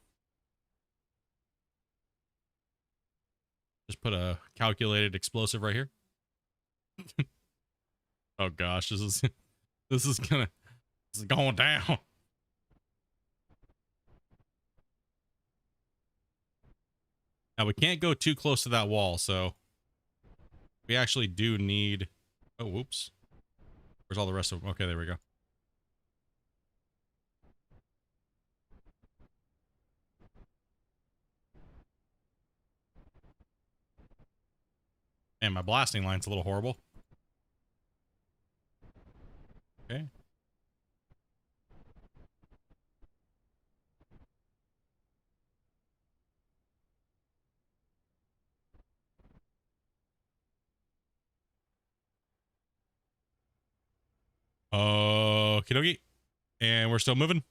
Just put a calculated explosive right here. Oh gosh, this is going down. Now we can't go too close to that wall, so we actually do need. Oh, whoops. Where's all the rest of them? Okay, there we go. Man, my blasting line's a little horrible. Okay. Okie dokie. And we're still moving.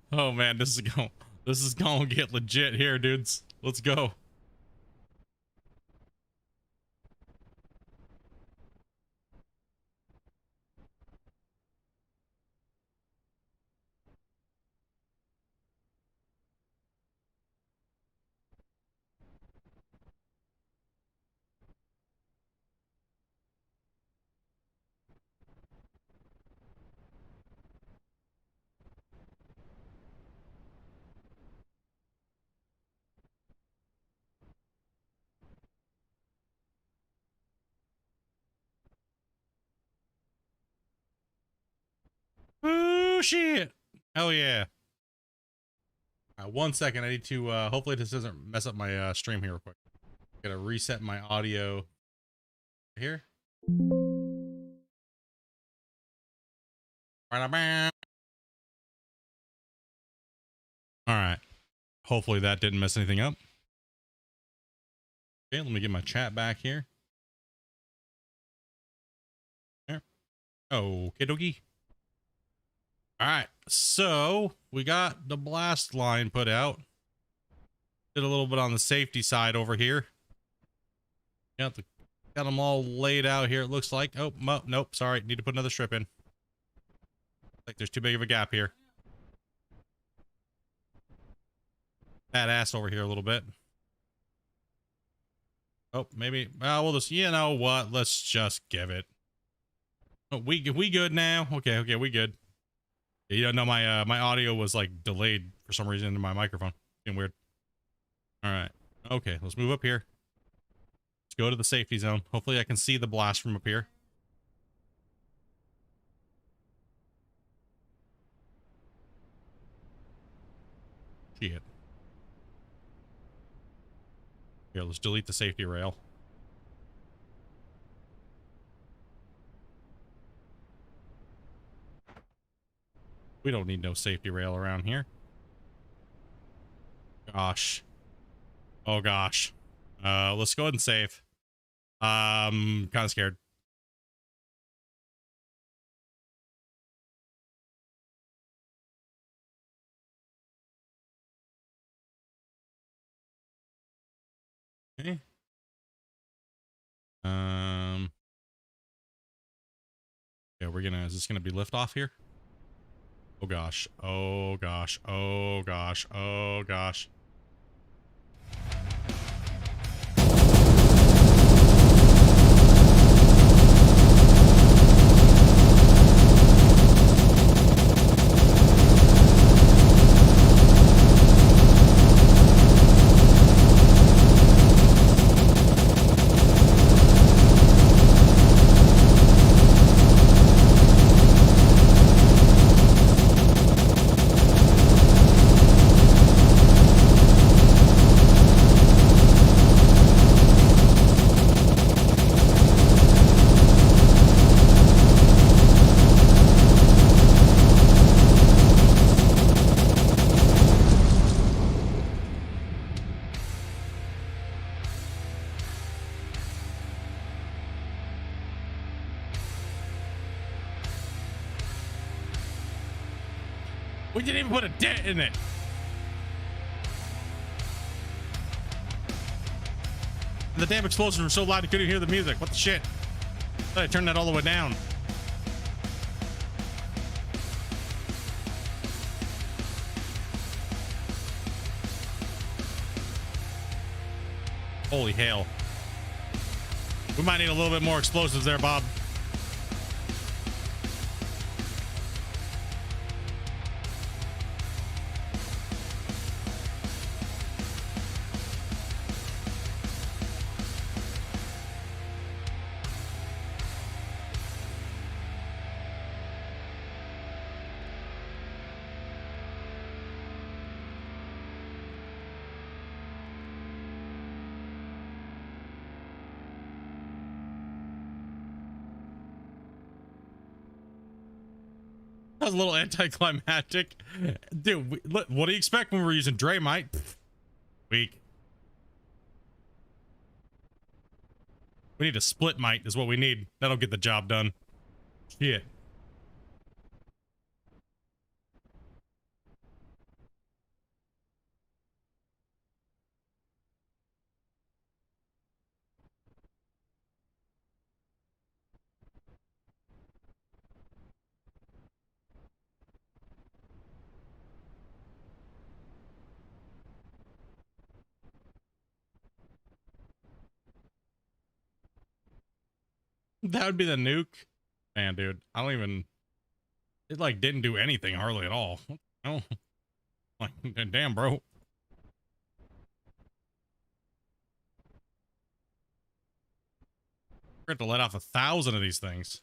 Oh man, this is going to get legit here, dudes. Let's go. Woo, shit. Hell yeah. All right, 1 second. I need to, hopefully this doesn't mess up my stream here real quick. Gotta reset my audio here. All right. Hopefully that didn't mess anything up. Okay, let me get my chat back here. There. Okay, dokie. All right, so we got the blast line put out. Did a little bit on the safety side over here. Got them all laid out here, it looks like. Oh, nope, sorry. Need to put another strip in. Like there's too big of a gap here. Badass over here a little bit. Oh, maybe. Well, we'll just, you know what? Let's just give it. Oh, we good now? Okay, we good. You don't know my audio was like delayed for some reason in my microphone. Getting weird. All right. Okay, let's move up here. Let's go to the safety zone. Hopefully I can see the blast from up here. Shit. Here, let's delete the safety rail. We don't need no safety rail around here. Gosh. Oh gosh. Let's go ahead and save. Kind of scared. Okay. Yeah, is this gonna be lift off here? Oh gosh. Oh gosh. Oh gosh. Oh gosh. We didn't even put a dent in it. And the damn explosions were so loud you couldn't hear the music. What the shit? I turned that all the way down. Holy hell. We might need a little bit more explosives there, Bob. That was a little anticlimactic. Dude, what do you expect when we're using Draymite? Weak. We need a split mite is what we need. That'll get the job done. Shit. That would be the nuke. Man, dude, I don't even... It, like, didn't do anything hardly at all. Oh, like, damn, bro. We have to let off 1,000 of these things.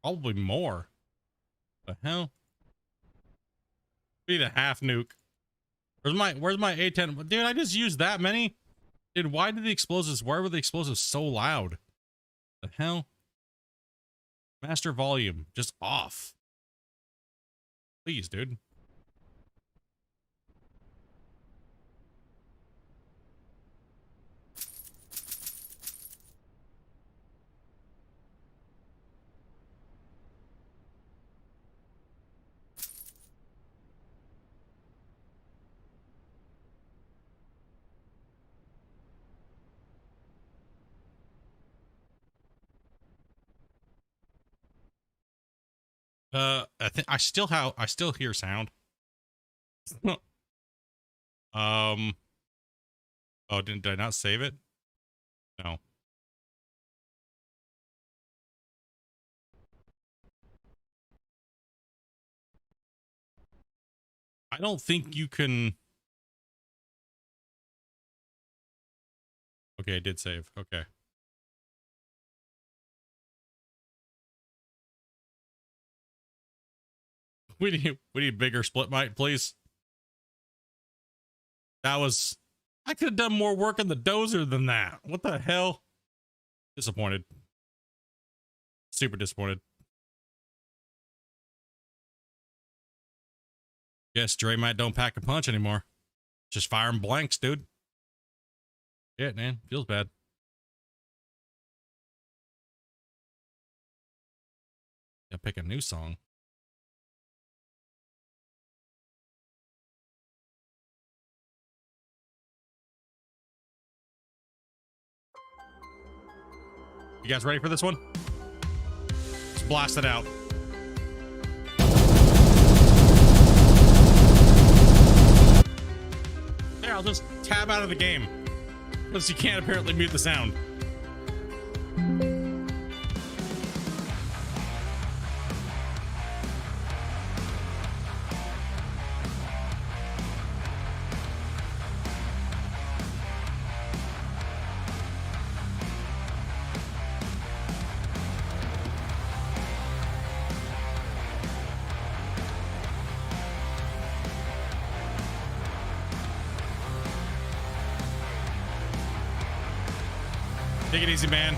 Probably more. The hell? Be the half nuke. Where's my A10? Dude, I just used that many. Dude, why were the explosives so loud? The hell? Master volume just off. Please, dude. I still hear sound. Oh, did I not save it? No. I don't think you can. Okay, I did save. Okay. We need bigger split might, please. I could have done more work on the dozer than that. What the hell? Disappointed. Super disappointed. Guess Dre might don't pack a punch anymore. Just firing blanks, dude. Shit, man. Feels bad. Gotta pick a new song. You guys ready for this one? Let's blast it out. There, I'll just tab out of the game. Because you can't apparently mute the sound. Take it easy, man.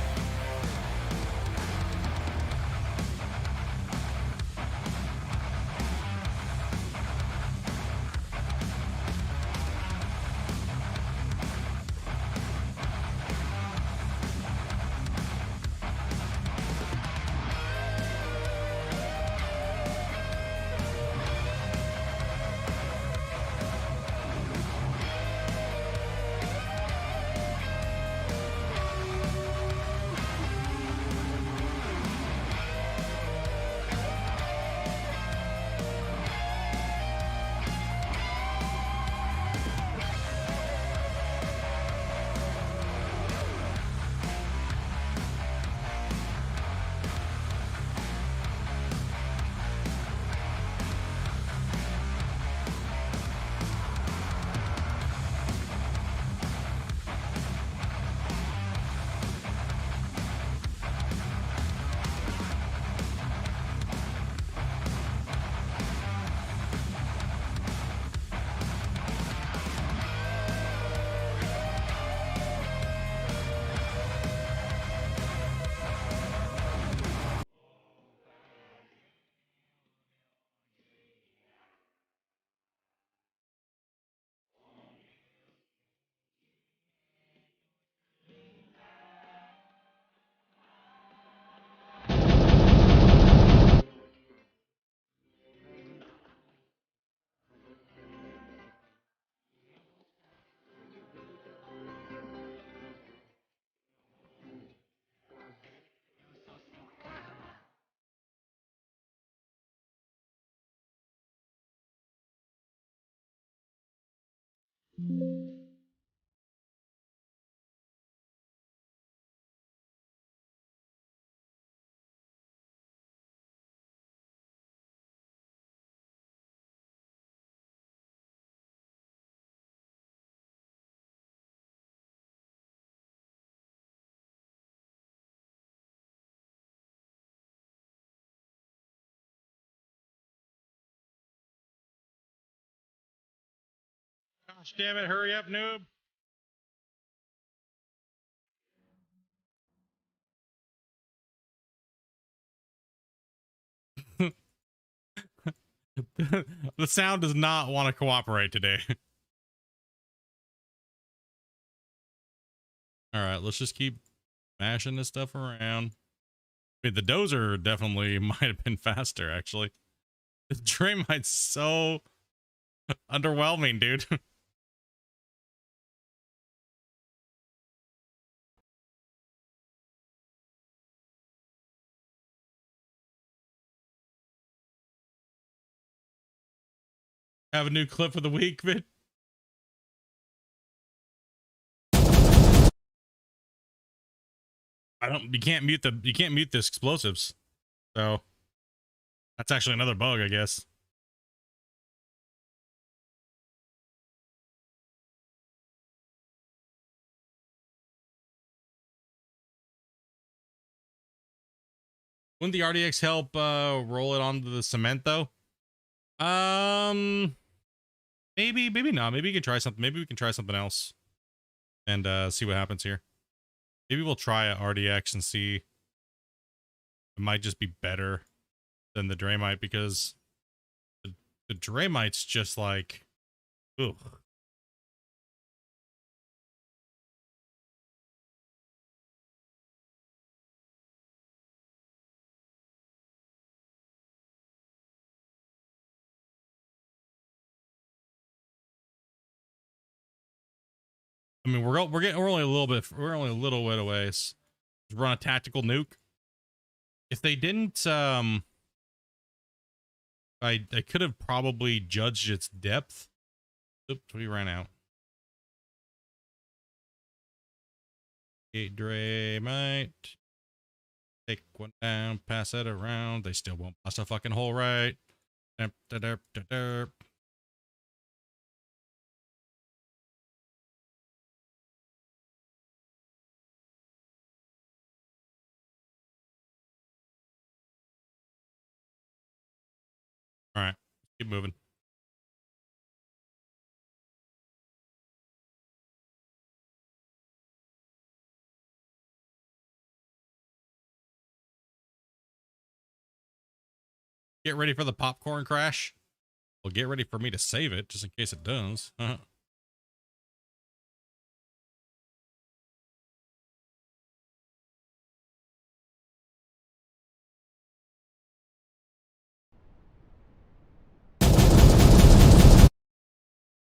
Gosh damn it, hurry up, noob. The sound does not want to cooperate today. All right, let's just keep mashing this stuff around. I mean, the dozer definitely might have been faster, actually. The Draymite's so underwhelming, dude. Have a new clip for the week, vid. You can't mute the explosives. So that's actually another bug, I guess. Wouldn't the RDX help roll it onto the cement though? Maybe not. Maybe you can try something. Maybe we can try something else and see what happens here. Maybe we'll try a RDX and see. It might just be better than the Draymite because the Draymite's just like, ugh. I mean, we're only a little bit away. Let's run a tactical nuke. If they didn't, I could have probably judged its depth. Oops, we ran out. 8 Draymite. Take one down, pass it around. They still won't bust a fucking hole right. Derp, derp, derp, derp. All right, keep moving. Get ready for the popcorn crash. Well, get ready for me to save it just in case it does.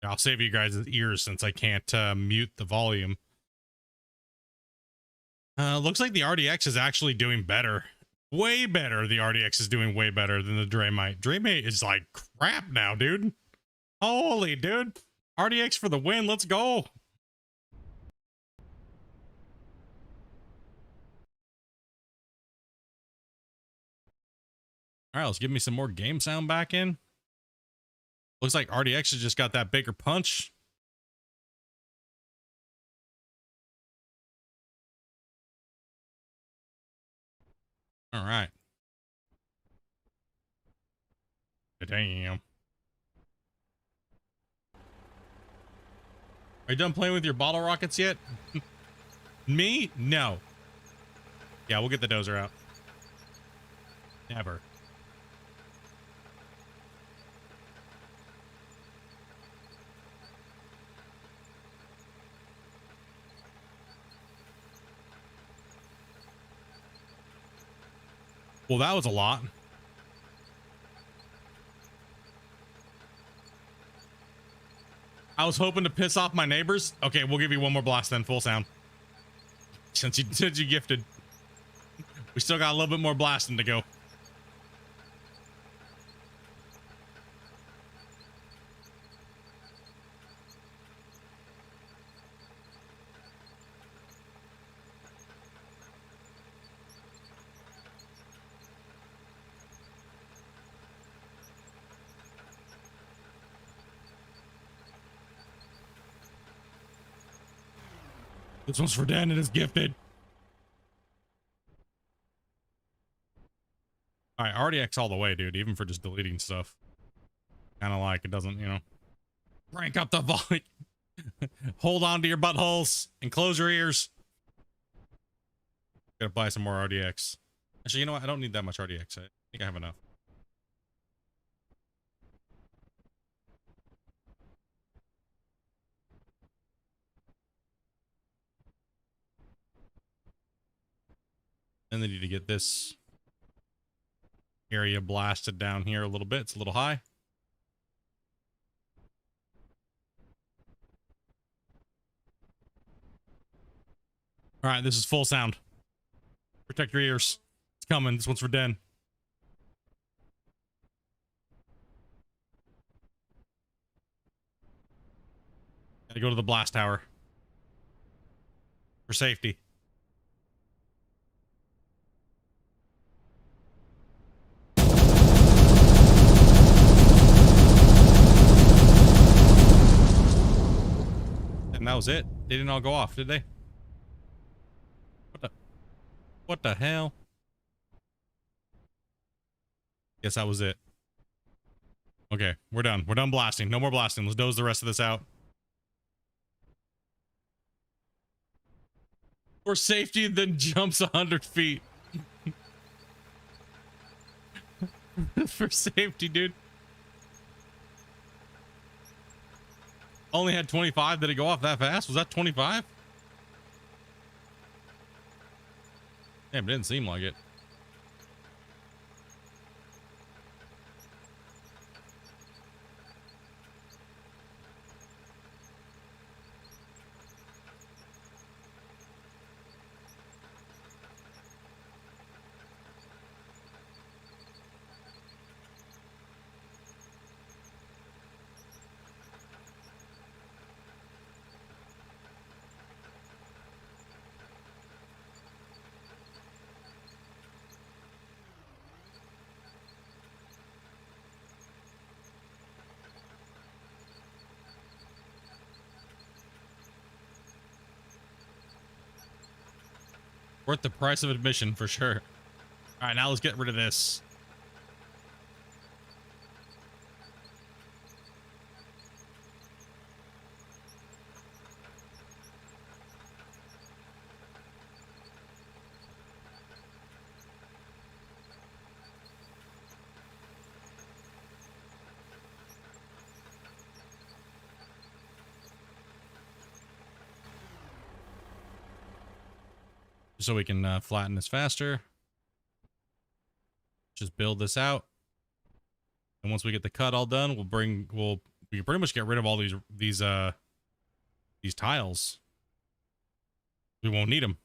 I'll save you guys' ears since I can't mute the volume. Looks like the RDX is actually doing better. Way better. The RDX is doing way better than the Draymite. Draymite is like crap now, dude. Holy, dude. RDX for the win. Let's go. All right, let's give me some more game sound back in. Looks like RDX has just got that bigger punch. All right. Damn. Are you done playing with your bottle rockets yet? Me? No. Yeah, we'll get the dozer out. Never. Well, that was a lot. I was hoping to piss off my neighbors. Okay, we'll give you one more blast then, full sound. Since you gifted. We still got a little bit more blasting to go. This one's for Dan and his gifted. All right, RDX all the way, dude, even for just deleting stuff. Kind of like it doesn't, you know, crank up the volume. Hold on to your buttholes and close your ears. Gotta buy some more RDX. Actually, you know what? I don't need that much RDX. I think I have enough. And they need to get this area blasted down here a little bit. It's a little high. All right, this is full sound. Protect your ears. It's coming. This one's for Den. Gotta go to the blast tower. For safety. And that was it. They didn't all go off, did they? What the hell? Guess that was it. Okay, we're done. We're done blasting. No more blasting. Let's doze the rest of this out. For safety, then jumps 100 feet. For safety, dude. Only had 25. Did it go off that fast? Was that 25? Damn, it didn't seem like it. Worth the price of admission for sure. All right, now let's get rid of this. So we can flatten this faster. Just build this out, and once we get the cut all done, we can pretty much get rid of all these tiles. We won't need them.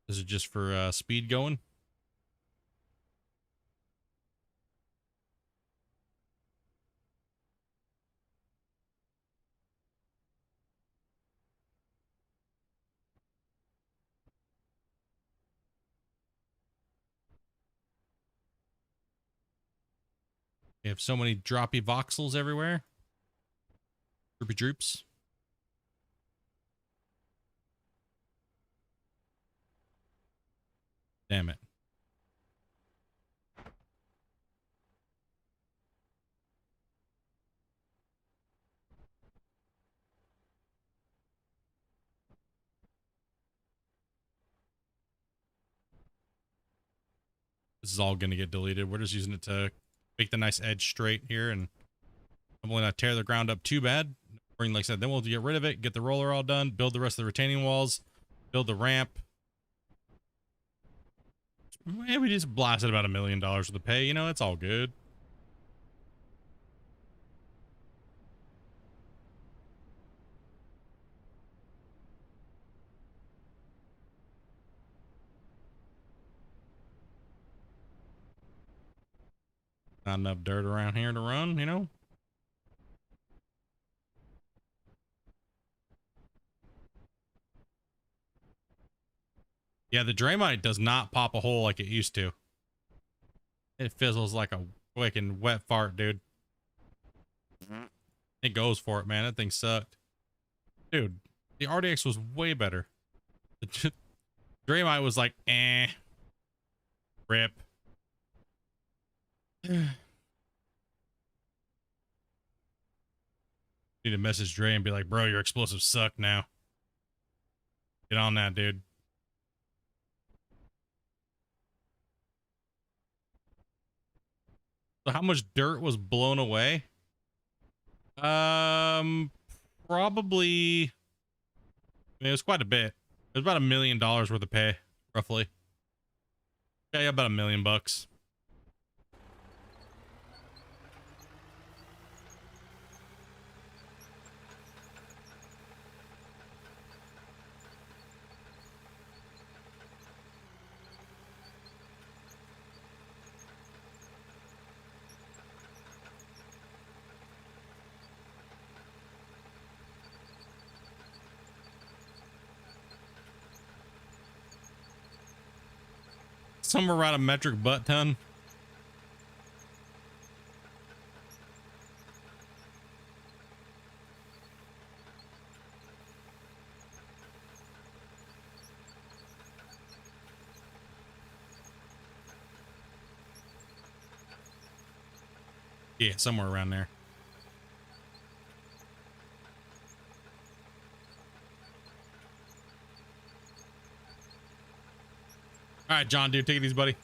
This is just for speed going. We have so many droppy voxels everywhere. Droopy droops. Damn it. This is all going to get deleted. We're just using it to make the nice edge straight here, and hopefully not tear the ground up too bad. Like I said, then we'll get rid of it, get the roller all done, build the rest of the retaining walls, build the ramp. Man, we just blasted about $1 million worth of pay. You know, it's all good. Not enough dirt around here to run, you know? Yeah, the Draymite does not pop a hole like it used to. It fizzles like a wicked wet fart, dude. It goes for it, man. That thing sucked. Dude, the RDX was way better. The Draymite was like, eh. Rip. Need to message Dre and be like, bro, your explosives suck now. Get on that, dude. So how much dirt was blown away? Probably, I mean, it was quite a bit. It was about $1 million worth of pay, roughly. Yeah, about $1 million bucks. Somewhere around a metric butt ton. Yeah, somewhere around there. All right, John, dude, take it easy, buddy.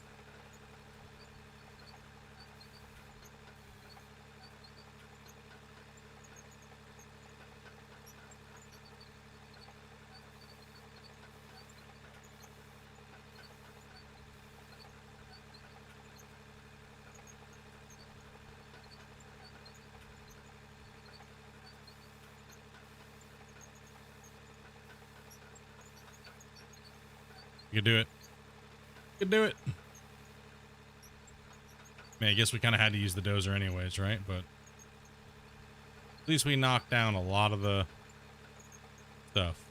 You can do it. You can do it. Man, I guess we kind of had to use the dozer anyways, right? But at least we knocked down a lot of the stuff.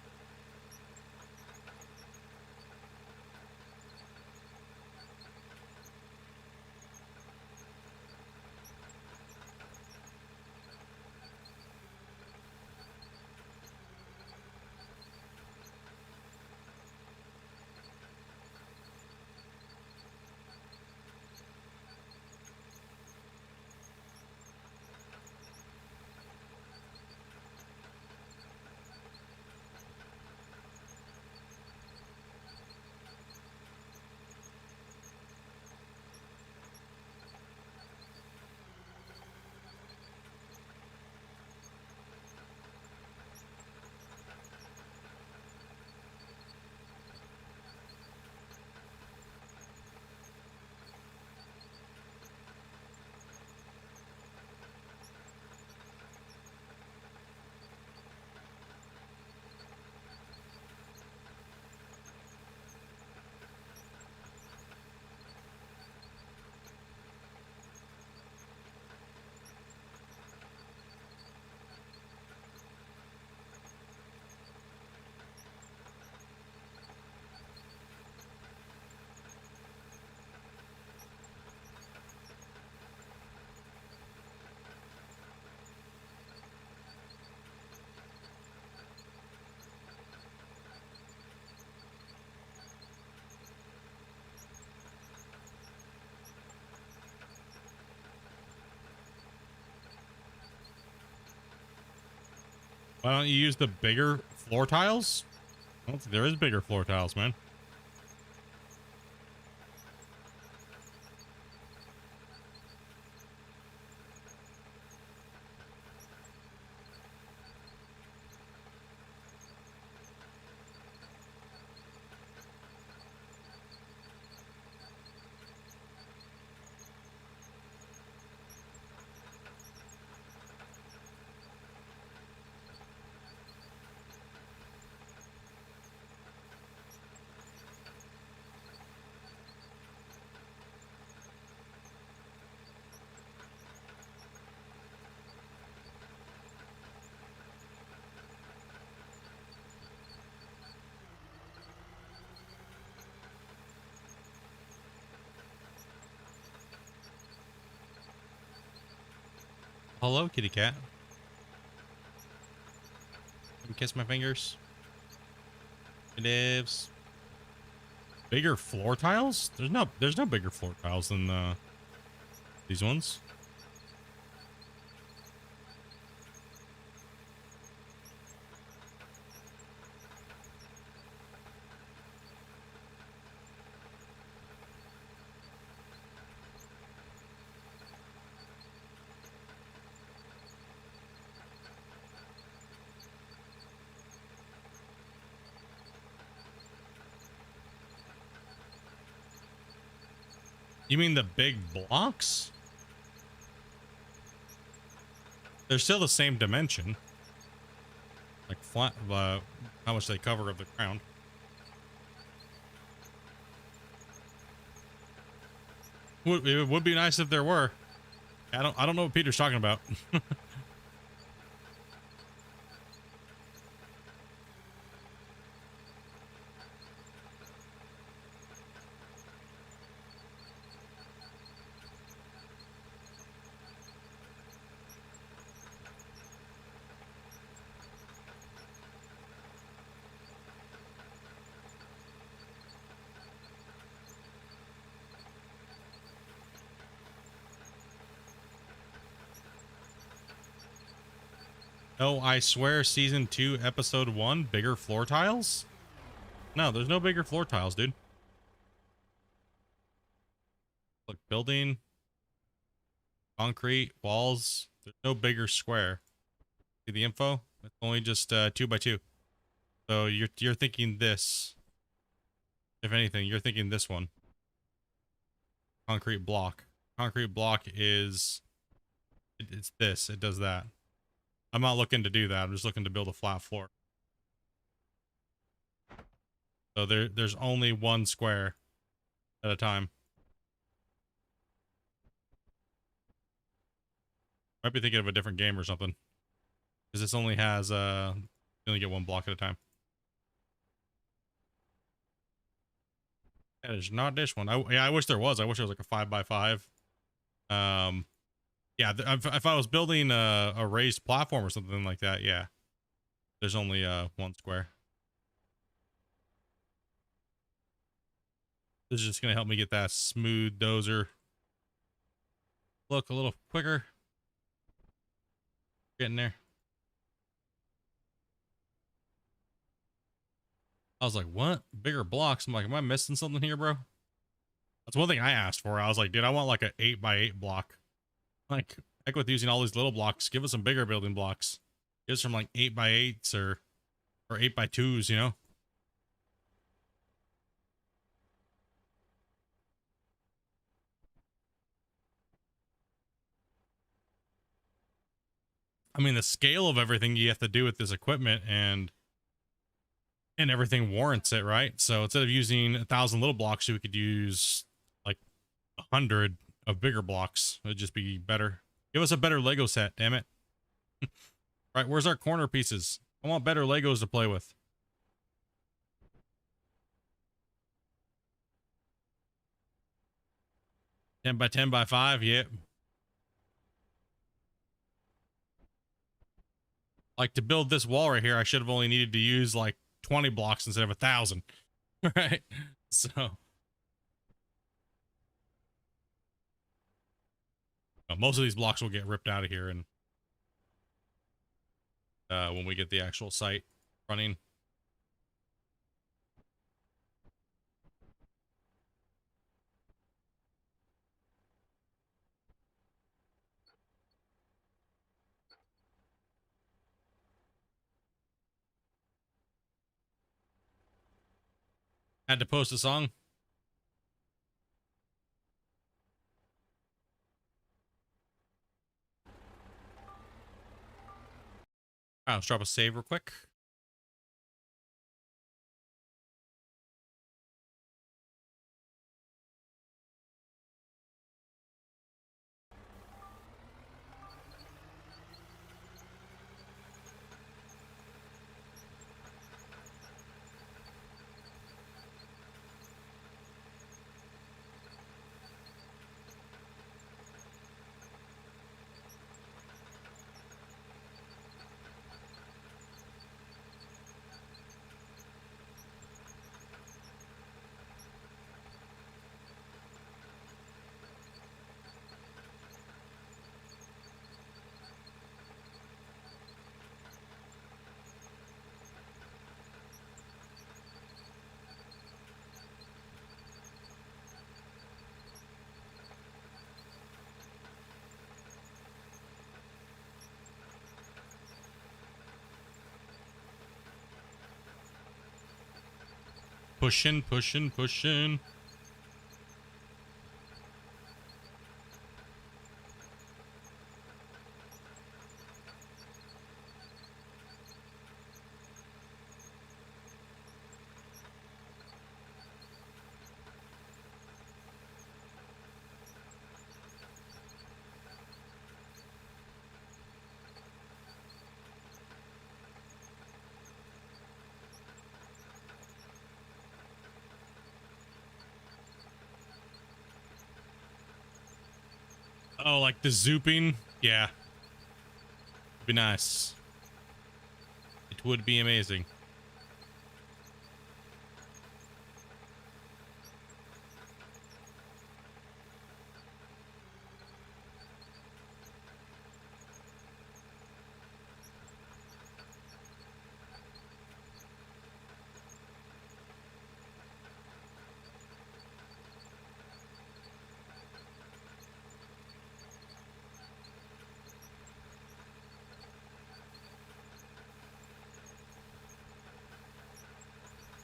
Why don't you use the bigger floor tiles? I don't think there is bigger floor tiles, man. Hello, kitty cat. Let me kiss my fingers. Divs. Bigger floor tiles? There's no bigger floor tiles than these ones. You mean the big blocks? They're still the same dimension. Like flat, how much they cover of the ground. It would be nice if there were. I don't know what Peter's talking about. No, I swear season 2, episode 1, bigger floor tiles? No, there's no bigger floor tiles, dude. Look, building, concrete, walls. There's no bigger square. See the info? It's only just 2 by 2. So you're thinking this. If anything, you're thinking this one. Concrete block. Concrete block is it's this. It does that. I'm not looking to do that. I'm just looking to build a flat floor. So there's only one square at a time. Might be thinking of a different game or something. Because this only has you only get one block at a time. That is not this one. Yeah, I wish there was. I wish it was like a 5 by 5. Yeah, if I was building a raised platform or something like that, yeah. There's only one square. This is just gonna help me get that smooth dozer look a little quicker. Getting there. I was like, what? Bigger blocks? I'm like, am I missing something here, bro? That's one thing I asked for. I was like, dude, I want like an 8 by 8 block. Like, heck with using all these little blocks. Give us some bigger building blocks. Give us some like 8 by 8s or 8 by 2s, you know? I mean, the scale of everything you have to do with this equipment and everything warrants it, right? So instead of using 1,000 little blocks, we could use like 100 of bigger blocks. It'd just be better. Give us a better Lego set, damn it. Right, where's our corner pieces? I want better Legos to play with. 10 by 10 by 5, yep. Like to build this wall right here, I should have only needed to use like 20 blocks instead of 1,000. Right? So most of these blocks will get ripped out of here and when we get the actual site running. Had to post a song. All right, let's drop a save real quick. Pushing. Oh, like the zooping? Yeah. It'd be nice. It would be amazing.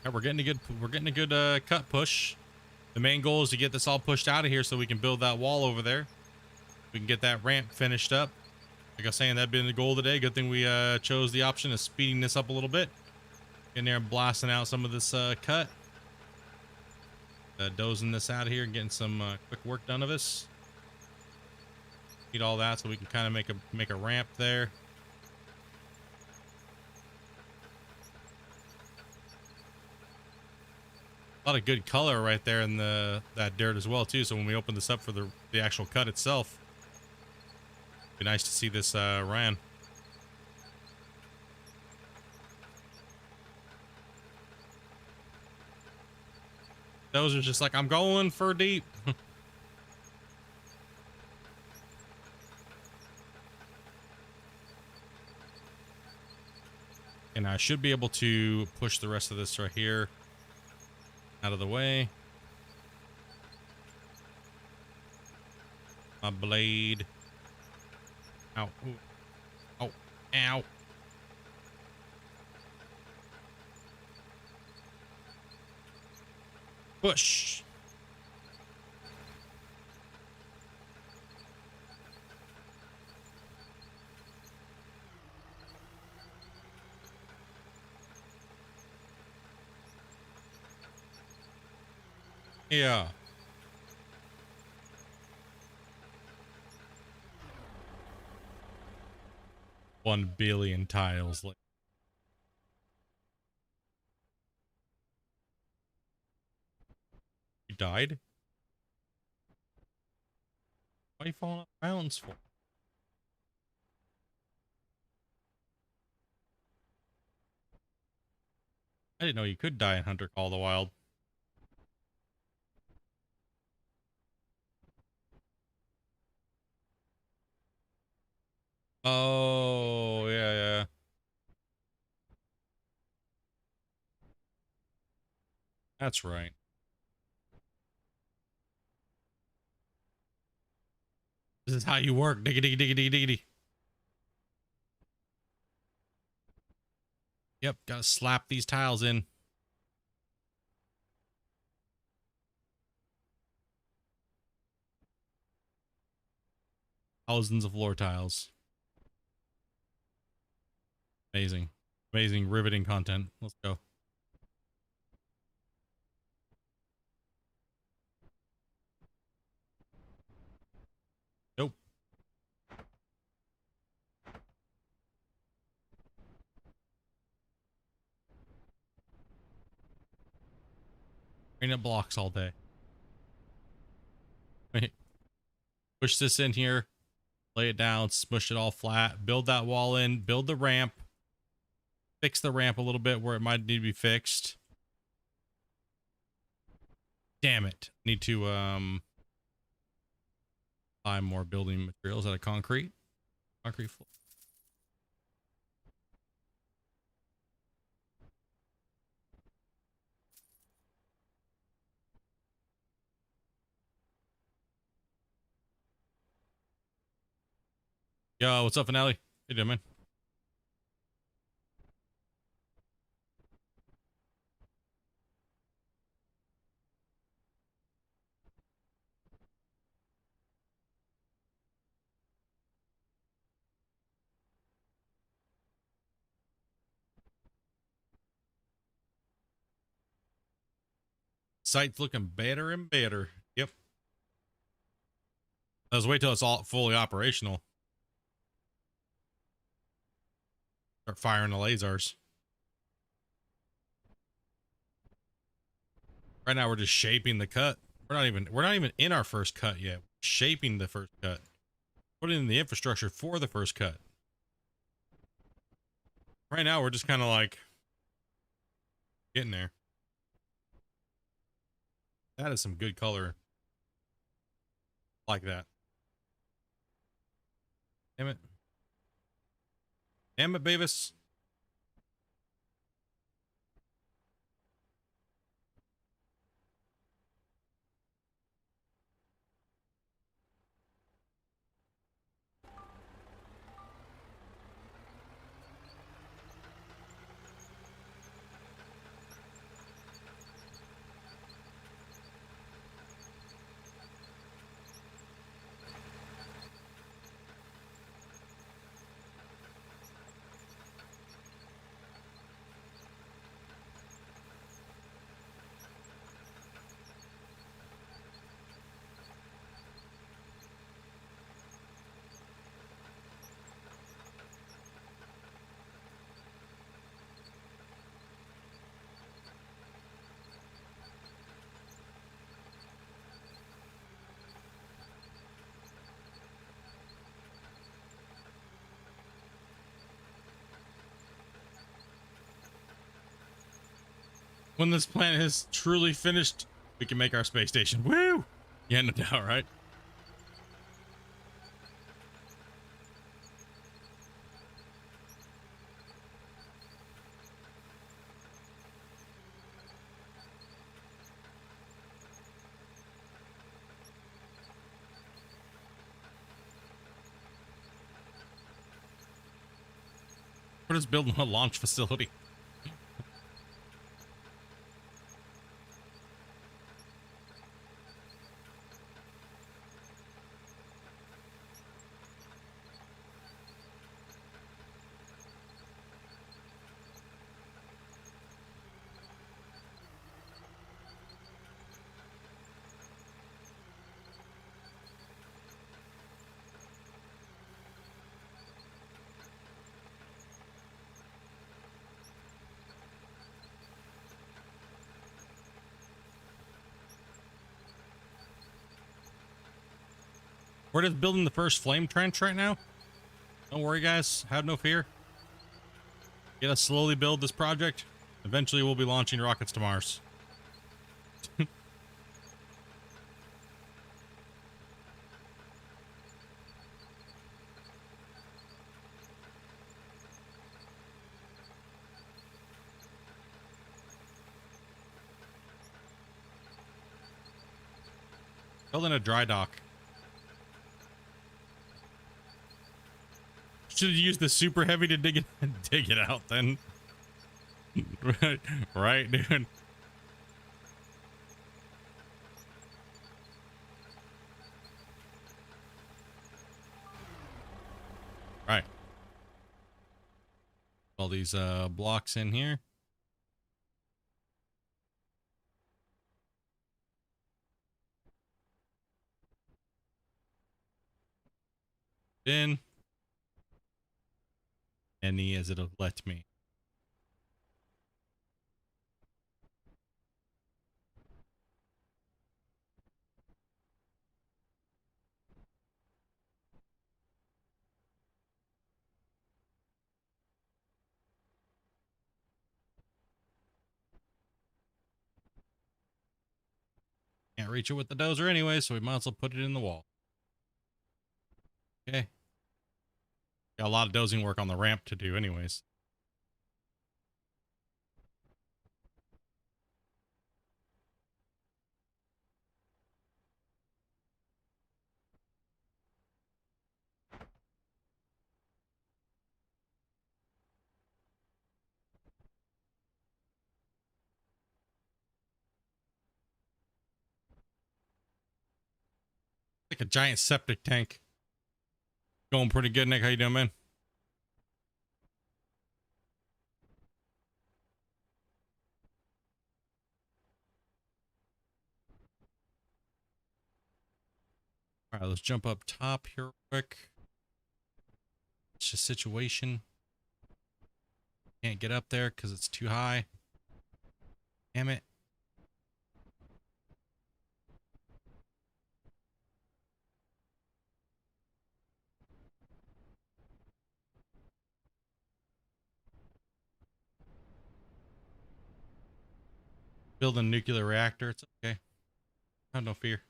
Yeah, we're getting a good cut push. The main goal is to get this all pushed out of here so we can build that wall over there. We can get that ramp finished up. Like I was saying, that'd been the goal today. Good thing we chose the option of speeding this up a little bit. Getting there and blasting out some of this cut. Dozing this out of here and getting some quick work done of us. Need all that so we can kind of make a ramp there. A lot of good color right there in that dirt as well too. So when we open this up for the actual cut itself, it'd be nice to see this ran. Those are just like, I'm going for deep. And I should be able to push the rest of this right here out of the way. My blade. Ow. Ooh. Oh. Ow. Push. Yeah. One billion tiles. Like, you died? Why are you falling off mountains for? I didn't know you could die in Hunter Call of the Wild. Oh, yeah, yeah. That's right. This is how you work. Diggy, diggy, diggy, diggy, diggy. Yep, gotta slap these tiles in. Thousands of floor tiles. Amazing. Amazing, riveting content. Let's go. Nope. Granite blocks all day. Wait. Push this in here. Lay it down. Smush it all flat. Build that wall in. Build the ramp. Fix the ramp a little bit where it might need to be fixed. Damn it. Need to buy more building materials out of concrete. Concrete floor. Yo, what's up, Finale? How you doing, man? Site's looking better and better. Yep. Let's wait till it's all fully operational. Start firing the lasers. Right now we're just shaping the cut. We're not even in our first cut yet. Shaping the first cut. put in the infrastructure for the first cut. Right now, we're just kind of like getting there. That is some good color. Like that. Damn it. Damn it, Beavis. When this planet is truly finished, we can make our space station. Woo! Yeah, no doubt, right? We're just building a launch facility. We're just building the first flame trench right now. Don't worry, guys. Have no fear. Get us slowly build this project. Eventually, we'll be launching rockets to Mars. Building a dry dock. Should have used the super heavy to dig it out then. right, dude. Right. All these blocks in here. In. Any as it'll let me. Can't reach it with the dozer anyway, so we might as well put it in the wall. Okay. Got a lot of dozing work on the ramp to do anyways. Like a giant septic tank. Going pretty good, Nick. How you doing, man? All right, let's jump up top here quick. It's just situation. Can't get up there because it's too high. Damn it. Build a nuclear reactor. It's okay. I have no fear.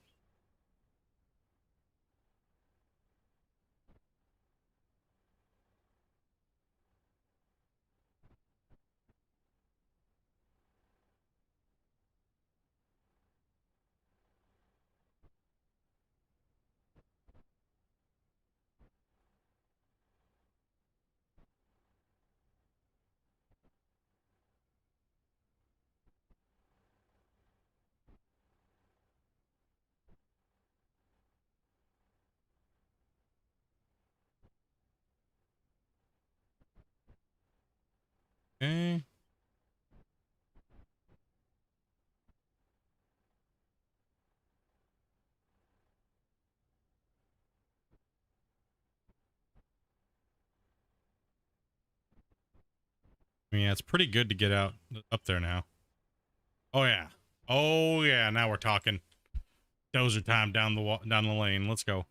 Okay. I mean, yeah, it's pretty good to get out up there now. Oh yeah. Oh yeah. Now we're talking. Dozer time down the lane. Let's go.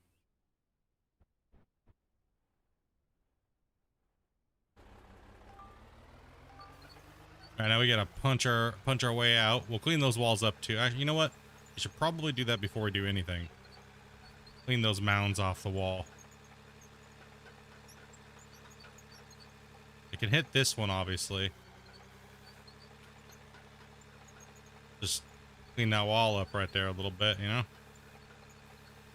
All right, now we gotta punch our way out. We'll clean those walls up too. Actually, you know what? We should probably do that before we do anything. Clean those mounds off the wall. I can hit this one, obviously. Just clean that wall up right there a little bit, you know?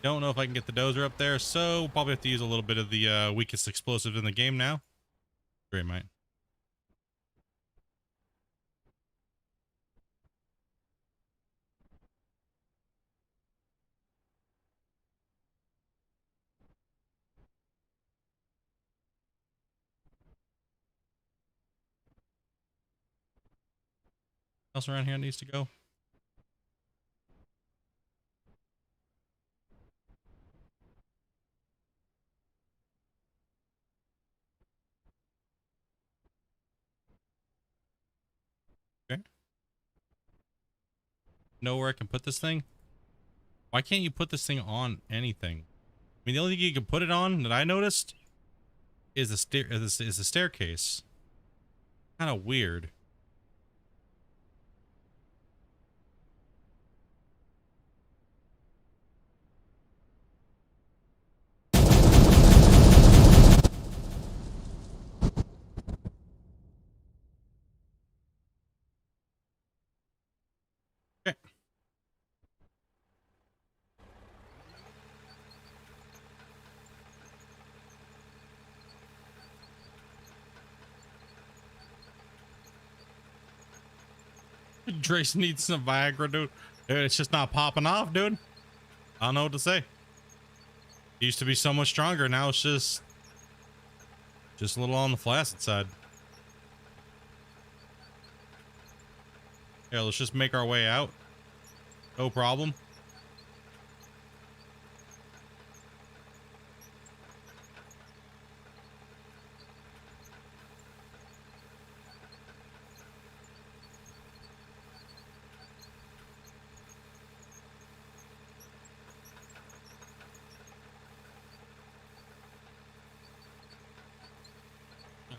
Don't know if I can get the dozer up there, so we'll probably have to use a little bit of the weakest explosive in the game now. Great, mate. Else around here needs to go? Okay. Know where I can put this thing? Why can't you put this thing on anything? I mean, the only thing you can put it on that I noticed is the staircase. Kind of weird. Okay. Trace needs some Viagra, dude. Dude, it's just not popping off, dude. I don't know what to say. It used to be so much stronger. Now it's just a little on the flaccid side. Yeah, let's just make our way out. No problem.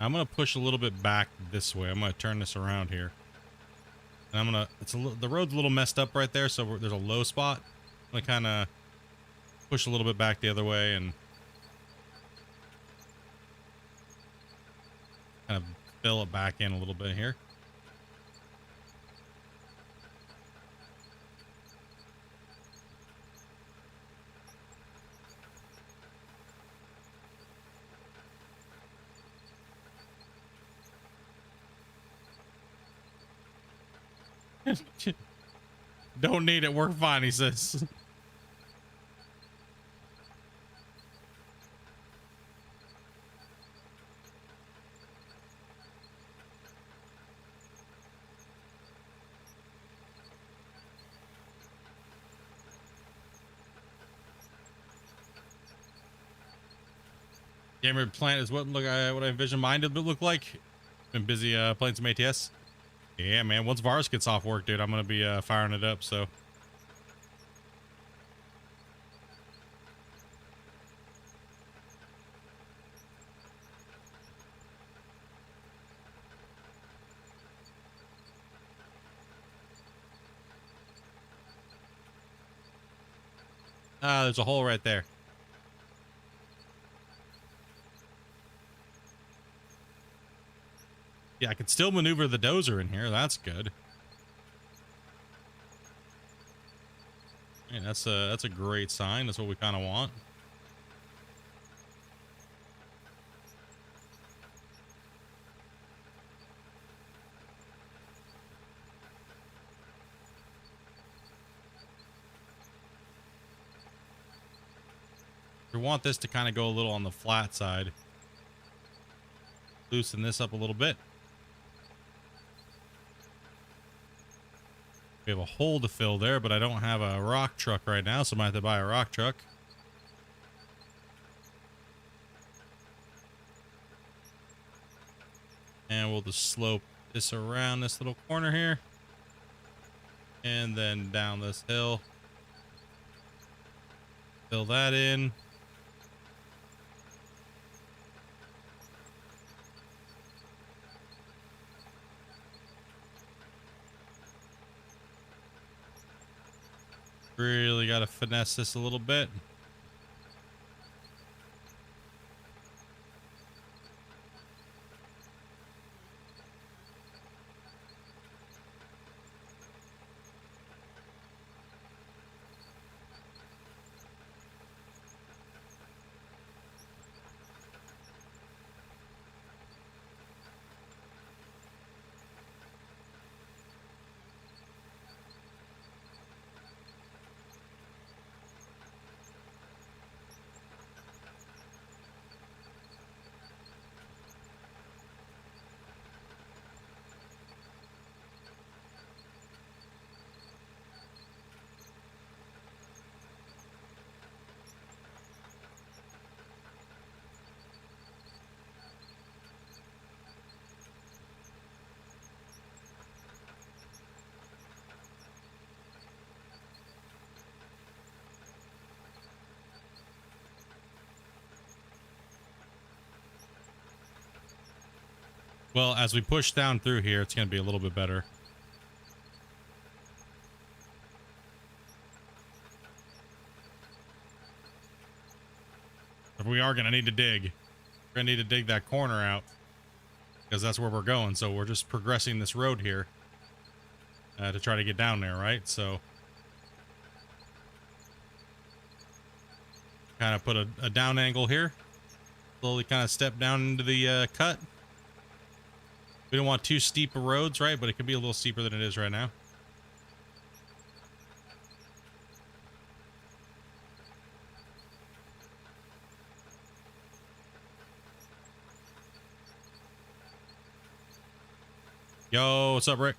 I'm gonna push a little bit back this way. I'm gonna turn this around here, and I'm gonna. The road's a little messed up right there, so there's a low spot. I'm gonna kind of push a little bit back the other way and kind of fill it back in a little bit here. Don't need it. We're fine, he says. Gamer plant is what I envision mine to look like. Been busy playing some ATS. Yeah, man. Once Varus gets off work, dude, I'm gonna be firing it up. So. There's a hole right there. Yeah, I can still maneuver the dozer in here. That's good. Man, that's a great sign. That's what we kind of want. We want this to kind of go a little on the flat side. Loosen this up a little bit. We have a hole to fill there, but I don't have a rock truck right now, so I might have to buy a rock truck. And we'll just slope this around this little corner here. And then down this hill. Fill that in. Really got to finesse this a little bit. Well, as we push down through here, it's going to be a little bit better. But we are going to need to dig. We're going to need to dig that corner out because that's where we're going. So we're just progressing this road here to try to get down there, right? So kind of put a down angle here. Slowly kind of step down into the cut. We don't want too steep of roads, right? But it could be a little steeper than it is right now. Yo, what's up, Rick?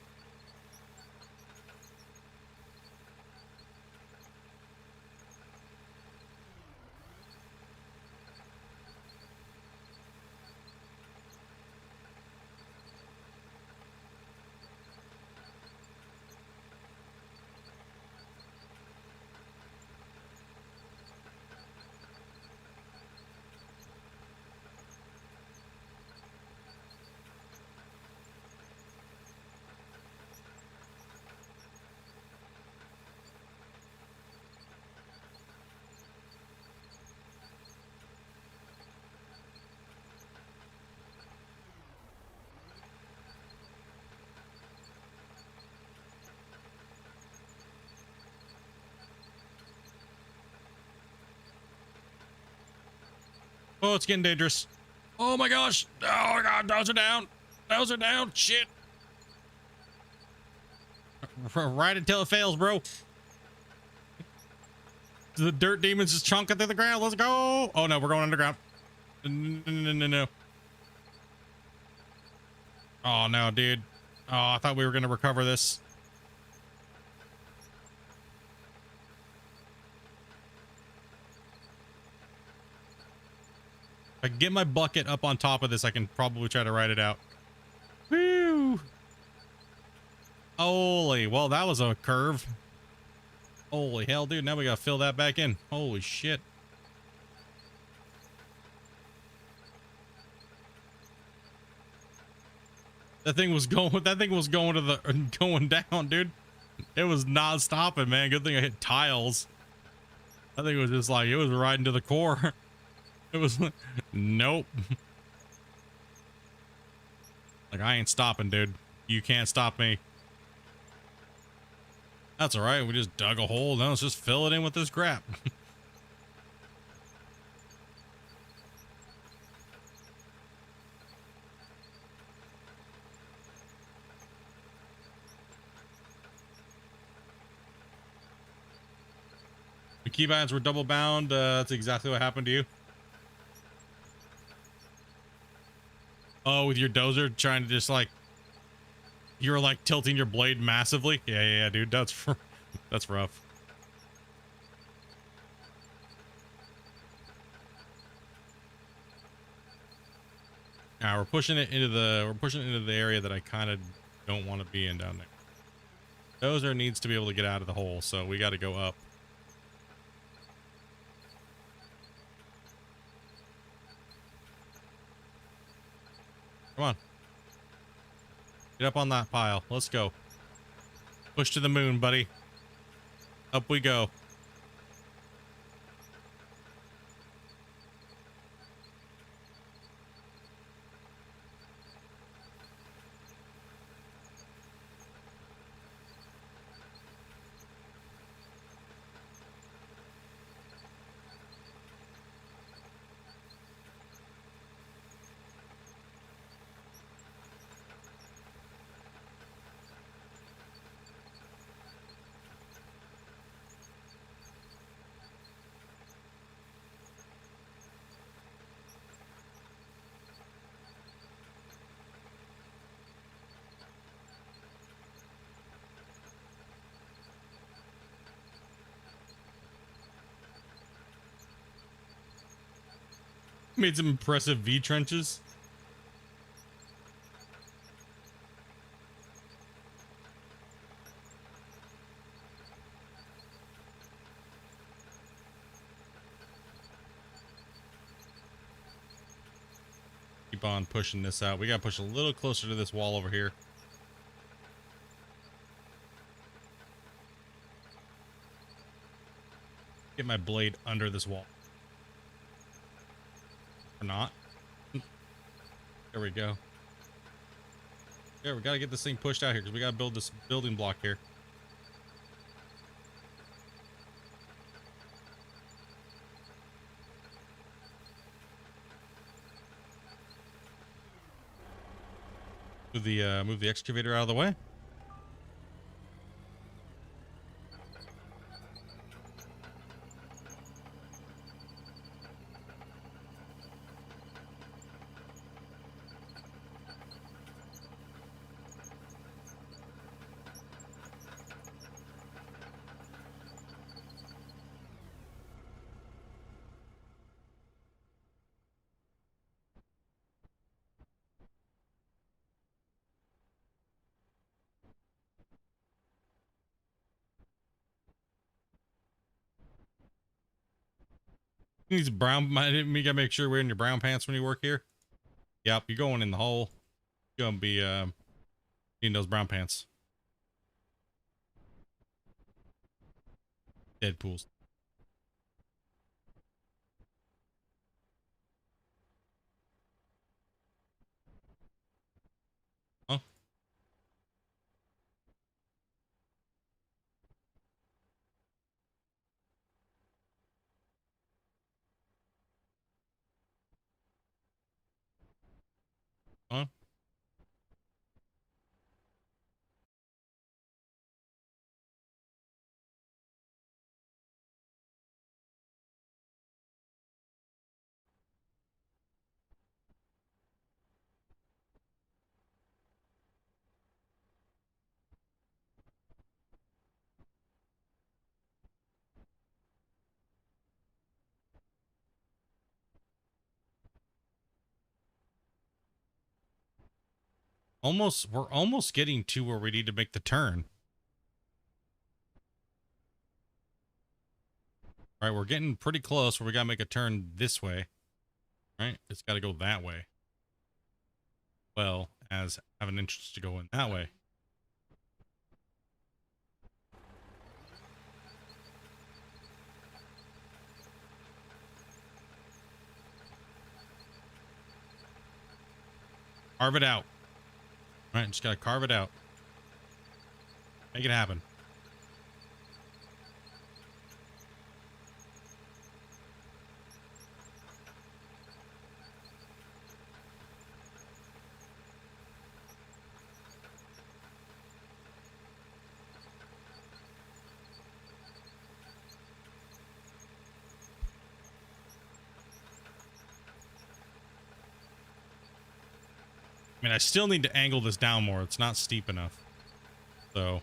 Oh, it's getting dangerous. Oh my gosh. Oh my god, those are down. Those are down. Shit. Right until it fails, bro. The dirt demons is chunking through the ground. Let's go. Oh no, we're going underground. No. Oh no, dude. Oh, I thought we were gonna recover this. If I can get my bucket up on top of this, I can probably try to ride it out. Woo! Holy, well, that was a curve. Holy hell, dude. Now we gotta fill that back in. Holy shit. That thing was going to the going down, dude. It was not stopping, man. Good thing I hit tiles. I think it was just like, it was riding to the core. It was like, nope. Like, I ain't stopping, dude. You can't stop me. That's all right. We just dug a hole. Now let's just fill it in with this crap. The keybinds were double bound. That's exactly what happened to you. Oh, with your dozer trying to just like, you were like tilting your blade massively. Yeah, dude. That's rough. Now we're pushing it into the area that I kind of don't want to be in down there. Dozer needs to be able to get out of the hole, so we got to go up. Come on. Get up on that pile. Let's go. Push to the moon, buddy. Up we go. Made some impressive V trenches. Keep on pushing this out. We got to push a little closer to this wall over here. Get my blade under this wall. Or not. There we go. Yeah, we got to get this thing pushed out here because we got to build this building block here. Move the excavator out of the way. These brown, we gotta make sure we're in your brown pants when you work here. Yep, you're going in the hole. You're gonna be needing those brown pants. Dead pools. Huh? Huh? We're almost getting to where we need to make the turn. All right, we're getting pretty close where we gotta make a turn this way. All right, it's gotta go that way. Well, as have an interest to go in that way. Carve it out. All right, just gotta carve it out. Make it happen. I mean, I still need to angle this down more. It's not steep enough. So.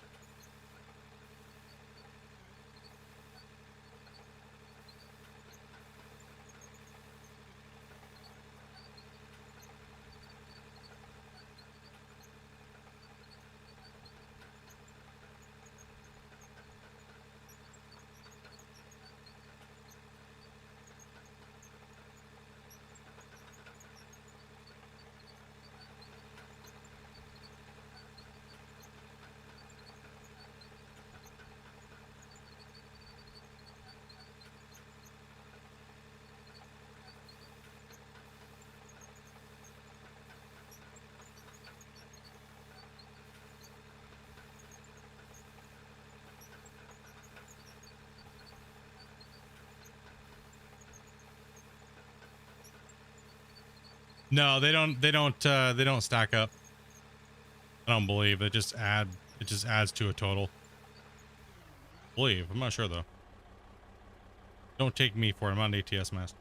No, they don't stack up. I don't believe. It just adds to a total. I believe. I'm not sure though. Don't take me for it. I'm on an ATS master.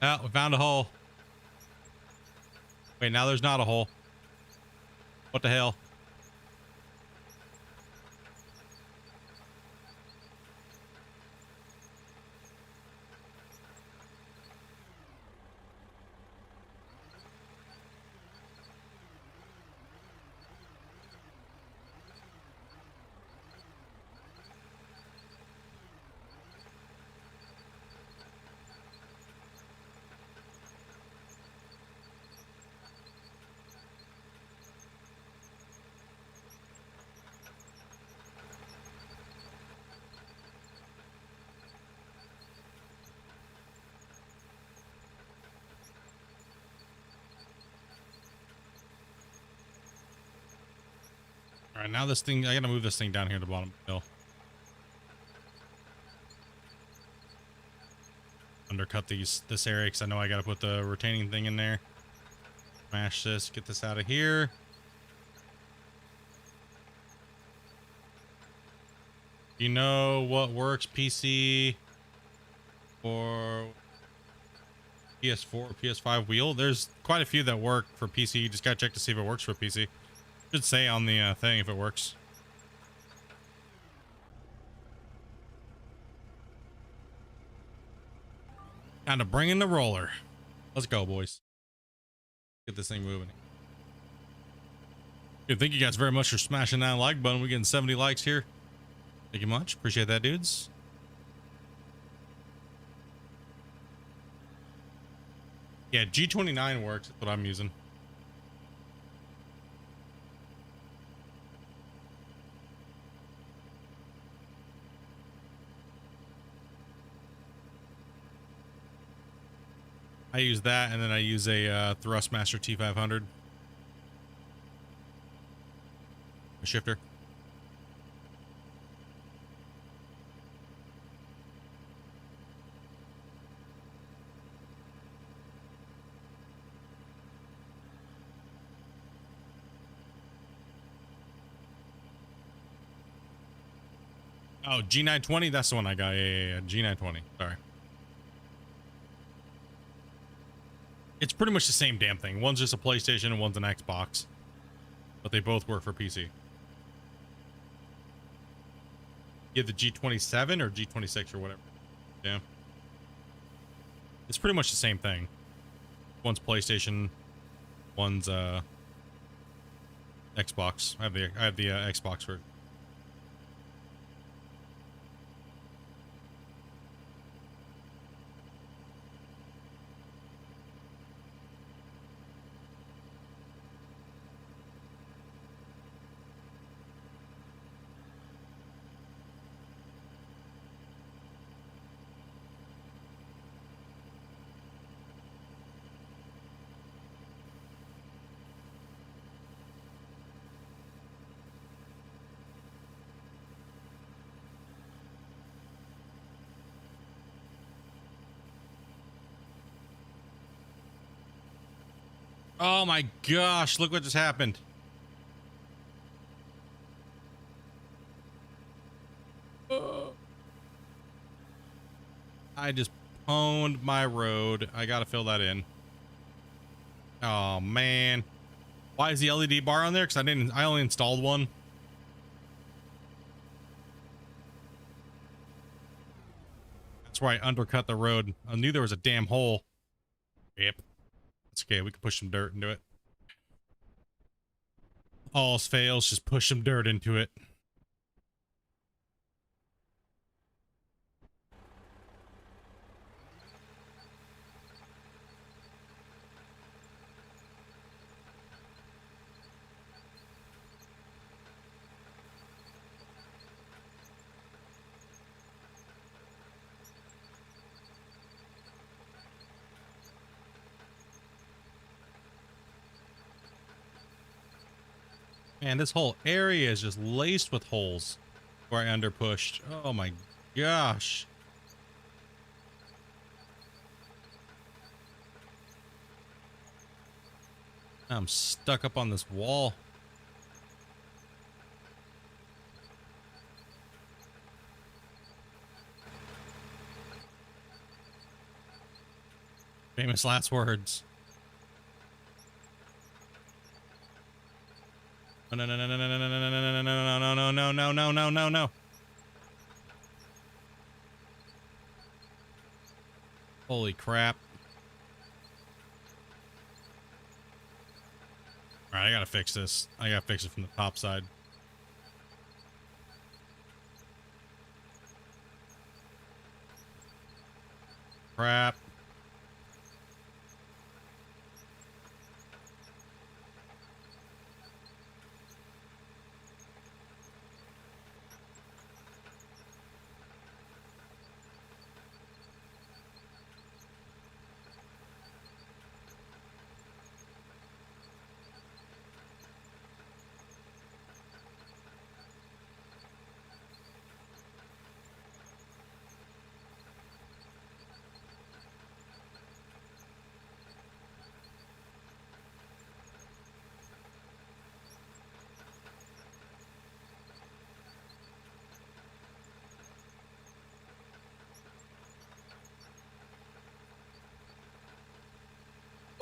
Oh, we found a hole. Wait, now there's not a hole. What the hell? All right, now this thing, I gotta move this thing down here to the bottom of the hill. Undercut this area because I know I gotta put the retaining thing in there. Smash this, get this out of here. You know what works PC for PS4, PS5 wheel? There's quite a few that work for PC. You just gotta check to see if it works for PC. Should say on the thing if it works. Kind of bringing the roller. Let's go, boys. Get this thing moving. Dude, thank you guys very much for smashing that like button. We're getting 70 likes here. Thank you much. Appreciate that, dudes. Yeah, G29 works. That's what I'm using. I use that, and then I use a Thrustmaster T500. A shifter. Oh, G920. That's the one I got. Yeah. G920. Sorry. It's pretty much the same damn thing. One's just a PlayStation and one's an Xbox, but they both work for PC. You have the G27 or G26 or whatever. Yeah. It's pretty much the same thing. One's PlayStation, one's Xbox. I have the Xbox version. Oh my gosh, look what just happened. I just pwned my road. I gotta fill that in. Oh man. Why is the LED bar on there? Because I only installed one. That's why I undercut the road. I knew there was a damn hole. Yep. It's okay, we can push some dirt into it. All else fails, just push some dirt into it. Man, this whole area is just laced with holes where I underpushed. Oh my gosh. I'm stuck up on this wall. Famous last words. No, no, no, no, no, no, no, no, no, no, no, no, no, no, no, no, no, no. Holy crap. All right, I gotta fix this. I gotta fix it from the top side. Crap.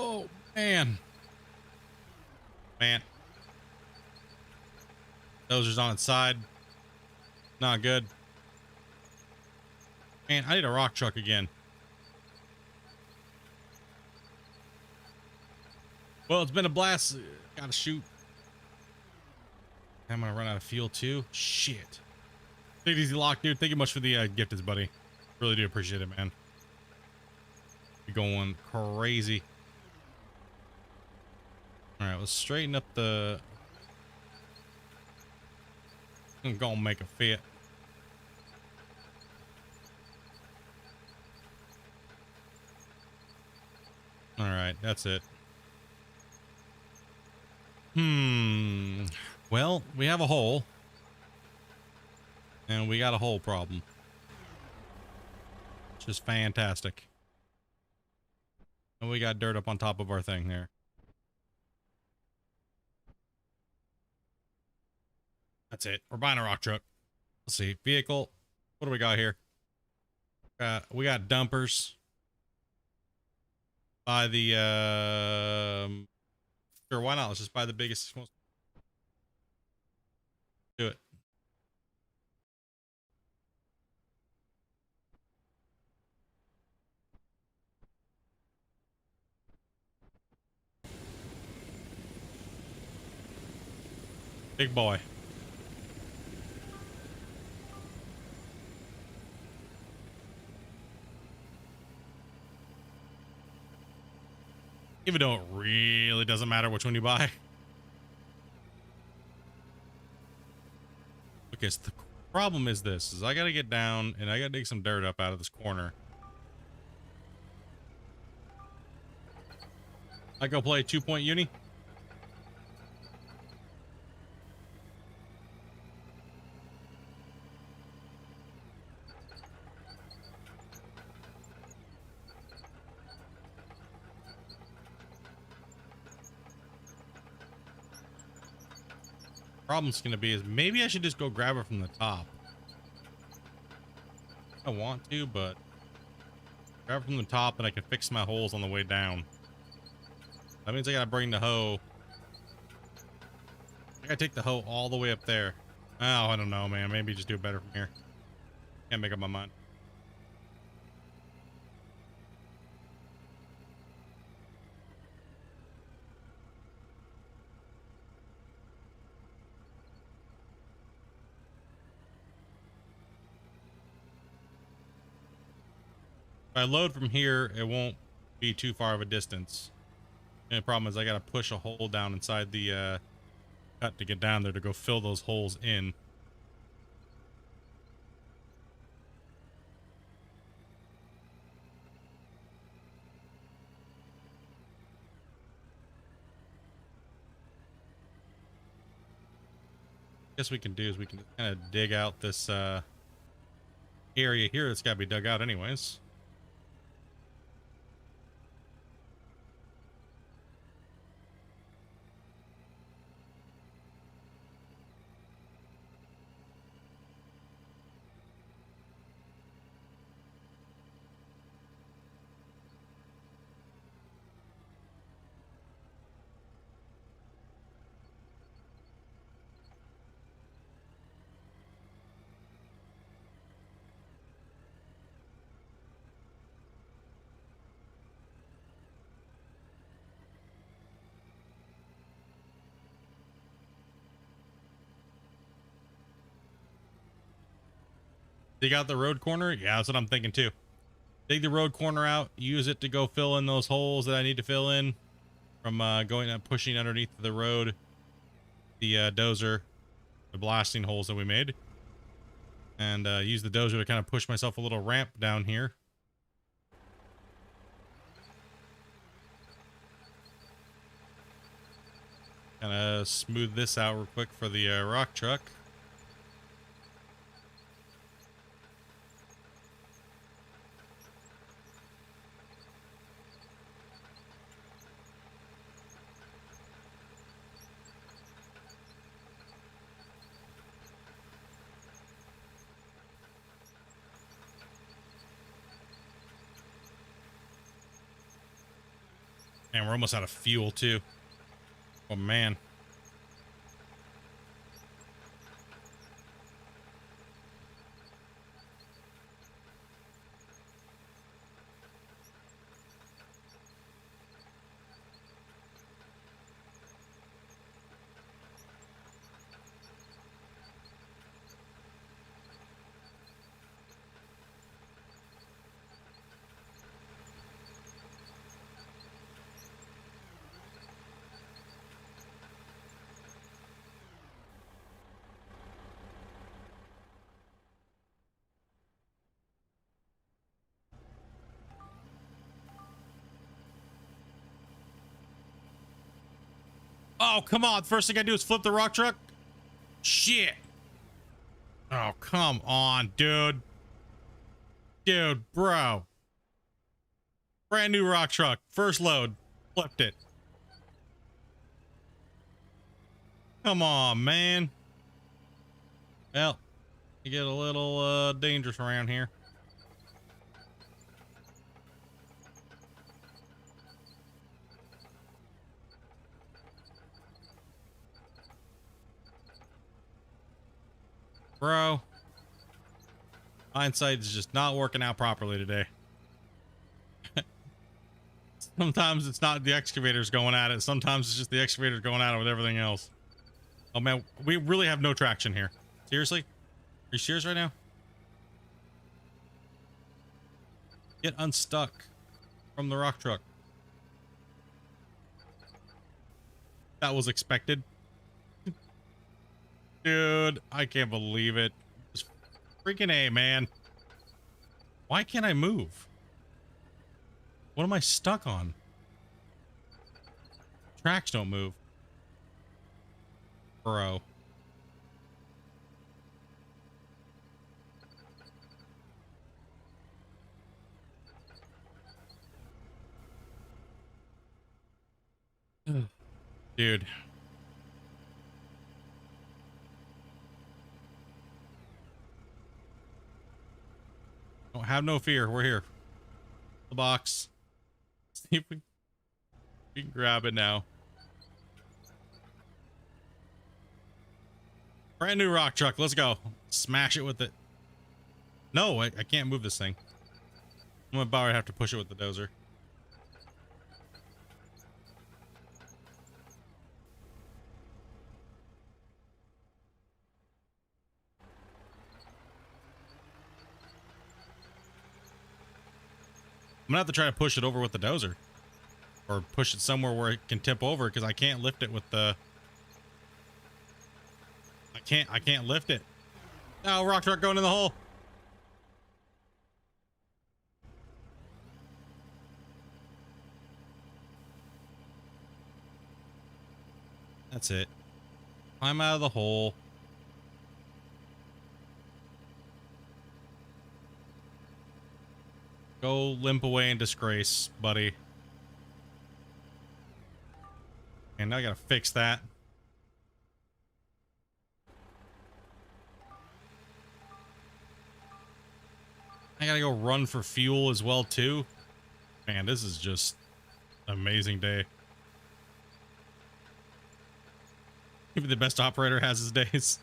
Oh, man. Man. Dozer's on its side. Not good. Man, I need a rock truck again. Well, it's been a blast. Gotta shoot. I'm gonna run out of fuel too. Shit. Take it easy, Lock, dude. Thank you much for the gifteds, buddy. Really do appreciate it, man. You're going crazy. Alright, let's straighten up the... I'm gonna make a fit. Alright, that's it. Well, we have a hole. And we got a hole problem. Which is fantastic. And we got dirt up on top of our thing there. That's it. We're buying a rock truck. Let's see. Vehicle. What do we got here? We got dumpers. Buy the sure, why not? Let's just buy the biggest. Do it. Big boy. Even though it really doesn't matter which one you buy. Okay, so the problem is this, is I gotta get down and I gotta dig some dirt up out of this corner. I go play 2-point uni. Problem's gonna be is maybe I should just go grab it from the top. I want to, but grab it from the top and I can fix my holes on the way down. That means I gotta bring the hoe. I gotta take the hoe all the way up there. Oh, I don't know, man. Maybe just do it better from here. Can't make up my mind. If I load from here, it won't be too far of a distance. The only problem is I gotta push a hole down inside the cut to get down there to go fill those holes in. Guess we can do is we can kind of dig out this area here that's got to be dug out anyways. Dig out the road corner? Yeah, that's what I'm thinking too. Dig the road corner out, use it to go fill in those holes that I need to fill in from going and pushing underneath the road, the dozer, the blasting holes that we made. And use the dozer to kind of push myself a little ramp down here. Kind of smooth this out real quick for the rock truck. And we're almost out of fuel too. Oh man. Oh, come on. First thing I do is flip the rock truck. Shit. Oh, come on, dude. Dude, bro. Brand new rock truck. First load. Flipped it. Come on, man. Well, You get a little dangerous around here. Bro, hindsight is just not working out properly today. Sometimes it's not the excavators going at it. Sometimes it's just the excavators going at it with everything else. Oh man, we really have no traction here. Seriously? Are you serious right now? Get unstuck from the rock truck. That was expected. Dude, I can't believe it. Just freaking A, man. Why can't I move? What am I stuck on? Tracks don't move. Bro. Dude. Don't have no fear. We're here. The box. See if we can grab it now. Brand new rock truck. Let's go. Smash it with it. No, I can't move this thing. I'm about to have to push it with the dozer. I'm gonna have to try to push it over with the dozer. Or push it somewhere where it can tip over, because I can't lift it with the... I can't lift it. Oh, rock truck going in the hole. That's it. Climb out of the hole. Go limp away in disgrace, buddy. And I gotta fix that. I gotta go run for fuel as well, too. Man, this is just an amazing day. Even the best operator has his days.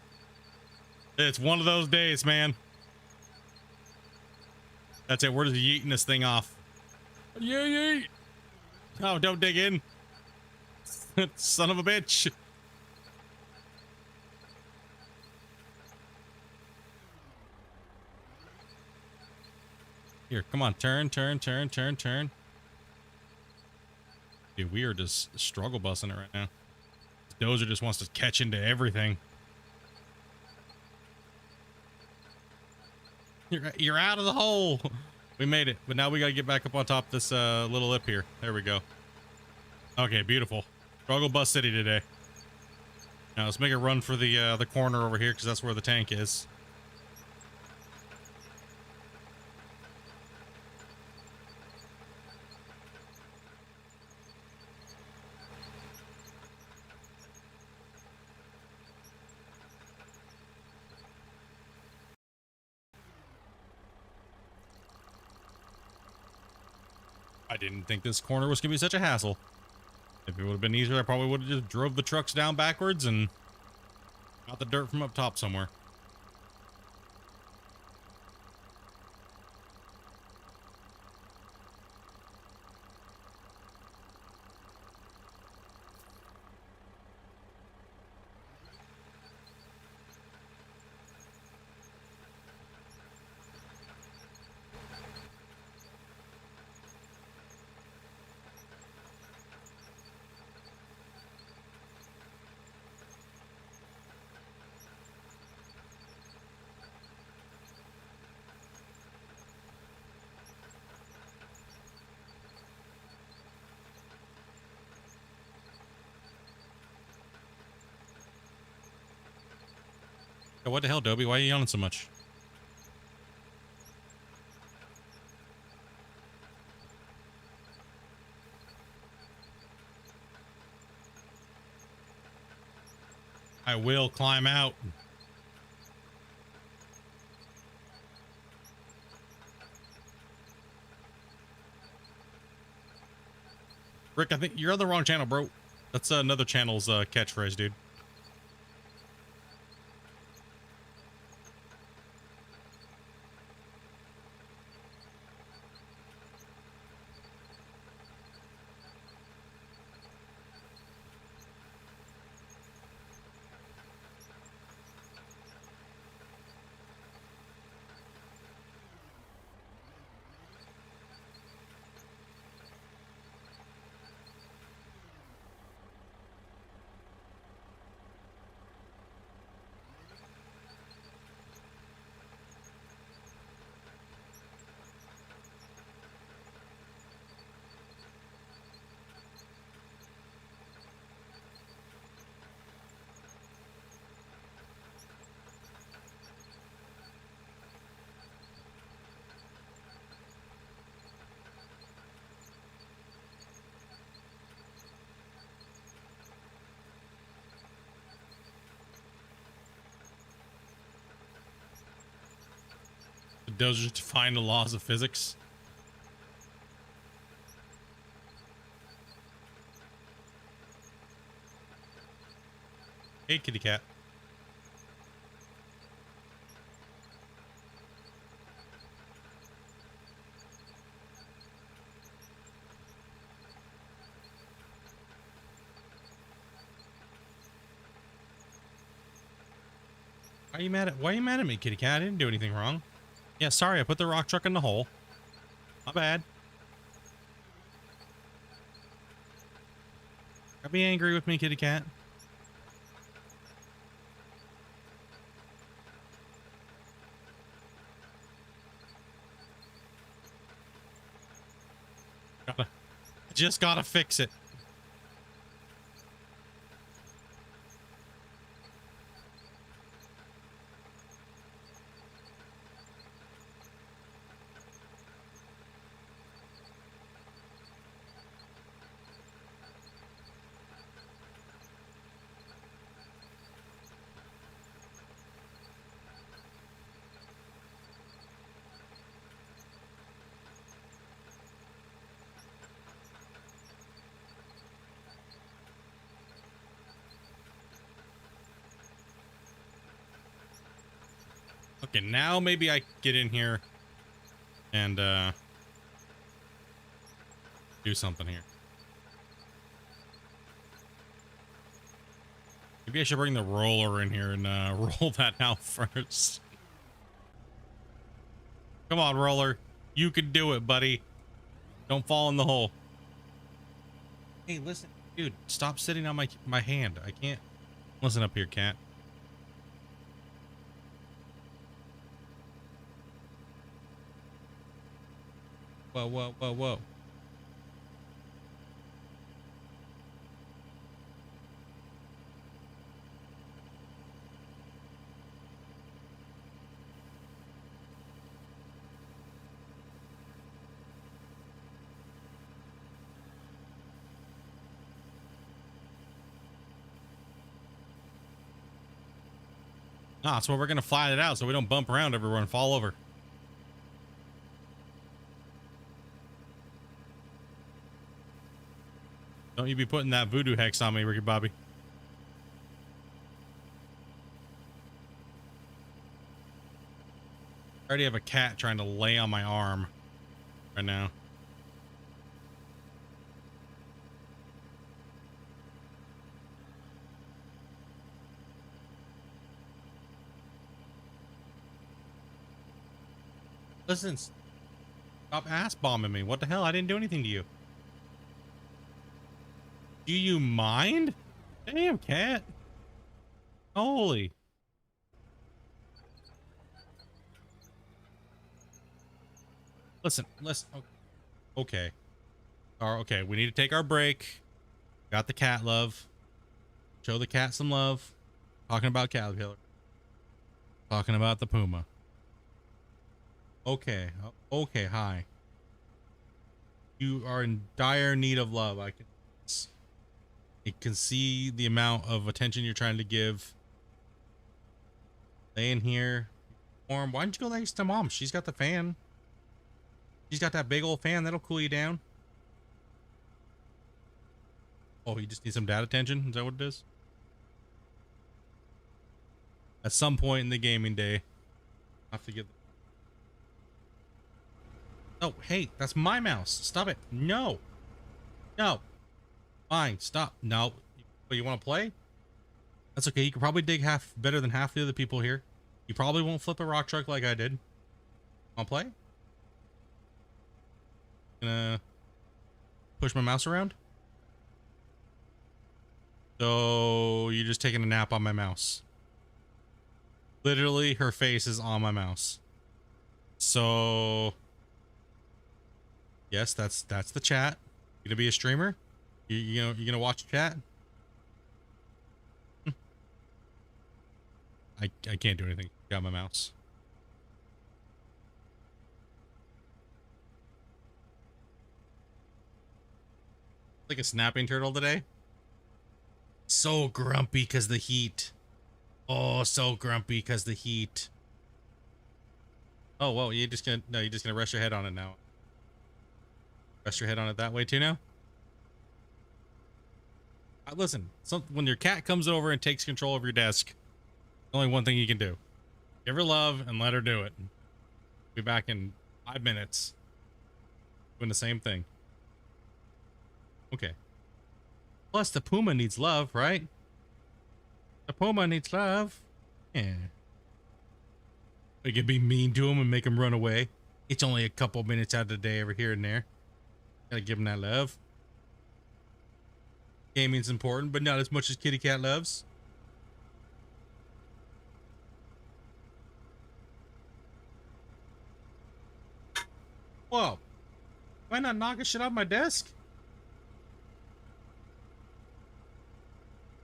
It's one of those days, man. That's it. We're just yeeting this thing off. Yeet. Oh, don't dig in. Son of a bitch. Here, come on. Turn. Dude, we are just struggle busting it right now. Dozer just wants to catch into everything. You're out of the hole. We made it, but now we gotta get back up on top of this little lip here. There we go. Okay, beautiful. Struggle bus city today. Now let's make a run for the corner over here, because that's where the tank is. I didn't think this corner was gonna be such a hassle. If it would have been easier, I probably would have just drove the trucks down backwards and got the dirt from up top somewhere. Oh, what the hell, Dobie? Why are you yelling so much? I will climb out. Rick, I think you're on the wrong channel, bro. That's another channel's catchphrase, dude. The dozers define the laws of physics. Hey, kitty cat. Why are you mad at me, kitty cat? I didn't do anything wrong. Yeah, sorry, I put the rock truck in the hole. My bad. Don't be angry with me, kitty cat. Just gotta fix it. Okay, now maybe I get in here and do something here. Maybe I should bring the roller in here and roll that out first. Come on, roller. You can do it, buddy. Don't fall in the hole. Hey, listen, dude, stop sitting on my hand. I can't. Listen up here, cat. Whoa, whoa, whoa, whoa. Ah, so we're gonna fly it out so we don't bump around everywhere and fall over. Don't you be putting that voodoo hex on me, Ricky Bobby. I already have a cat trying to lay on my arm right now. Listen, stop ass bombing me. What the hell? I didn't do anything to you. Do you mind? Damn, cat. Holy. Listen. Okay. Okay, we need to take our break. Got the cat love. Show the cat some love. Talking about Caterpillar. Talking about the puma. Okay. Okay, hi. You are in dire need of love. I can see the amount of attention you're trying to give. Lay in here. Warm. Why don't you go next to mom? She's got the fan. She's got that big old fan that'll cool you down. Oh, you just need some data attention? Is that what it is? At some point in the gaming day, I have to get. Oh, hey, that's my mouse. Stop it. No. No. Fine. Stop. No. You want to play? That's okay. You can probably dig half better than half the other people here. You probably won't flip a rock truck like I did. Want to play? Gonna push my mouse around. So you're just taking a nap on my mouse. Literally, her face is on my mouse. So yes, that's the chat. You gonna be a streamer? You gonna watch chat? I can't do anything. Got my mouse. Like a snapping turtle today. So grumpy because the heat. Oh, so grumpy because the heat. Oh, well, you're just gonna rest your head on it now. Rest your head on it that way too now. Listen, when your cat comes over and takes control of your desk, only one thing you can do. Give her love and let her do it. Be back in 5 minutes. Doing the same thing. Okay. Plus, the puma needs love, right? The puma needs love. Yeah. We can be mean to him and make him run away. It's only a couple minutes out of the day over here and there. Gotta give him that love. Gaming's important, but not as much as kitty cat loves. Whoa. Why not knocking shit off my desk?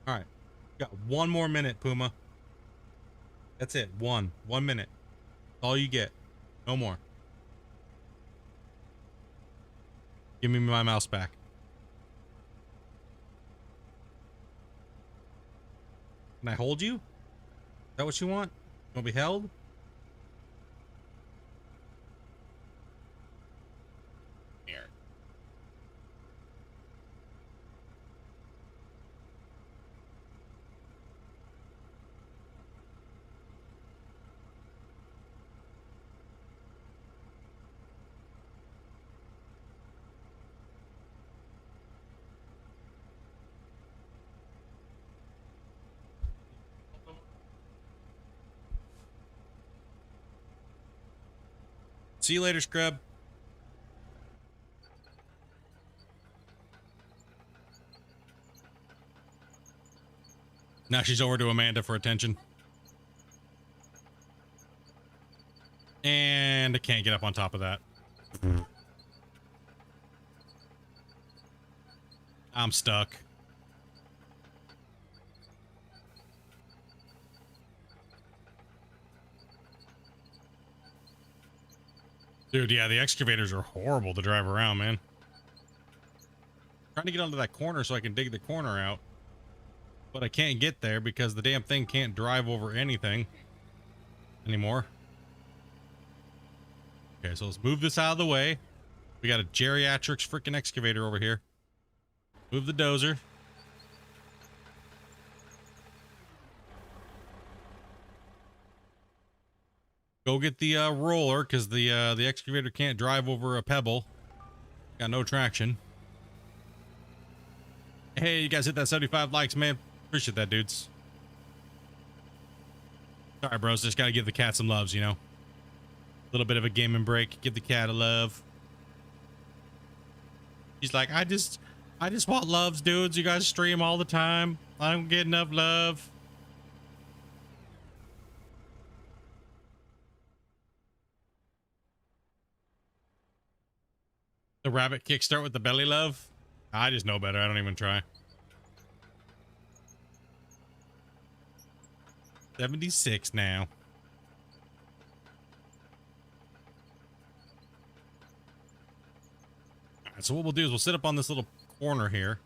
All right. Got 1 more minute, Puma. That's it. 1 minute. That's all you get. No more. Give me my mouse back. Can I hold you? Is that what you want? You want to be held? Here. See you later, scrub. Now she's over to Amanda for attention. And I can't get up on top of that. I'm stuck. Dude, yeah, the excavators are horrible to drive around, man. Trying to get onto that corner so I can dig the corner out. But I can't get there because the damn thing can't drive over anything anymore. Okay, so let's move this out of the way. We got a geriatrics freaking excavator over here. Move the dozer. Go get the roller because the excavator can't drive over a pebble. Got no traction. Hey, you guys hit that 75 likes, man. Appreciate that, dudes. Sorry, bros. Just gotta give the cat some loves, you know. A little bit of a gaming break. Give the cat a love. She's like, I just want loves, dudes. You guys stream all the time. I don't get enough love. The rabbit kickstart with the belly love. I just know better. I don't even try. 76 now. All right, so what we'll do is we'll sit up on this little corner here.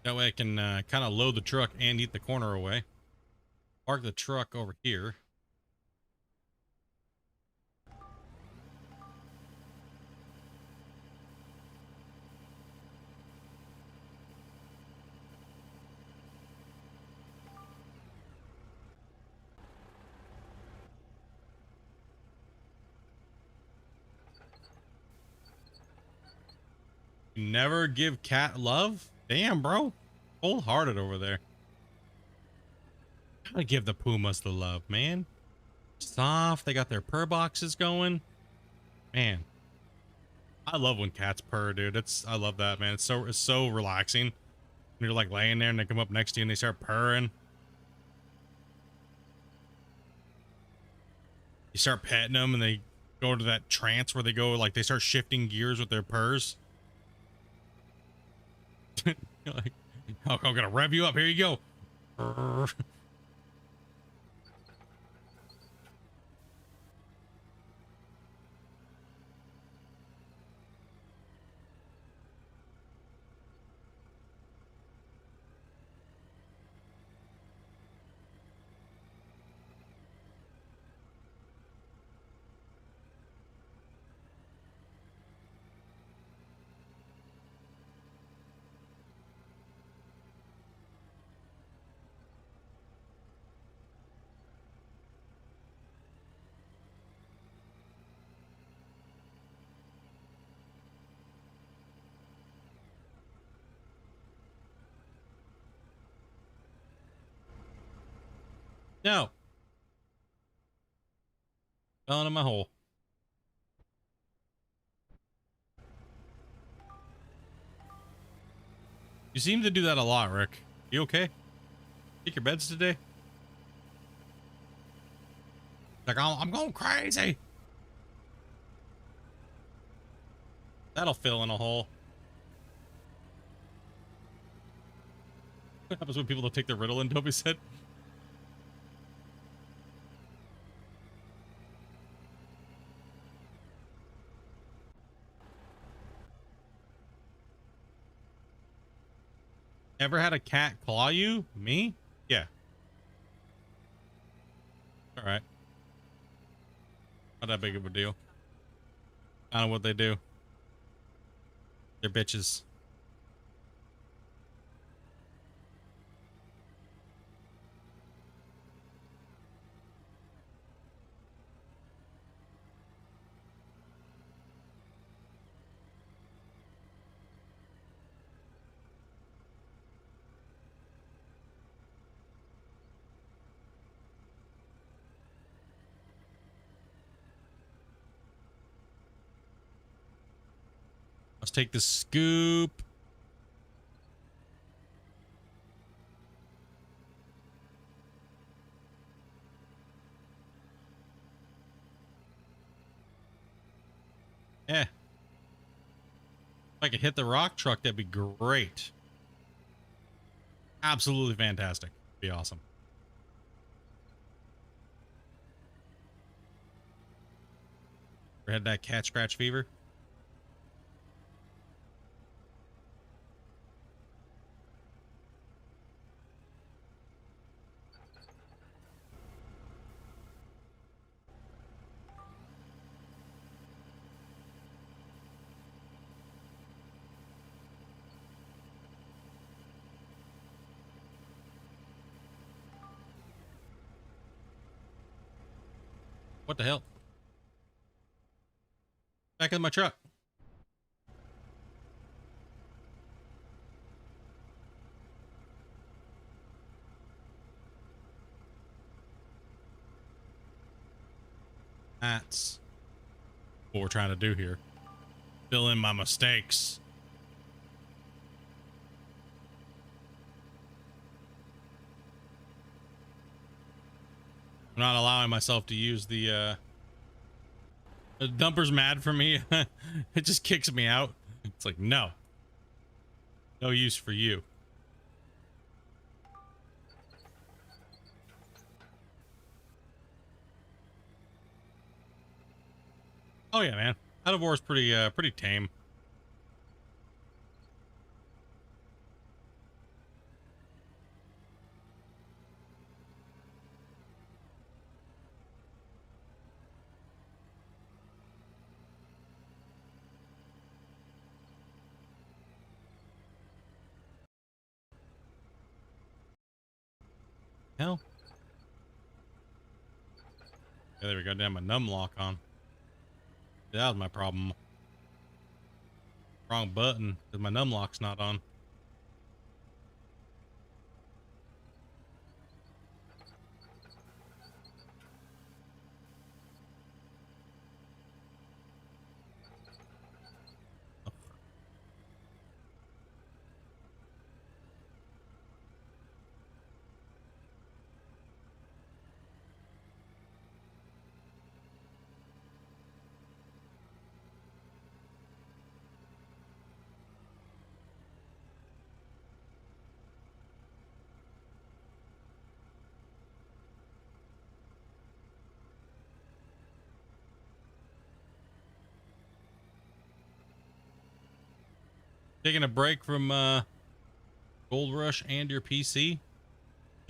That way I can kind of load the truck and eat the corner away. Park the truck over here. You never give cat love? Damn, bro. Wholehearted over there. Gotta give the pumas the love, man. Soft. They got their purr boxes going. Man. I love when cats purr, dude. I love that, man. It's so relaxing. When you're like laying there and they come up next to you and they start purring. You start petting them and they go into that trance where they go like they start shifting gears with their purrs. You're like, oh, I'm gonna rev you up. Here you go. Purr. No. Fell into my hole. You seem to do that a lot, Rick. You okay? Take your beds today? Like, I'm going crazy. That'll fill in a hole. What happens when people don't take their Ritalin, Toby said? Ever had a cat claw you? Me? Yeah. All right. Not that big of a deal. I don't know what they do. They're bitches. Let's take the scoop. Yeah. If I could hit the rock truck, that'd be great. Absolutely fantastic. Be awesome. Ever had that cat scratch fever? What the hell? Back in my truck. That's what we're trying to do here. Fill in my mistakes. I'm not allowing myself to use the dumper's mad for me. It just kicks me out. It's like, no. No use for you. Oh yeah, man. Out of War is pretty tame. Hell. Yeah, there we go. Damn, my num lock on. That was my problem. Wrong button because my numlock's not on. Taking a break from Gold Rush and your PC?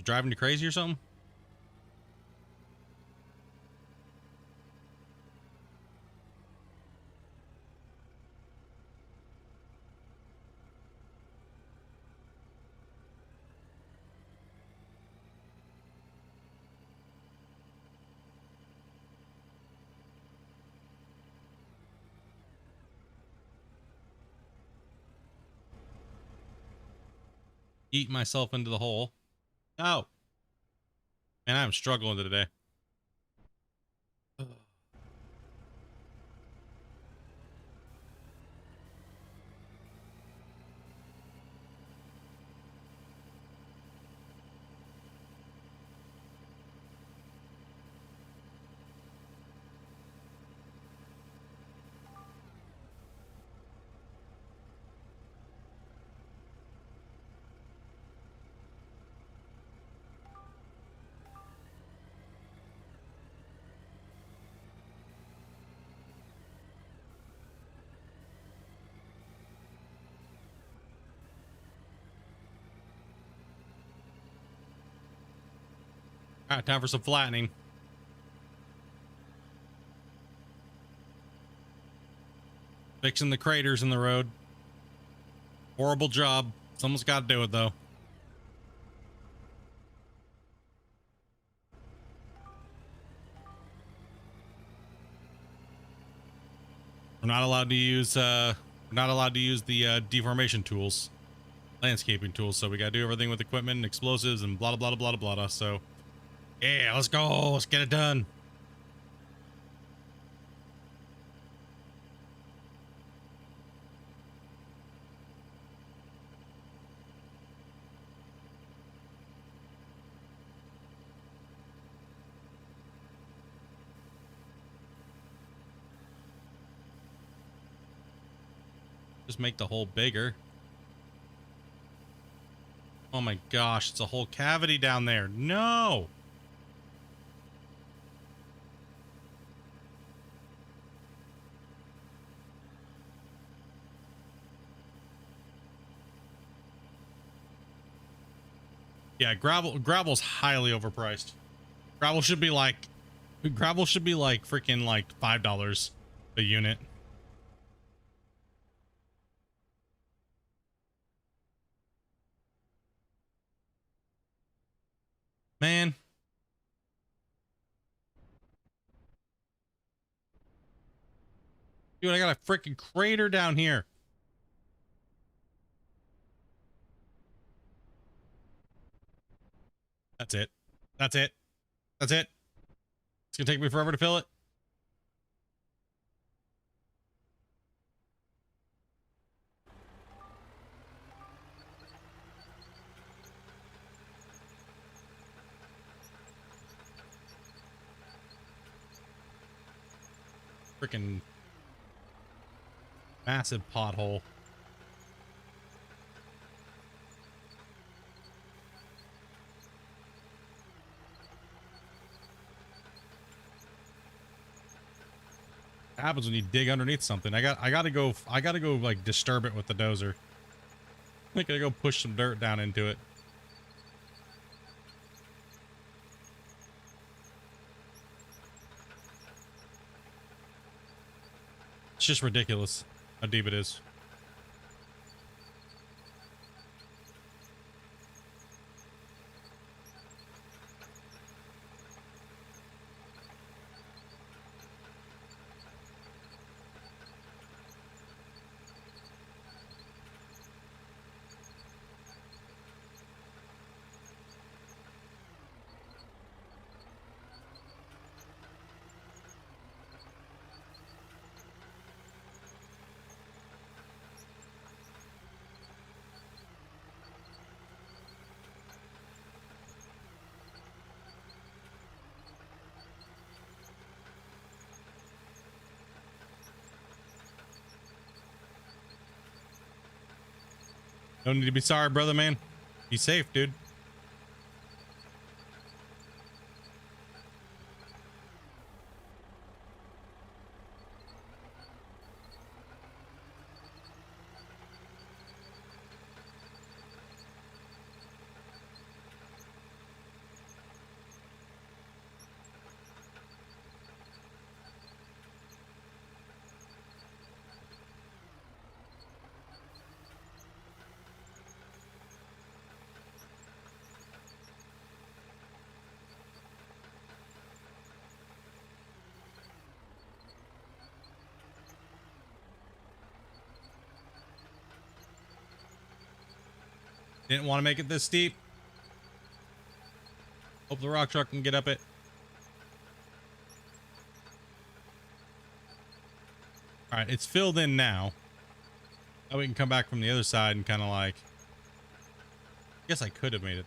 Driving you crazy or something? Eat myself into the hole. Oh. Man, I'm struggling today. All right, time for some flattening. Fixing the craters in the road. Horrible job. Someone's got to do it, though. We're not allowed to use the deformation tools, landscaping tools. So we got to do everything with equipment and explosives and blah blah blah blah blah. So yeah, let's go. Let's get it done. Just make the hole bigger. Oh my gosh, it's a whole cavity down there. No. Yeah, gravel's highly overpriced. Gravel should be like freaking like $5 a unit. Man. Dude, I got a freaking crater down here. That's it. That's it. That's it. It's gonna take me forever to fill it. Freaking massive pothole. Happens when you dig underneath something. I gotta go like disturb it with the dozer. I gotta go push some dirt down into it. It's just ridiculous how deep it is. No need to be sorry, brother, man. Be safe, dude. Didn't want to make it this steep. Hope the rock truck can get up it. All right, it's filled in now. Now we can come back from the other side and kind of like, I guess I could have made it.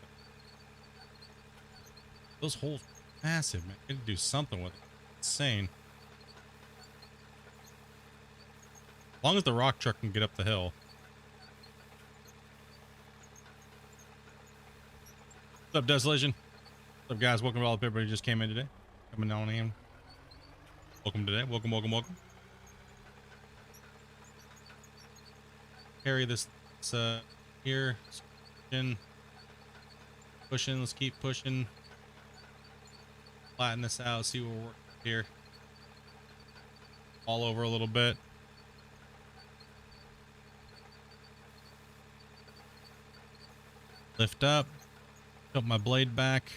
Those holes are massive, man. I need to do something with it. Insane. As long as the rock truck can get up the hill. What's up, Desolation? What's up, guys? Welcome to all the people who just came in today. Coming on in. Welcome today. Welcome, welcome, welcome. Carry this here. Pushing. Let's keep pushing. Flatten this out. See what we're working here. All over a little bit. Lift up. Tilt my blade back.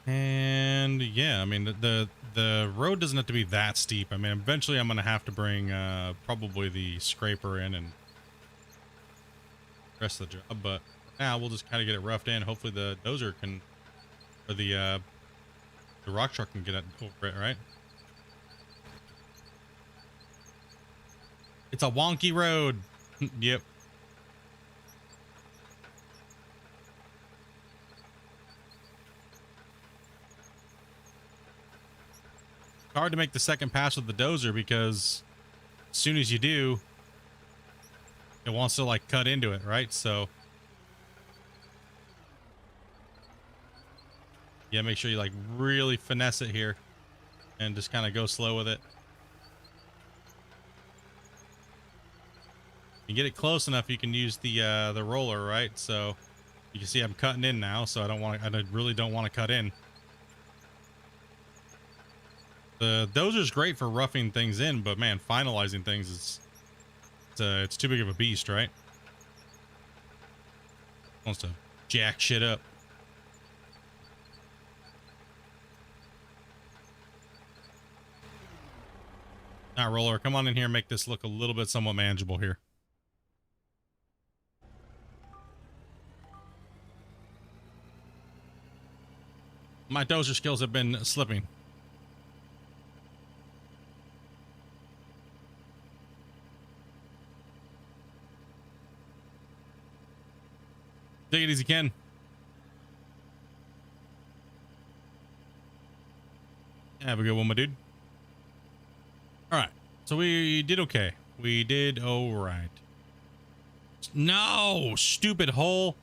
And yeah, I mean the road doesn't have to be that steep. I mean, eventually I'm gonna have to bring probably the scraper in and rest of the job, but now we'll just kind of get it roughed in. Hopefully the dozer can, or the rock truck can get it over it, right? It's a wonky road. Yep. It's hard to make the second pass with the dozer because as soon as you do, it wants to like cut into it, right? So yeah, make sure you like really finesse it here and just kind of go slow with it. You get it close enough, you can use the roller, right? So you can see I'm cutting in now, so I really don't want to cut in. The dozer's great for roughing things in, but man, finalizing things is it's too big of a beast, right? Wants to jack shit up. Now, roller, come on in here and make this look a little bit somewhat manageable here. My dozer skills have been slipping. Take it easy, Ken. Have a good one, my dude. All right. So we did okay. We did all right. No, stupid hole.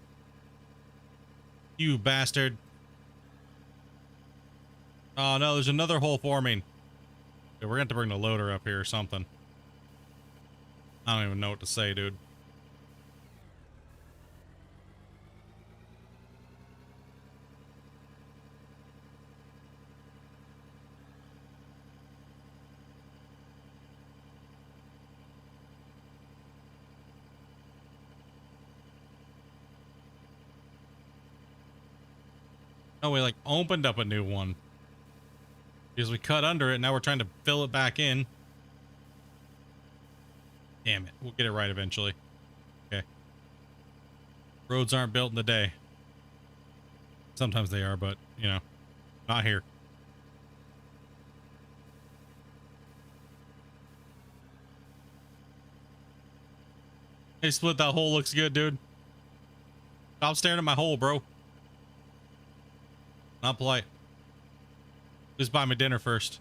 You bastard. Oh no, there's another hole forming. Okay, we're gonna have to bring the loader up here or something. I don't even know what to say, dude. Oh, we like opened up a new one. Because we cut under it, now we're trying to fill it back in. Damn it. We'll get it right eventually. Okay. Roads aren't built in a day. Sometimes they are, but, you know, not here. Hey, Split, that hole looks good, dude. Stop staring at my hole, bro. Not polite. Just buy me dinner first.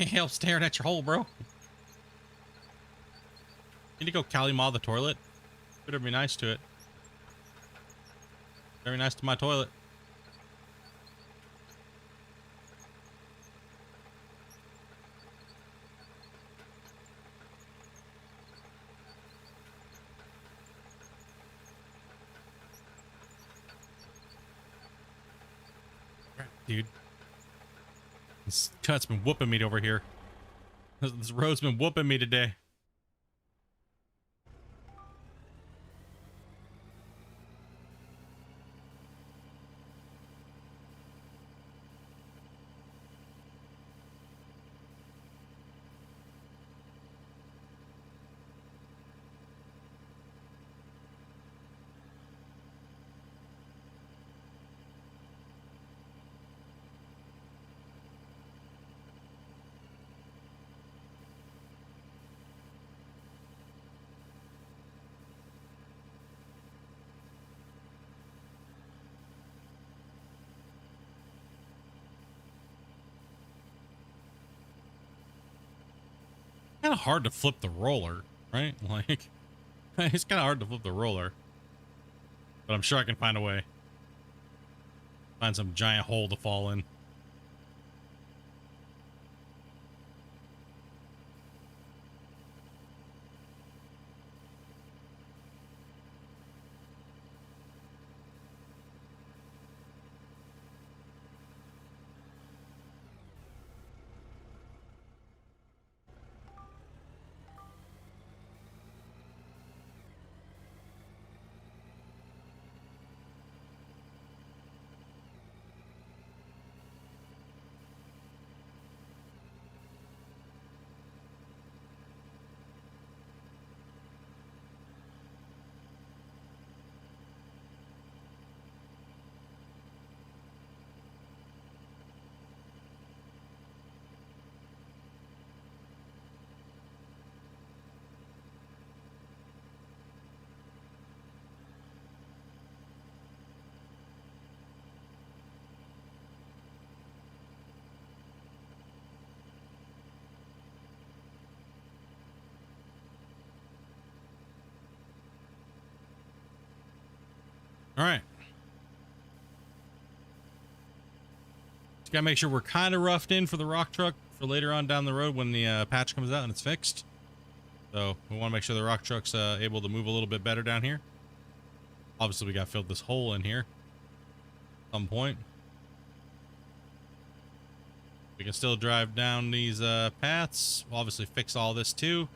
can't help staring at your hole, bro. Need to go Calimall the toilet. Better be nice to it. Very nice to my toilet. Crap, dude. This cut's been whooping me over here. This road's been whooping me today. Kind of hard to flip the roller, right? Like, it's kind of hard to flip the roller. But I'm sure I can find a way. Find some giant hole to fall in. All right. Just gotta make sure we're kind of roughed in for the rock truck for later on down the road when the patch comes out and it's fixed. So we want to make sure the rock truck's able to move a little bit better down here. Obviously, we got to fill this hole in here at some point. We can still drive down these paths. We'll obviously fix all this too.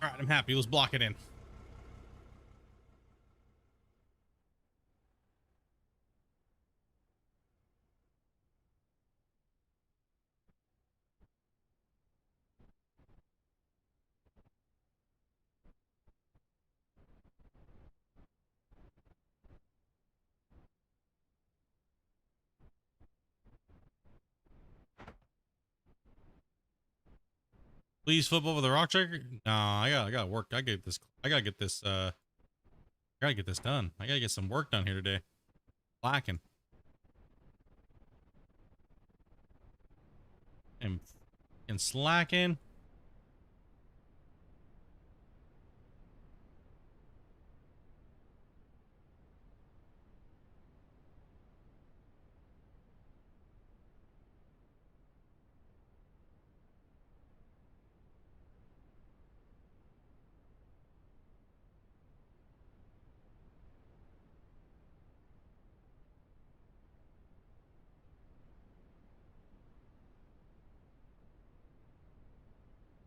All right, I'm happy. Let's block it in. Please flip over the rock truck. No, I gotta work. I gotta get this done. I gotta get some work done here today. Slacking. And slacking.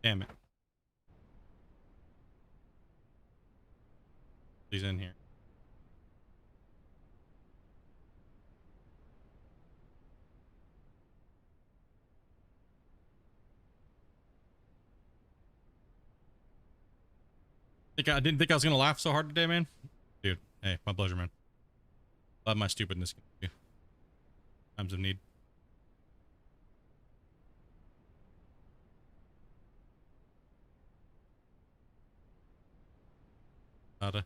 Damn it. He's in here. I didn't think I was gonna laugh so hard today, man. Dude, hey, my pleasure, man. Love my stupidness. Times of need. how to.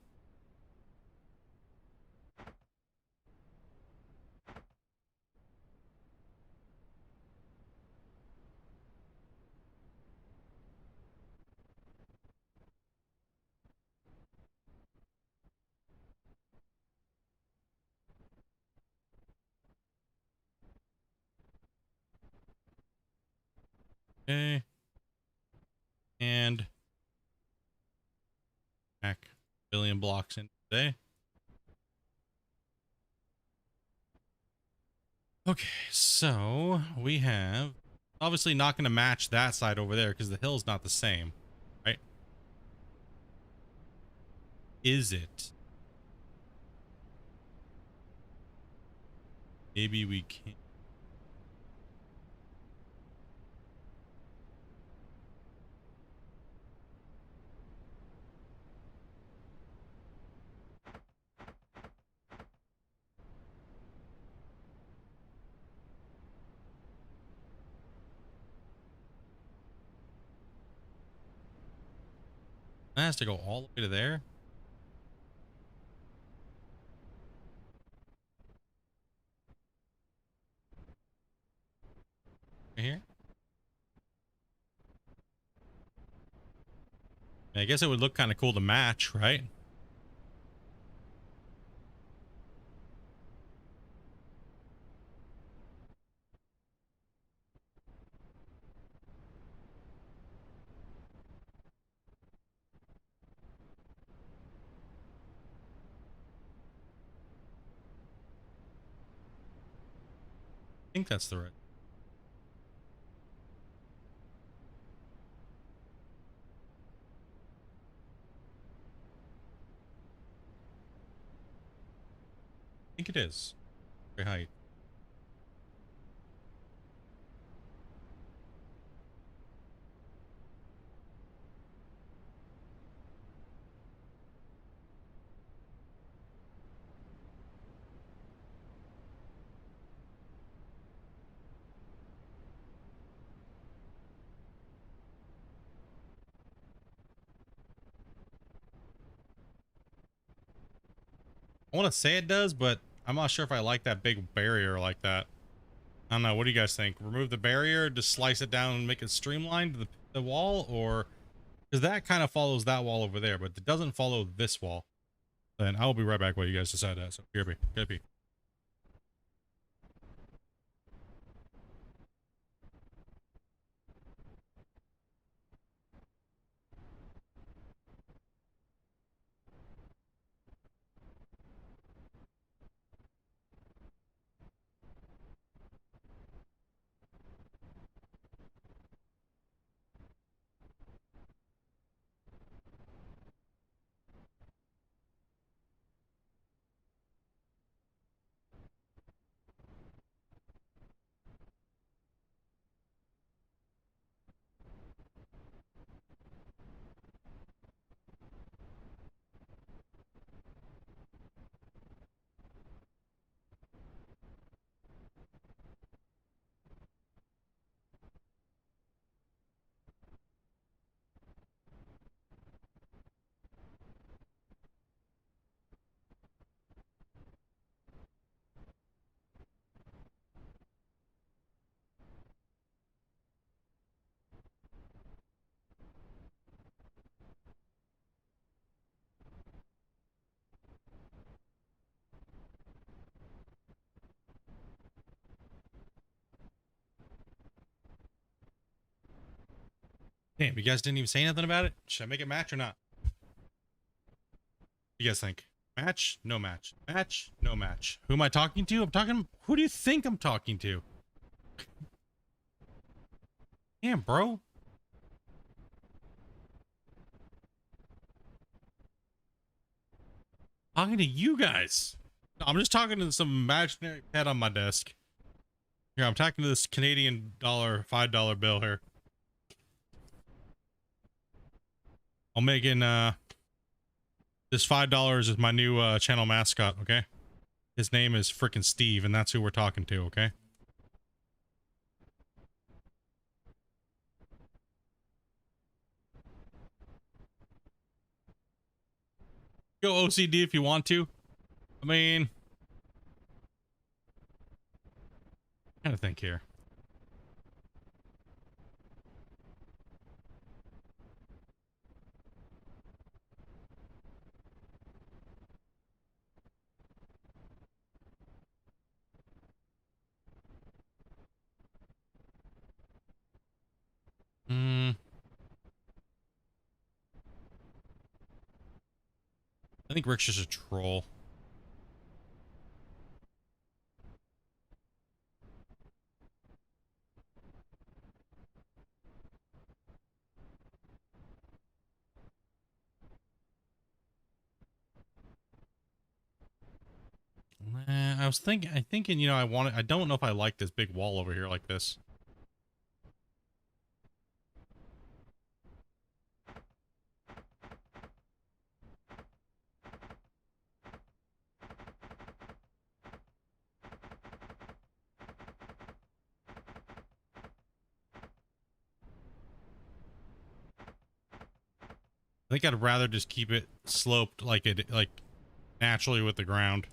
Okay. And back a billion blocks in today. Okay, so we have obviously not going to match that side over there because the hill's not the same, right? Is it? Maybe we can. That has to go all the way to there. Right here. I guess it would look kind of cool to match, right? I think that's the right. I think it is. Very height. I want to say it does, but I'm not sure if I like that big barrier like that. I don't know. What do you guys think? Remove the barrier, just slice it down and make it streamlined to the wall, or because that kind of follows that wall over there, but it doesn't follow this wall. Then I'll be right back while you guys decide that. So here be. Damn, you guys didn't even say nothing about it. Should I make it match or not? What do you guys think? Match? No match. Match? No match. Who am I talking to? I'm talking. Who do you think I'm talking to? Damn, bro. Talking to you guys. No, I'm just talking to some imaginary pet on my desk. Here, I'm talking to this Canadian dollar, $5 bill here. I'm making, this $5 is my new, channel mascot, okay? His name is frickin' Steve, and that's who we're talking to, okay? Go OCD if you want to. I mean, kind of think here. I think Rick's just a troll. I was thinking, you know, I don't know if I like this big wall over here like this. I think I'd rather just keep it sloped like naturally with the ground.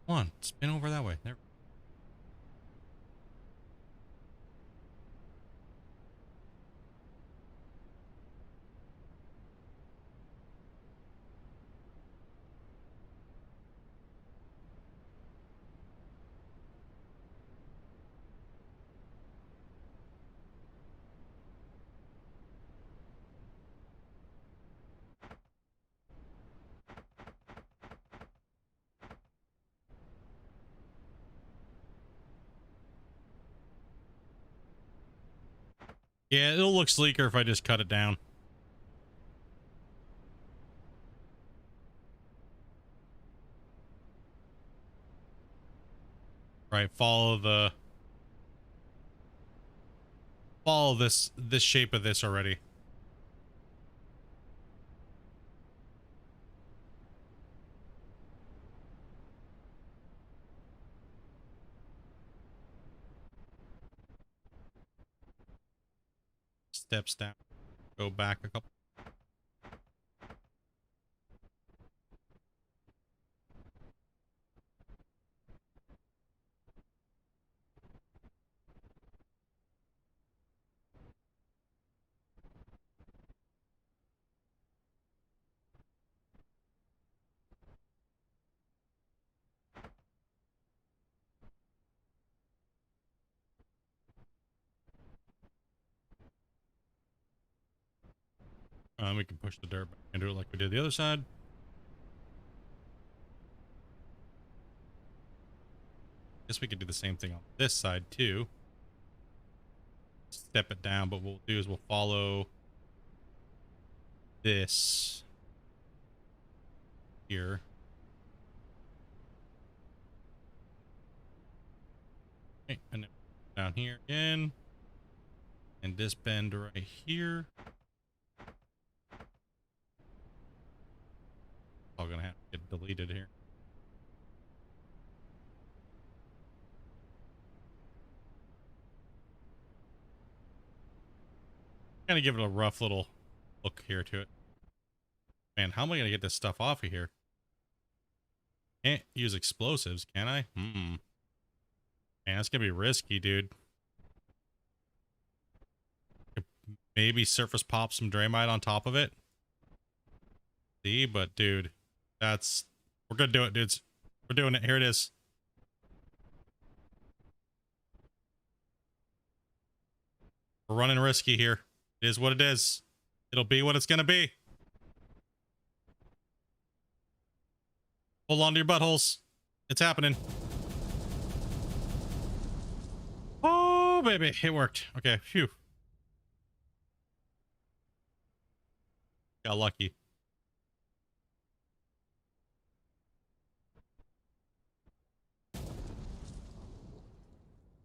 Come on, spin over that way. There. Yeah, it'll look sleeker if I just cut it down. Right, follow this shape of this already. Steps down. Go back a couple. We can push the dirt back and do it like we did the other side. Guess we could do the same thing on this side too. Step it down, but what we'll do is we'll follow this here. Okay, and then down here again. And this bend right here. All gonna have to get deleted here. Kind of give it a rough little look here to it. Man, how am I gonna get this stuff off of here? Can't use explosives, can I? Man, that's gonna be risky, dude. Maybe surface pop some Draymite on top of it. See, but dude, we're gonna do it, dudes. We're doing it. Here it is. We're running risky here. It is what it is. It'll be what it's gonna be. Hold on to your buttholes. It's happening. Oh, baby. It worked. Okay. Phew. Got lucky.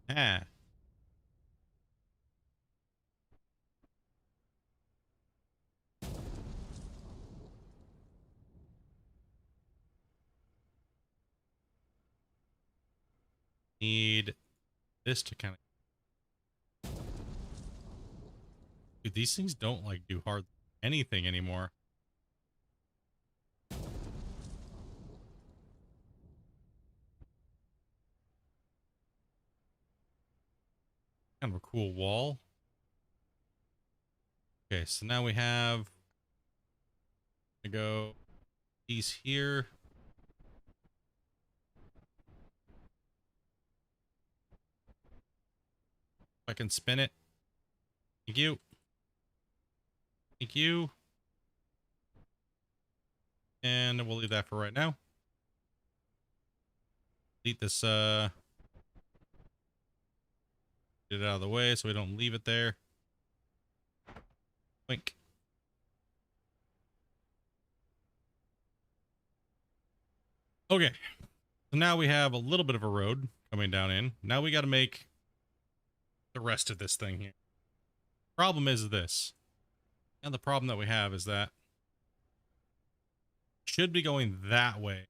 Ah. Need this to kind of... Dude, these things don't like do hard anything anymore. Kind of a cool wall. Okay, so now we have to go these here. I can spin it. Thank you. Thank you. And we'll leave that for right now. Delete this, get it out of the way so we don't leave it there. Wink. Okay. So now we have a little bit of a road coming down in. Now we got to make the rest of this thing here. Problem is this. And the problem that we have is that should be going that way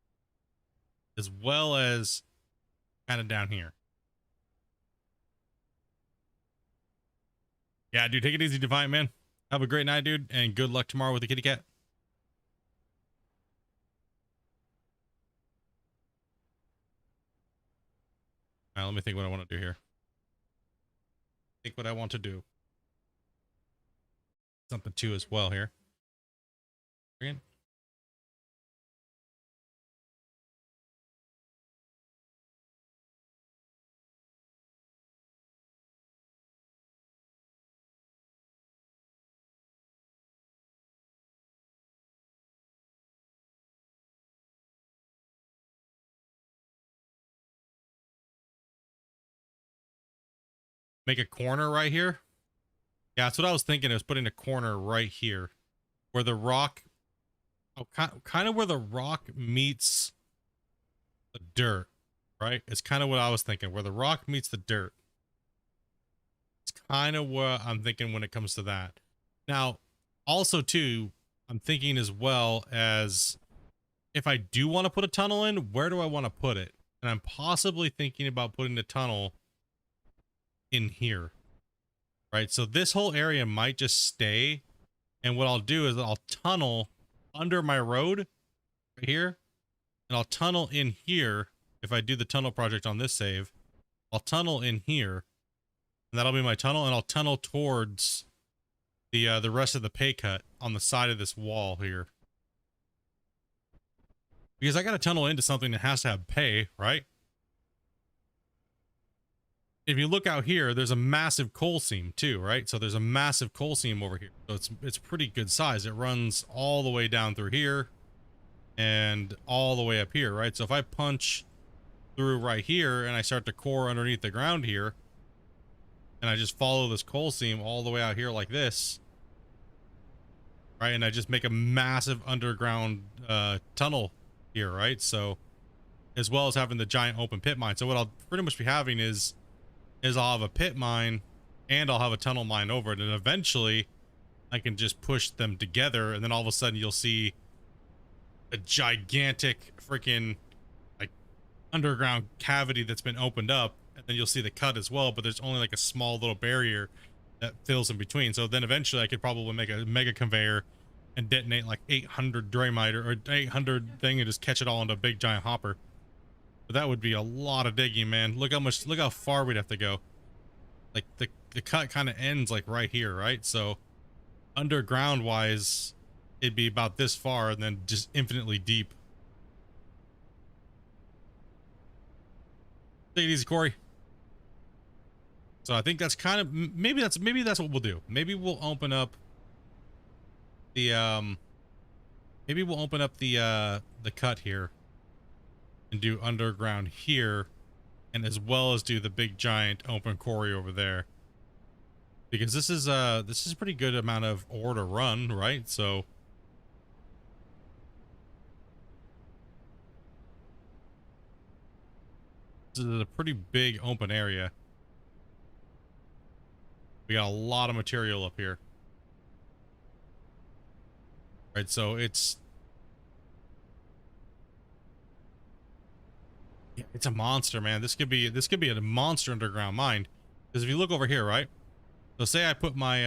as well as kind of down here. Yeah, dude, take it easy, Defiant Man. Have a great night, dude, and good luck tomorrow with the kitty cat. All right, let me think what I want to do here. Think what I want to do. Something too as well here. Again. Make a corner right here. Yeah, that's what I was thinking. I was putting a corner right here where the rock, oh, kind of where the rock meets the dirt, right? It's kind of what I was thinking, where the rock meets the dirt. It's kind of what I'm thinking when it comes to that. Now, also too, I'm thinking as well as if I do want to put a tunnel in, where do I want to put it? And I'm possibly thinking about putting the tunnel in here, right? So this whole area might just stay. And what I'll do is I'll tunnel under my road right here. And I'll tunnel in here. If I do the tunnel project on this save, I'll tunnel in here. And that'll be my tunnel. And I'll tunnel towards the rest of the pay cut on the side of this wall here. Because I got to tunnel into something that has to have pay, right? If you look out here, there's a massive coal seam too, right? So there's a massive coal seam over here. So it's pretty good size. It runs all the way down through here and all the way up here, right? So if I punch through right here and I start to core underneath the ground here and I just follow this coal seam all the way out here like this, right? And I just make a massive underground tunnel here, right? So as well as having the giant open pit mine. So what I'll pretty much be having is I'll have a pit mine and I'll have a tunnel mine over it. And eventually I can just push them together. And then all of a sudden you'll see a gigantic freaking like underground cavity that's been opened up. And then you'll see the cut as well. But there's only like a small little barrier that fills in between. So then eventually I could probably make a mega conveyor and detonate like 800 Draymite or 800 thing and just catch it all into a big giant hopper. But that would be a lot of digging, man. Look how far we'd have to go. Like the cut kind of ends like right here, right? So underground wise, it'd be about this far and then just infinitely deep. Take it easy, Corey. So I think that's kind of maybe that's what we'll do. Maybe we'll open up the the cut here and do underground here, and as well as do the big giant open quarry over there, because this is a pretty good amount of ore to run, right? So this is a pretty big open area. We got a lot of material up here. Right, so it's a monster, man. This could be a monster underground mine. Because if you look over here, right? So say I put my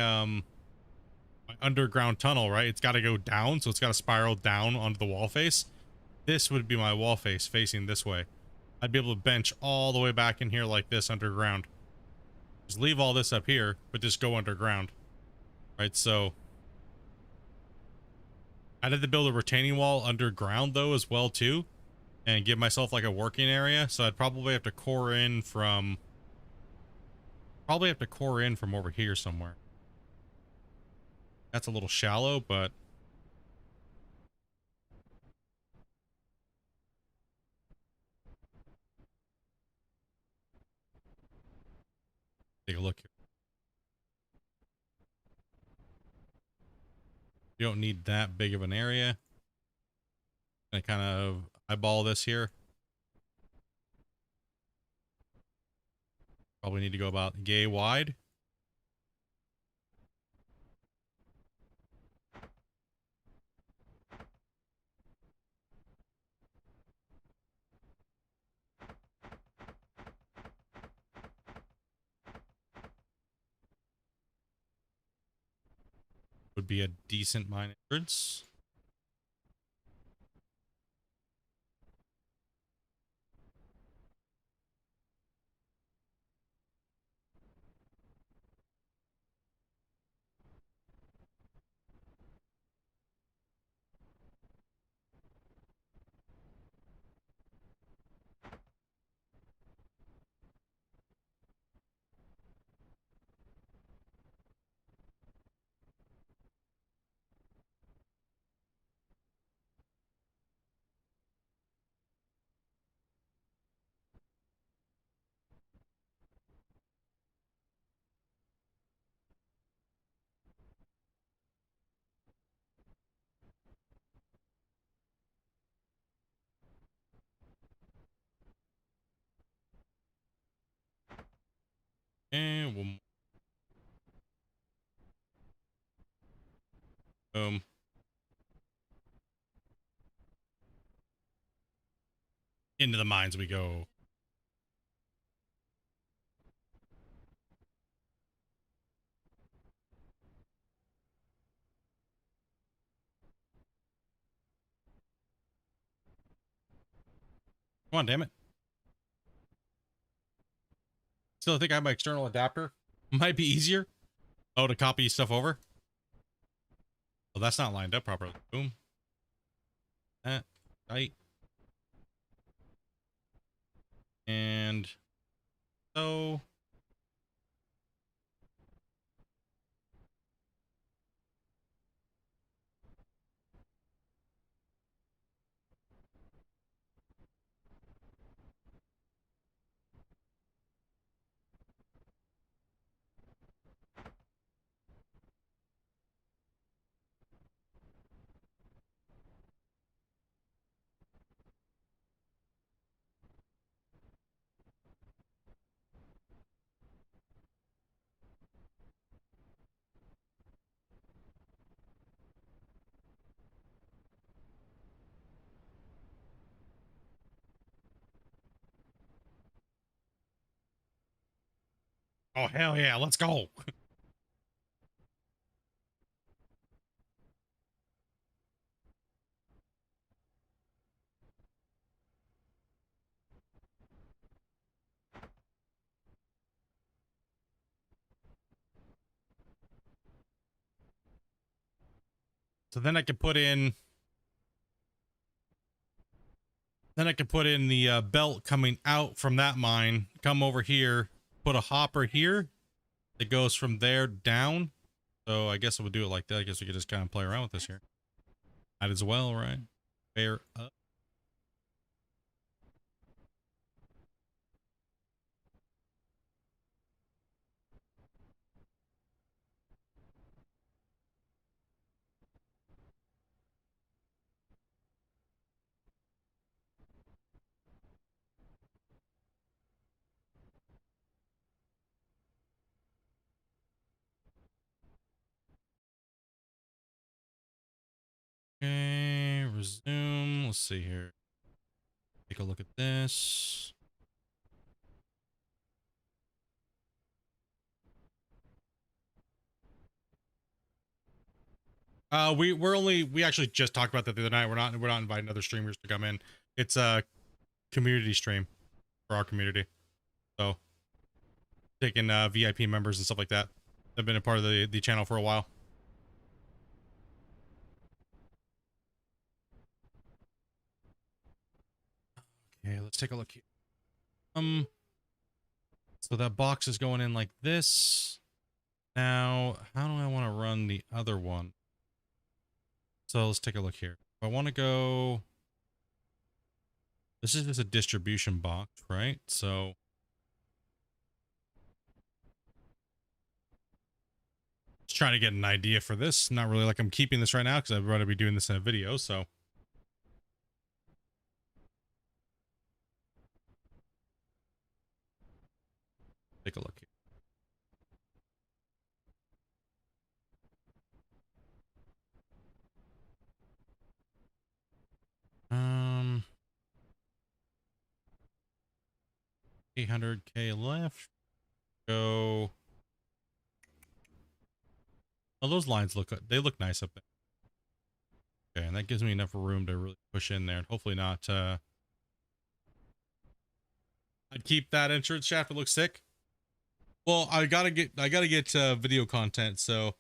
my underground tunnel, right? It's got to go down, so it's got to spiral down onto the wall face. This would be my wall face facing this way. I'd be able to bench all the way back in here like this underground. Just leave all this up here, but just go underground. Right, so I had to build a retaining wall underground though as well too, and give myself like a working area. So I'd probably have to core in from over here somewhere. That's a little shallow, but take a look here. You don't need that big of an area. I kind of eyeball this here. Probably need to go about yay wide. Would be a decent mine entrance. And we'll boom. Into the mines we go. Come on, damn it. Still think I have my external adapter. Might be easier. Oh, to copy stuff over. Well, that's not lined up properly. Boom. That. Right. And so. Oh, hell yeah. Let's go. So then I can put in. Then I can put in the belt coming out from that mine. Come over here. Put a hopper here. That goes from there down. So I guess we'll do it like that. I guess we could just kind of play around with this here. Might as well, right? Fair up. resume. Let's see here. Take a look at this. We actually just talked about that the other night. We're not inviting other streamers to come in. It's a community stream for our community. So taking VIP members and stuff like that. They've been a part of the channel for a while. Okay, let's take a look here. So that box is going in like this. Now, how do I want to run the other one? So let's take a look here. If I want to go, this is just a distribution box, right? So just trying to get an idea for this. Not really like I'm keeping this right now because I'd rather be doing this in a video. So take a look here. Um, 800K left. Go. Oh, those lines look nice up there. Okay, and that gives me enough room to really push in there, and hopefully not. I'd keep that entrance shaft. It looks sick. Well, I gotta get video content, so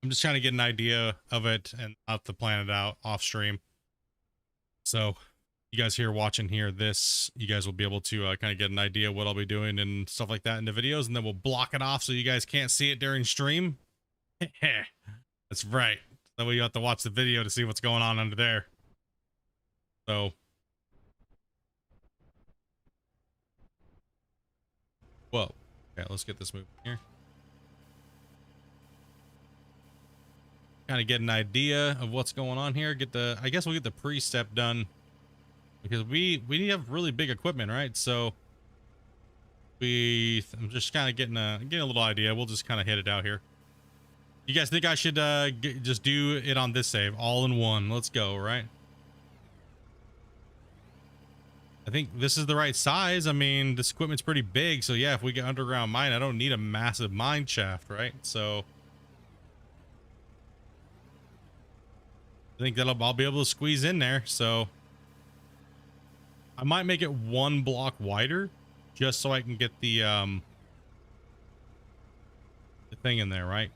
I'm just trying to get an idea of it and have to plan it out off stream. So you guys here watching this, you guys will be able to kind of get an idea of what I'll be doing and stuff like that in the videos, and then we'll block it off so you guys can't see it during stream. That's right. That way you have to watch the video to see what's going on under there. So, whoa. Okay, let's get this moving here. Kind of get an idea of what's going on here. I guess we'll get the pre-step done because we need to have really big equipment, right? So I'm just kind of getting a little idea. We'll just kind of hit it out here. You guys think I should just do it on this save all in one? Let's go, right? I think this is the right size. I mean, this equipment's pretty big, so yeah, if we get underground mine, I don't need a massive mine shaft, right? So I think I'll be able to squeeze in there. So I might make it one block wider just so I can get the thing in there, right?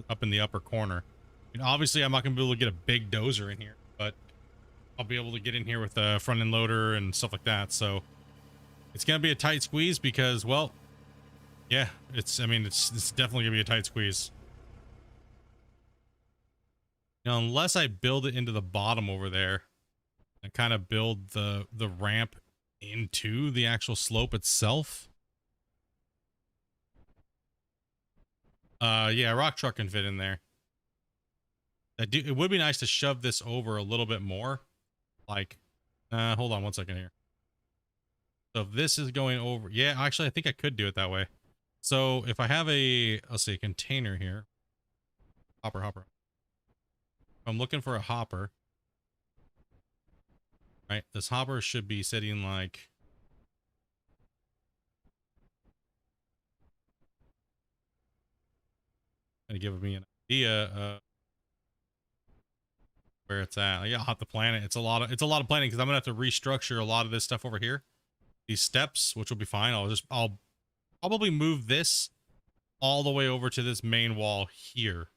Up in the upper corner. I mean, obviously I'm not gonna be able to get a big dozer in here, but I'll be able to get in here with a front end loader and stuff like that. So it's gonna be a tight squeeze because, well, yeah, it's definitely gonna be a tight squeeze. Now, unless I build it into the bottom over there and kind of build the ramp into the actual slope itself. Yeah, rock truck can fit in there. It would be nice to shove this over a little bit more. Like, hold on one second here. So if this is going over, yeah, actually, I think I could do it that way. So if I have let's see, a container here. Hopper. I'm looking for a hopper. Right, this hopper should be sitting like... Gonna give me an idea of where it's at. Like, I'll have to plan it. It's a lot of planning because I'm gonna have to restructure a lot of this stuff over here. These steps, which will be fine. I'll probably move this all the way over to this main wall here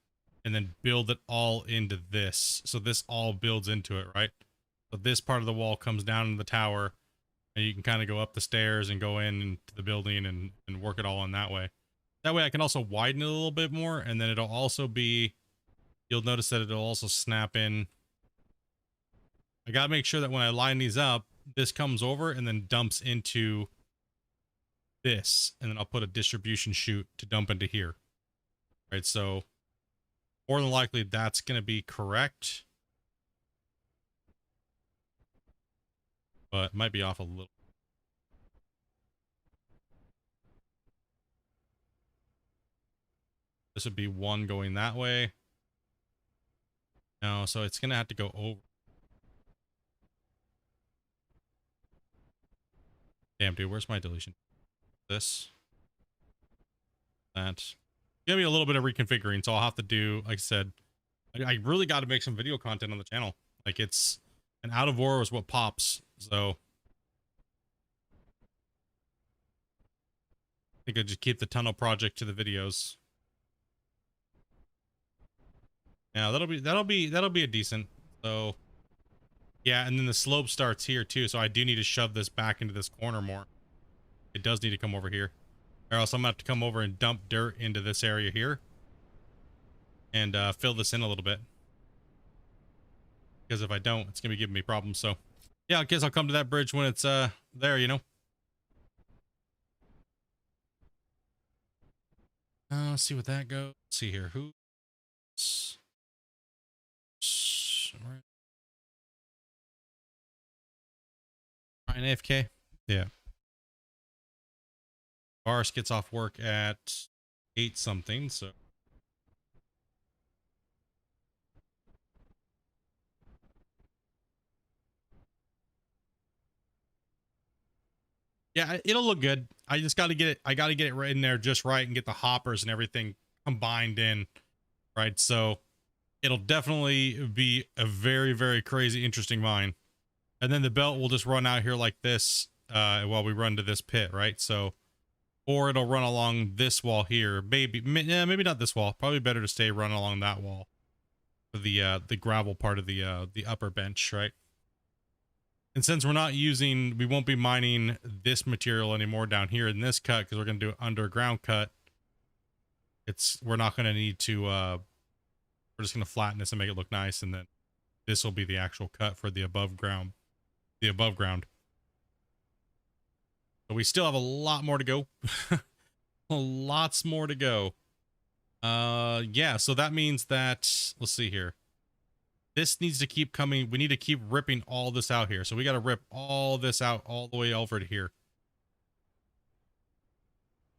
and then build it all into this. So this all builds into it, right? So this part of the wall comes down in the tower and you can kind of go up the stairs and go into the building and work it all in that way. That way I can also widen it a little bit more, and then it'll also be, you'll notice that it'll also snap in. I gotta make sure that when I line these up, this comes over and then dumps into this, and then I'll put a distribution chute to dump into here. Right, so more than likely that's gonna be correct, but it might be off a little. This would be one going that way. No, so it's gonna have to go over. Damn, dude, where's my deletion? This. That. Gonna be a little bit of reconfiguring, so I'll have to do, like I said, I really got to make some video content on the channel. Like, it's an out of war is what pops, so I think I just keep the tunnel project to the videos. Yeah, that'll be a decent. So yeah, and then the slope starts here too, so I do need to shove this back into this corner more. It does need to come over here, or else I'm gonna have to come over and dump dirt into this area here and fill this in a little bit, because if I don't, it's gonna be giving me problems. So yeah, I guess I'll come to that bridge when it's there, you know. Let's see what that goes. Let's see here, who's Ryan AFK? Yeah. Boris gets off work at 8 something, so yeah, it'll look good. I just got to get it. I got to get it right in there just right and get the hoppers and everything combined in, right? So it'll definitely be a very, very crazy, interesting mine. And then the belt will just run out here like this while we run to this pit, right? So, or it'll run along this wall here. Maybe not this wall. Probably better to stay run along that wall for the gravel part of the upper bench, right? And since we're not using, we won't be mining this material anymore down here in this cut, because we're going to do an underground cut. We're not going to need to, we're just going to flatten this and make it look nice. And then this will be the actual cut for the above ground. So we still have a lot more to go. Lots more to go. Yeah, so that means that, let's see here. This needs to keep coming. We need to keep ripping all this out here. So we got to rip all this out all the way over to here.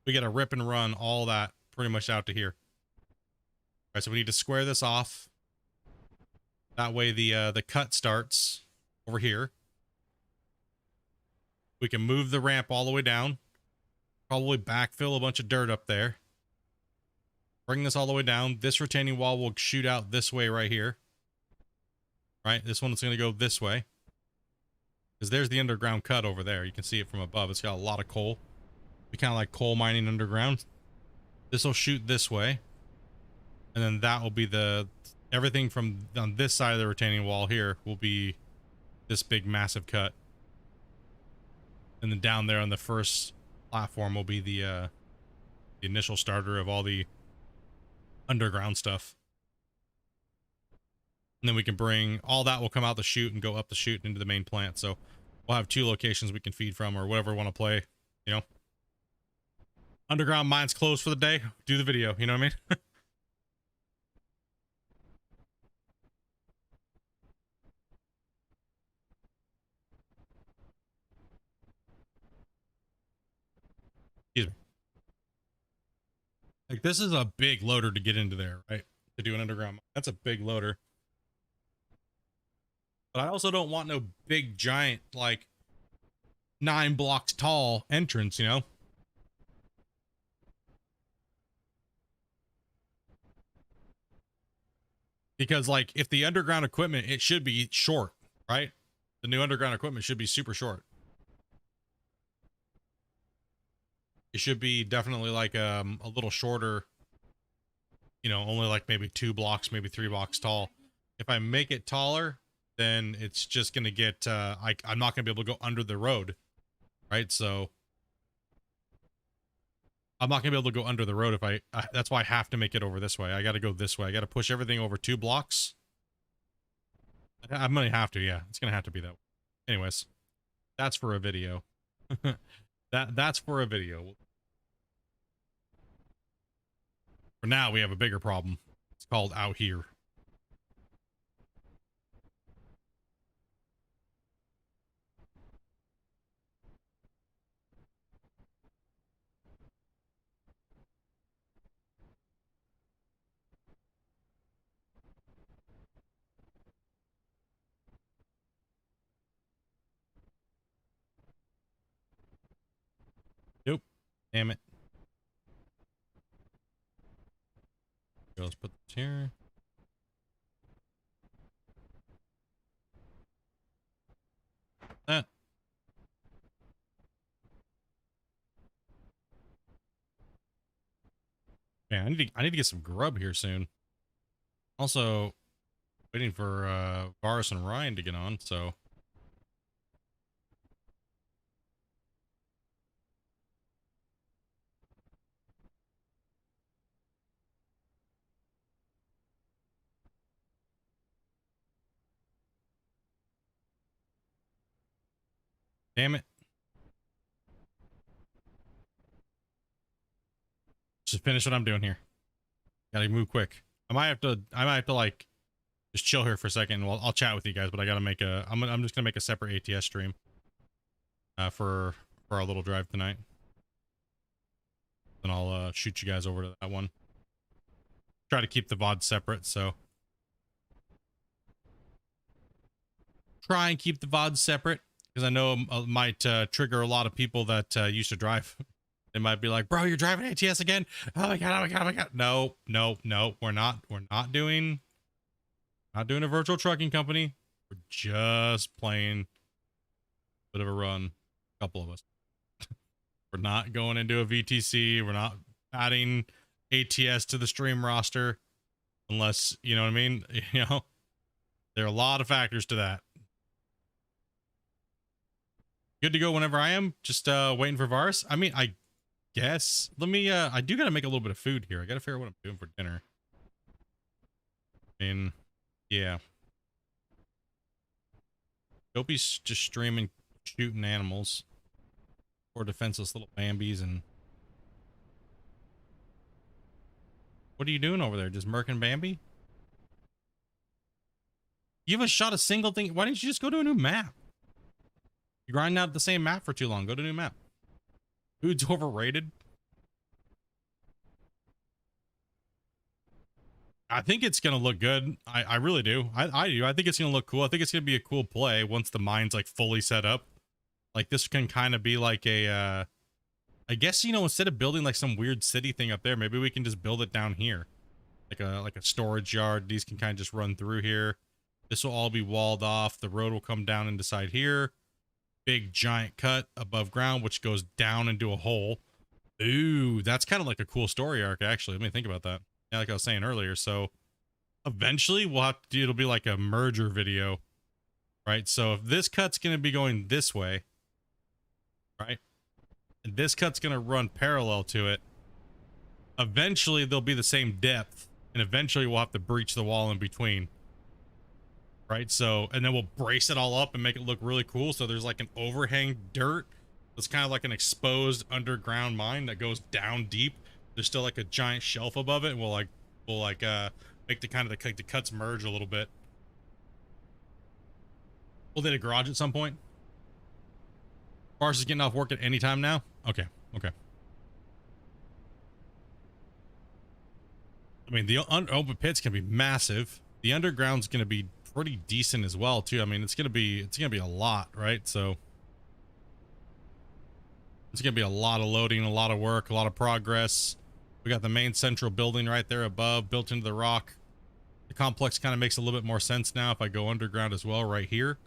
We got to rip and run all that pretty much out to here. All right, so we need to square this off. That way the cut starts over here. We can move the ramp all the way down. Probably backfill a bunch of dirt up there. Bring this all the way down. This retaining wall will shoot out this way right here. Right, this one is going to go this way. Because there's the underground cut over there. You can see it from above. It's got a lot of coal. We kind of like coal mining underground. This will shoot this way. And then that will be everything from on this side of the retaining wall here will be this big massive cut. And then down there on the first platform will be the initial starter of all the underground stuff. And then we can bring all that will come out the chute and go up the chute into the main plant. So we'll have 2 locations we can feed from, or whatever we want to play, you know. Underground mine's closed for the day. Do the video, you know what I mean? Excuse me. Like, this is a big loader to get into there, right? To do an underground. That's a big loader. But I also don't want no big giant, like 9 blocks tall entrance, you know? Because like if the underground equipment, it should be short, right? The new underground equipment should be super short. It should be definitely like a little shorter, you know, only like maybe 2 blocks, maybe 3 blocks tall. If I make it taller, then it's just going to get, I'm not going to be able to go under the road, right? So I'm not going to be able to go under the road if that's why I have to make it over this way. I got to go this way. I got to push everything over 2 blocks. I'm going to have to, yeah. It's going to have to be that way. Anyways, that's for a video. That's for a video. For now, we have a bigger problem. It's called out here. Damn it. Okay, let's put this here. That. Yeah, I need to get some grub here soon. Also, waiting for Varus and Ryan to get on, so. Damn it. Just finish what I'm doing here. Gotta move quick. I might have to like just chill here for a second. Well, I'll chat with you guys, but I gotta make I'm just gonna make a separate ATS stream for our little drive tonight. Then I'll shoot you guys over to that one. Try to keep the VOD separate, so try and keep the VOD separate, because I know it might trigger a lot of people that used to drive. They might be like, bro, you're driving ATS again? Oh my god, oh my god, oh my god. No, no, no, we're not doing a virtual trucking company. We're just playing a bit of a run. A couple of us. We're not going into a VTC. We're not adding ATS to the stream roster unless, you know what I mean? You know, there are a lot of factors to that. Good to go whenever I am. Just waiting for Varus. I mean, I guess. Let me, I do gotta make a little bit of food here. I gotta figure out what I'm doing for dinner. I mean, yeah. Dopey's just streaming, shooting animals. Poor defenseless little Bambis. And what are you doing over there? Just murking Bambi? You haven't shot a single thing. Why didn't you just go to a new map? You're grinding out the same map for too long. Go to a new map. Food's overrated. I think it's gonna look good. I really do. I do. I think it's gonna look cool. I think it's gonna be a cool play once the mine's like fully set up. Like this can kind of be like a I guess, you know, instead of building like some weird city thing up there, maybe we can just build it down here. Like a storage yard. These can kind of just run through here. This will all be walled off. The road will come down and decide here. Big giant cut above ground, which goes down into a hole. Ooh, that's kind of like a cool story arc, actually. Let me think about that. Yeah, like I was saying earlier. So eventually we'll have to do, it'll be like a merger video, right? So if this cut's going to be going this way, right? And this cut's going to run parallel to it. Eventually they'll be the same depth, and eventually we'll have to breach the wall in between. Right, so, and then we'll brace it all up and make it look really cool. So there's like an overhang dirt. It's kind of like an exposed underground mine that goes down deep. There's still like a giant shelf above it, and we'll make the kind of the cuts merge a little bit. We'll need a garage at some point. Bars is getting off work at any time now. Okay, okay. I mean, the open pits can be massive. The underground's going to be pretty decent as well too. I mean, it's gonna be a lot, right? So it's gonna be a lot of loading, a lot of work, a lot of progress. We got the main central building right there above, built into the rock. The complex kind of makes a little bit more sense now if I go underground as well right here.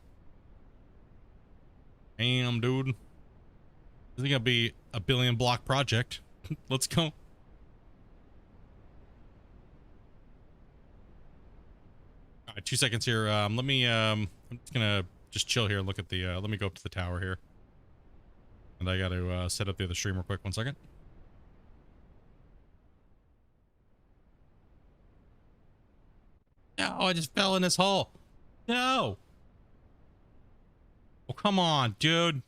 Damn, dude, this is gonna be a billion block project. Let's go. All right, 2 seconds here. Let me, I'm just gonna just chill here and look at the, let me go up to the tower here. And I gotta, set up the other stream real quick. 1 second. No, I just fell in this hole. No. Oh, come on, dude.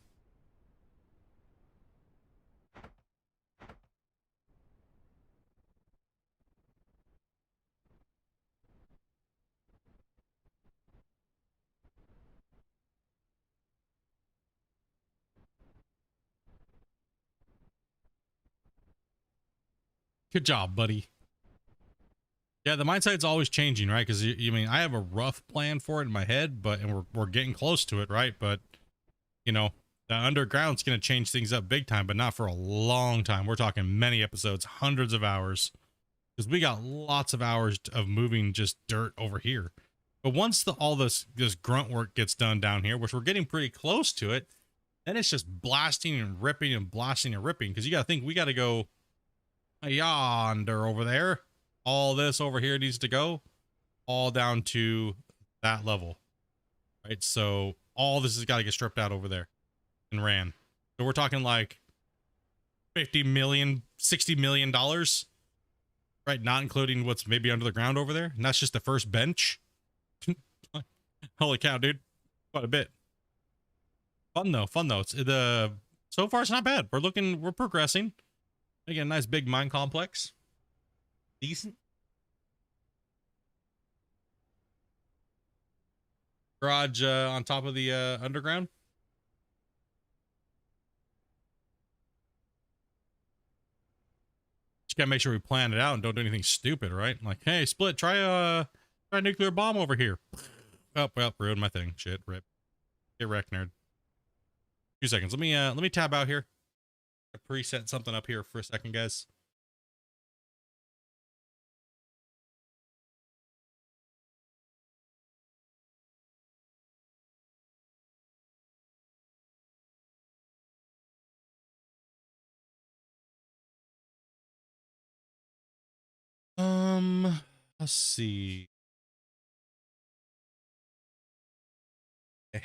Good job, buddy. Yeah, the mine site's always changing, right? Because you mean I have a rough plan for it in my head, but and we're getting close to it, right? But you know, The underground's going to change things up big time, but not for a long time. We're talking many episodes, hundreds of hours, because we got lots of hours of moving just dirt over here. But once all this grunt work gets done down here, which we're getting pretty close to it, then it's just blasting and ripping and blasting and ripping, because you got to think we got to go yonder over there. All this over here needs to go all down to that level, right? So all this has got to get stripped out over there and ran. So we're talking like 50 million, 60 million dollars, right? Not including what's maybe under the ground over there. And that's just the first bench. Holy cow, dude. Quite a bit. Fun though. It's so far it's not bad. We're progressing. Again, nice big mine complex. Decent. Garage on top of the underground. Just gotta make sure we plan it out and don't do anything stupid, right? Like, hey, Split, try a nuclear bomb over here. Oh, well, ruined my thing. Shit, rip. Get wrecked, nerd. 2 seconds. Let me tab out here. I preset something up here for a second, guys. Let's see. Okay.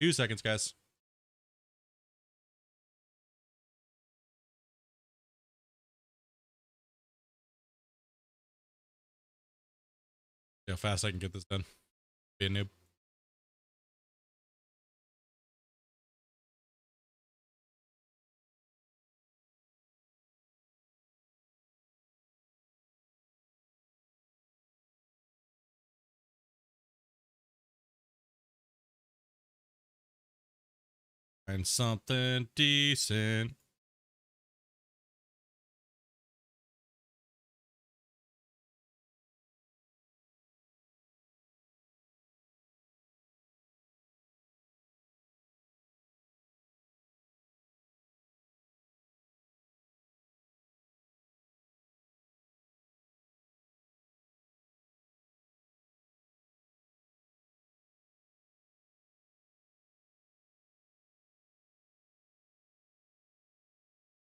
2 seconds, guys. See how fast I can get this done. Be a noob. Find something decent.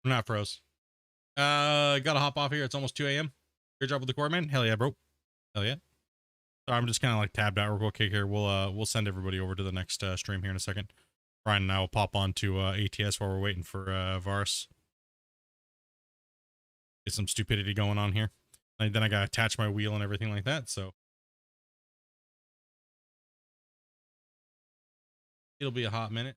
I'm not froze. Gotta hop off here. It's almost 2 a.m. Good job with the core, man. Hell yeah, bro. Hell yeah. So I'm just kind of like tabbed out real quick here. We'll send everybody over to the next stream here in a second. Brian and I will pop on to ATS while we're waiting for Vars. Get some stupidity going on here. And then I gotta attach my wheel and everything like that, so it'll be a hot minute.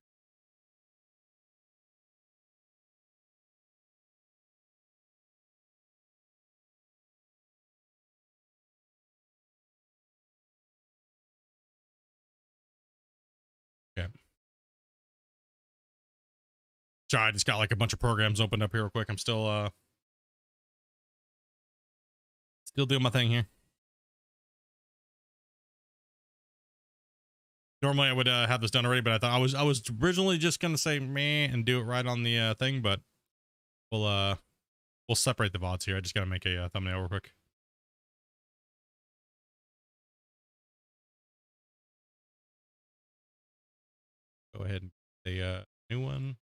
Okay. Sorry, I just got like a bunch of programs opened up here real quick. I'm still doing my thing here. Normally I would have this done already, but I thought I was originally just gonna say meh and do it right on the thing, but we'll separate the VODs here. I just gotta make a thumbnail real quick. Go ahead and get a new one.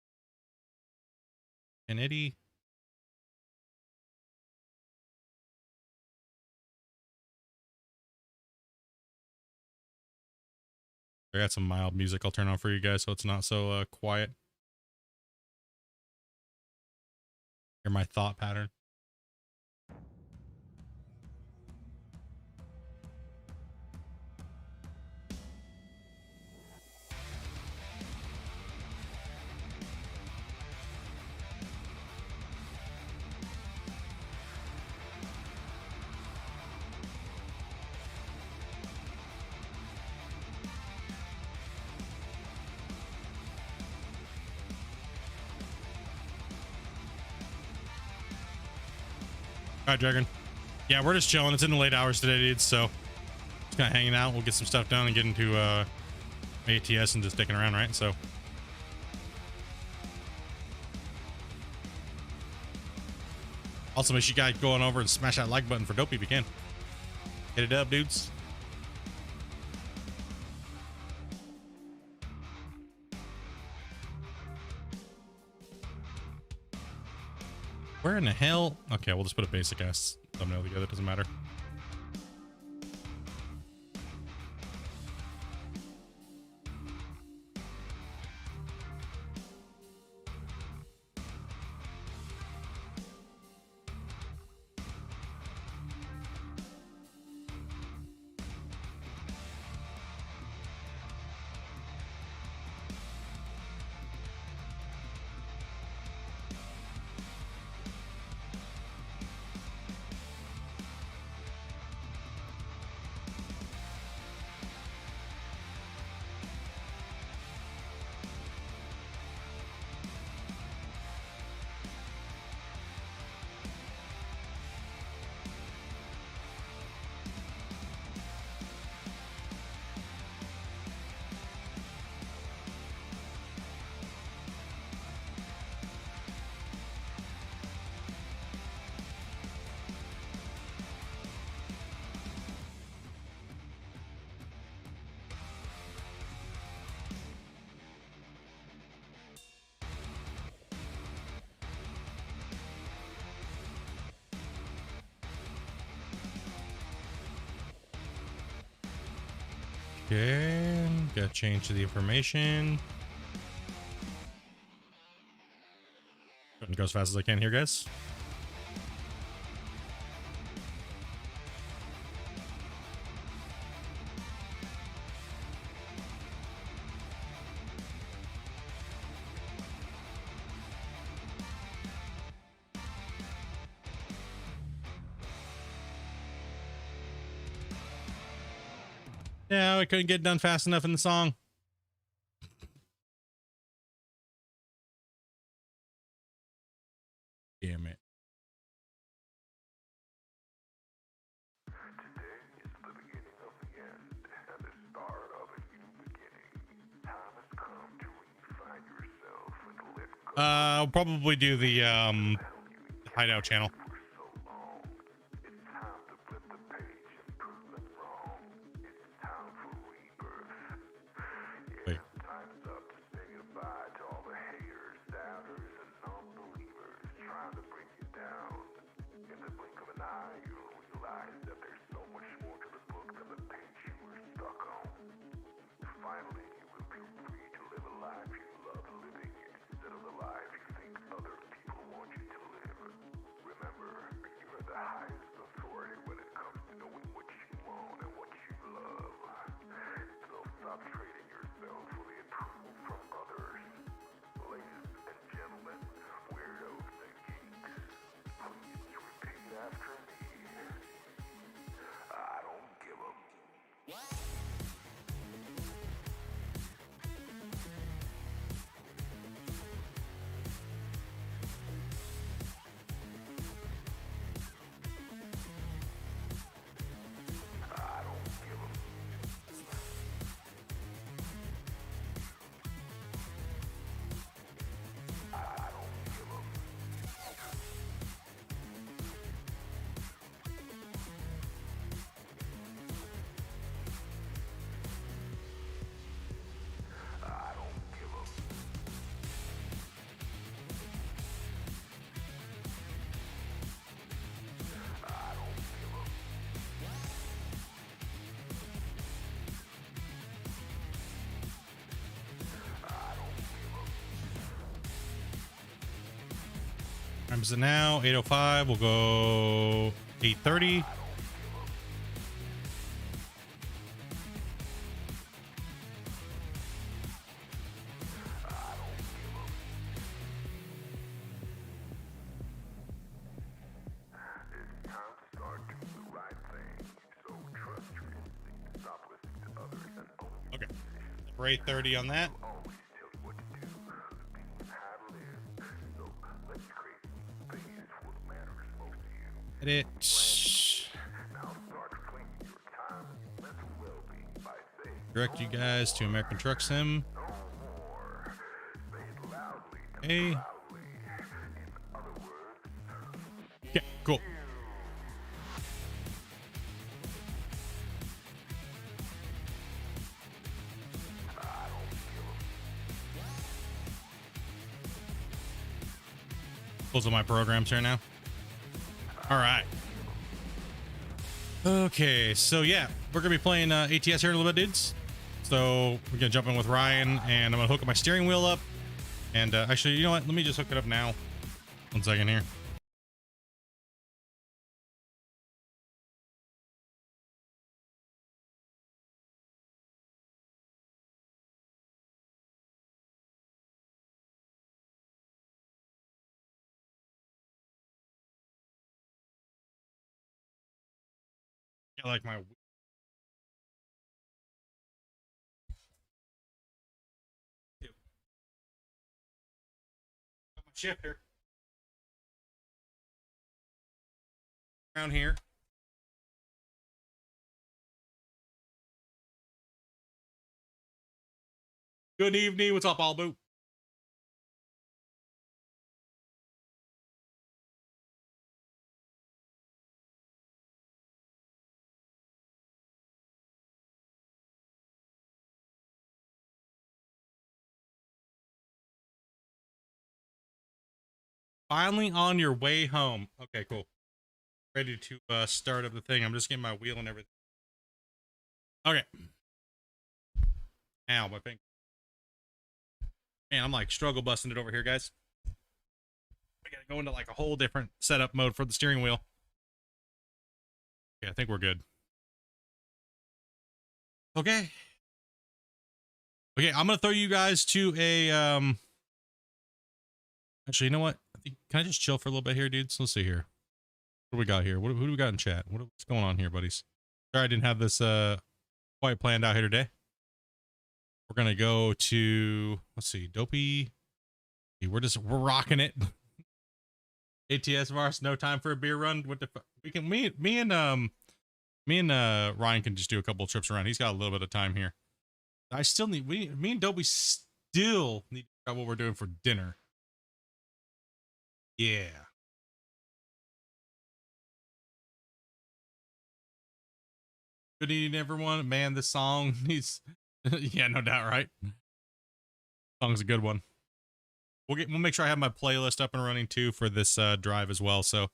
1080. I got some mild music I'll turn on for you guys so it's not so quiet. Hear my thought pattern. All right, Dragon. Yeah, we're just chilling. It's in the late hours today, dude. So Just kind of hanging out. We'll get some stuff done and get into ATS and just sticking around, right? So. Also, make sure you guys go on over and smash that like button for Dopey if you can. Hit it up, dudes. Where in the hell? Okay, we'll just put a basic ass thumbnail together. It doesn't matter. Okay, gotta change to the information. Go as fast as I can here, guys. Yeah, we couldn't get it done fast enough in the song. Damn it. I'll probably do the hideout channel. Wait. Time is it now? 8:05. We'll go 8:30. Okay. For 8:30 on that. Edit. direct you guys to American Truck Sim. Hey. Yeah, cool. Close all my programs here now. All right. Okay, so yeah, we're gonna be playing ATS here in a little bit, dudes. So we're gonna jump in with Ryan, and I'm gonna hook up my steering wheel up. And actually, you know what? Let me just hook it up now. 1 second here. I like my shifter around here. Good evening. What's up, Albu? Finally on your way home. Okay, cool. Ready to start up the thing. I'm just getting my wheel and everything. Okay. Ow, my finger. Man, I'm like struggle busting it over here, guys. I gotta go into like a whole different setup mode for the steering wheel. Okay, I think we're good. Okay. Okay, I'm gonna throw you guys to a actually, you know what? I think, can I just chill for a little bit here, dudes? Let's see here. What do we got here? Who do we got in chat? What's going on here, buddies? Sorry I didn't have this quite planned out here today. We're gonna go to, let's see, Dopey. We're rocking it. ATS Mars, no time for a beer run. What the fuck? We can me and Ryan can just do a couple of trips around. He's got a little bit of time here. I still need me and Dopey still need to figure out what we're doing for dinner. Yeah. Good evening, everyone. Man, this song needs yeah, no doubt, right? Song's a good one. We'll make sure I have my playlist up and running too for this drive as well, so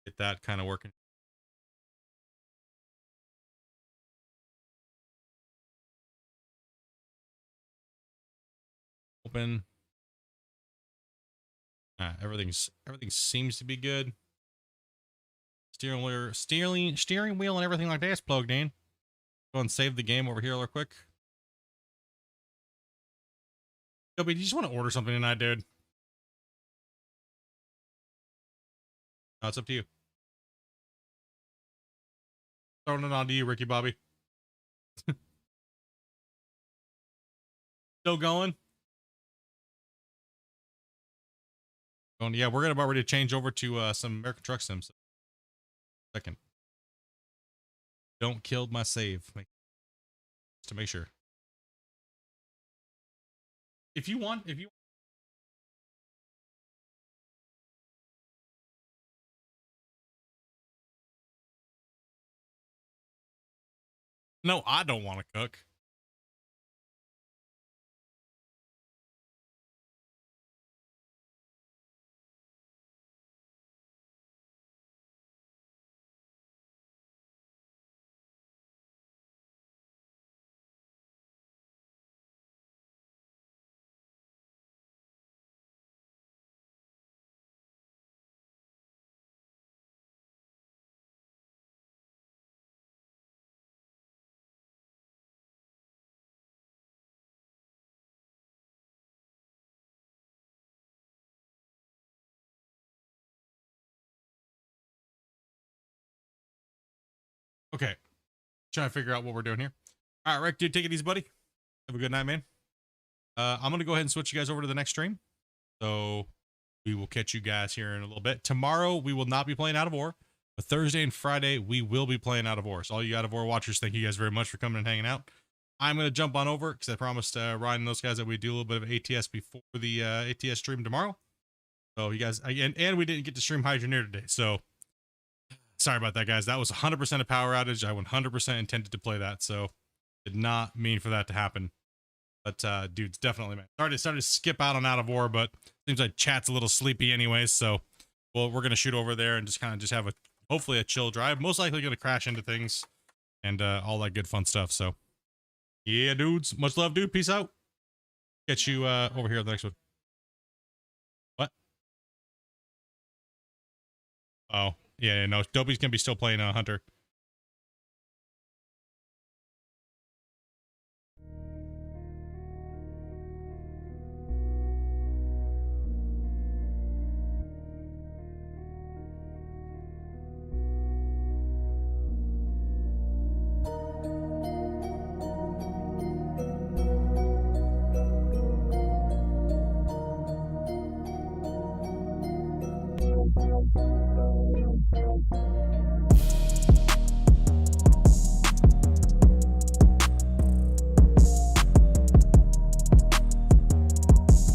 get that kind of working. Open. Everything seems to be good. Steering wheel and everything like that's plugged in. Go and save the game over here real quick. Toby, do you just want to order something tonight, dude? No, it's up to you. Throwing it on to you, Ricky Bobby. Still going? Yeah, we're about ready to change over to some American Truck Sims. Second. Don't kill my save. Just to make sure. If you No, I don't want to cook. Okay. Trying to figure out what we're doing here. All right, Rick, dude, take it easy, buddy. Have a good night, man. I'm gonna go ahead and switch you guys over to the next stream. So we will catch you guys here in a little bit. Tomorrow we will not be playing Out of War, but Thursday and Friday we will be playing Out of War. So all you Out of War watchers, thank you guys very much for coming and hanging out. I'm going to jump on over because I promised Ryan and those guys that we'd do a little bit of ATS before the ATS stream tomorrow. So you guys, and we didn't get to stream Hydroneer today. So sorry about that, guys. That was 100% a power outage. I 100% intended to play that. So did not mean for that to happen. But dudes, definitely, man. Started to skip out on Out of War, but seems like chat's a little sleepy anyways. So well, we're going to shoot over there and just kind of just have hopefully a chill drive. Most likely going to crash into things and all that good fun stuff. So yeah, dudes. Much love, dude. Peace out. Get you over here on the next one. What? Oh, yeah, no. Dopey's going to be still playing Hunter.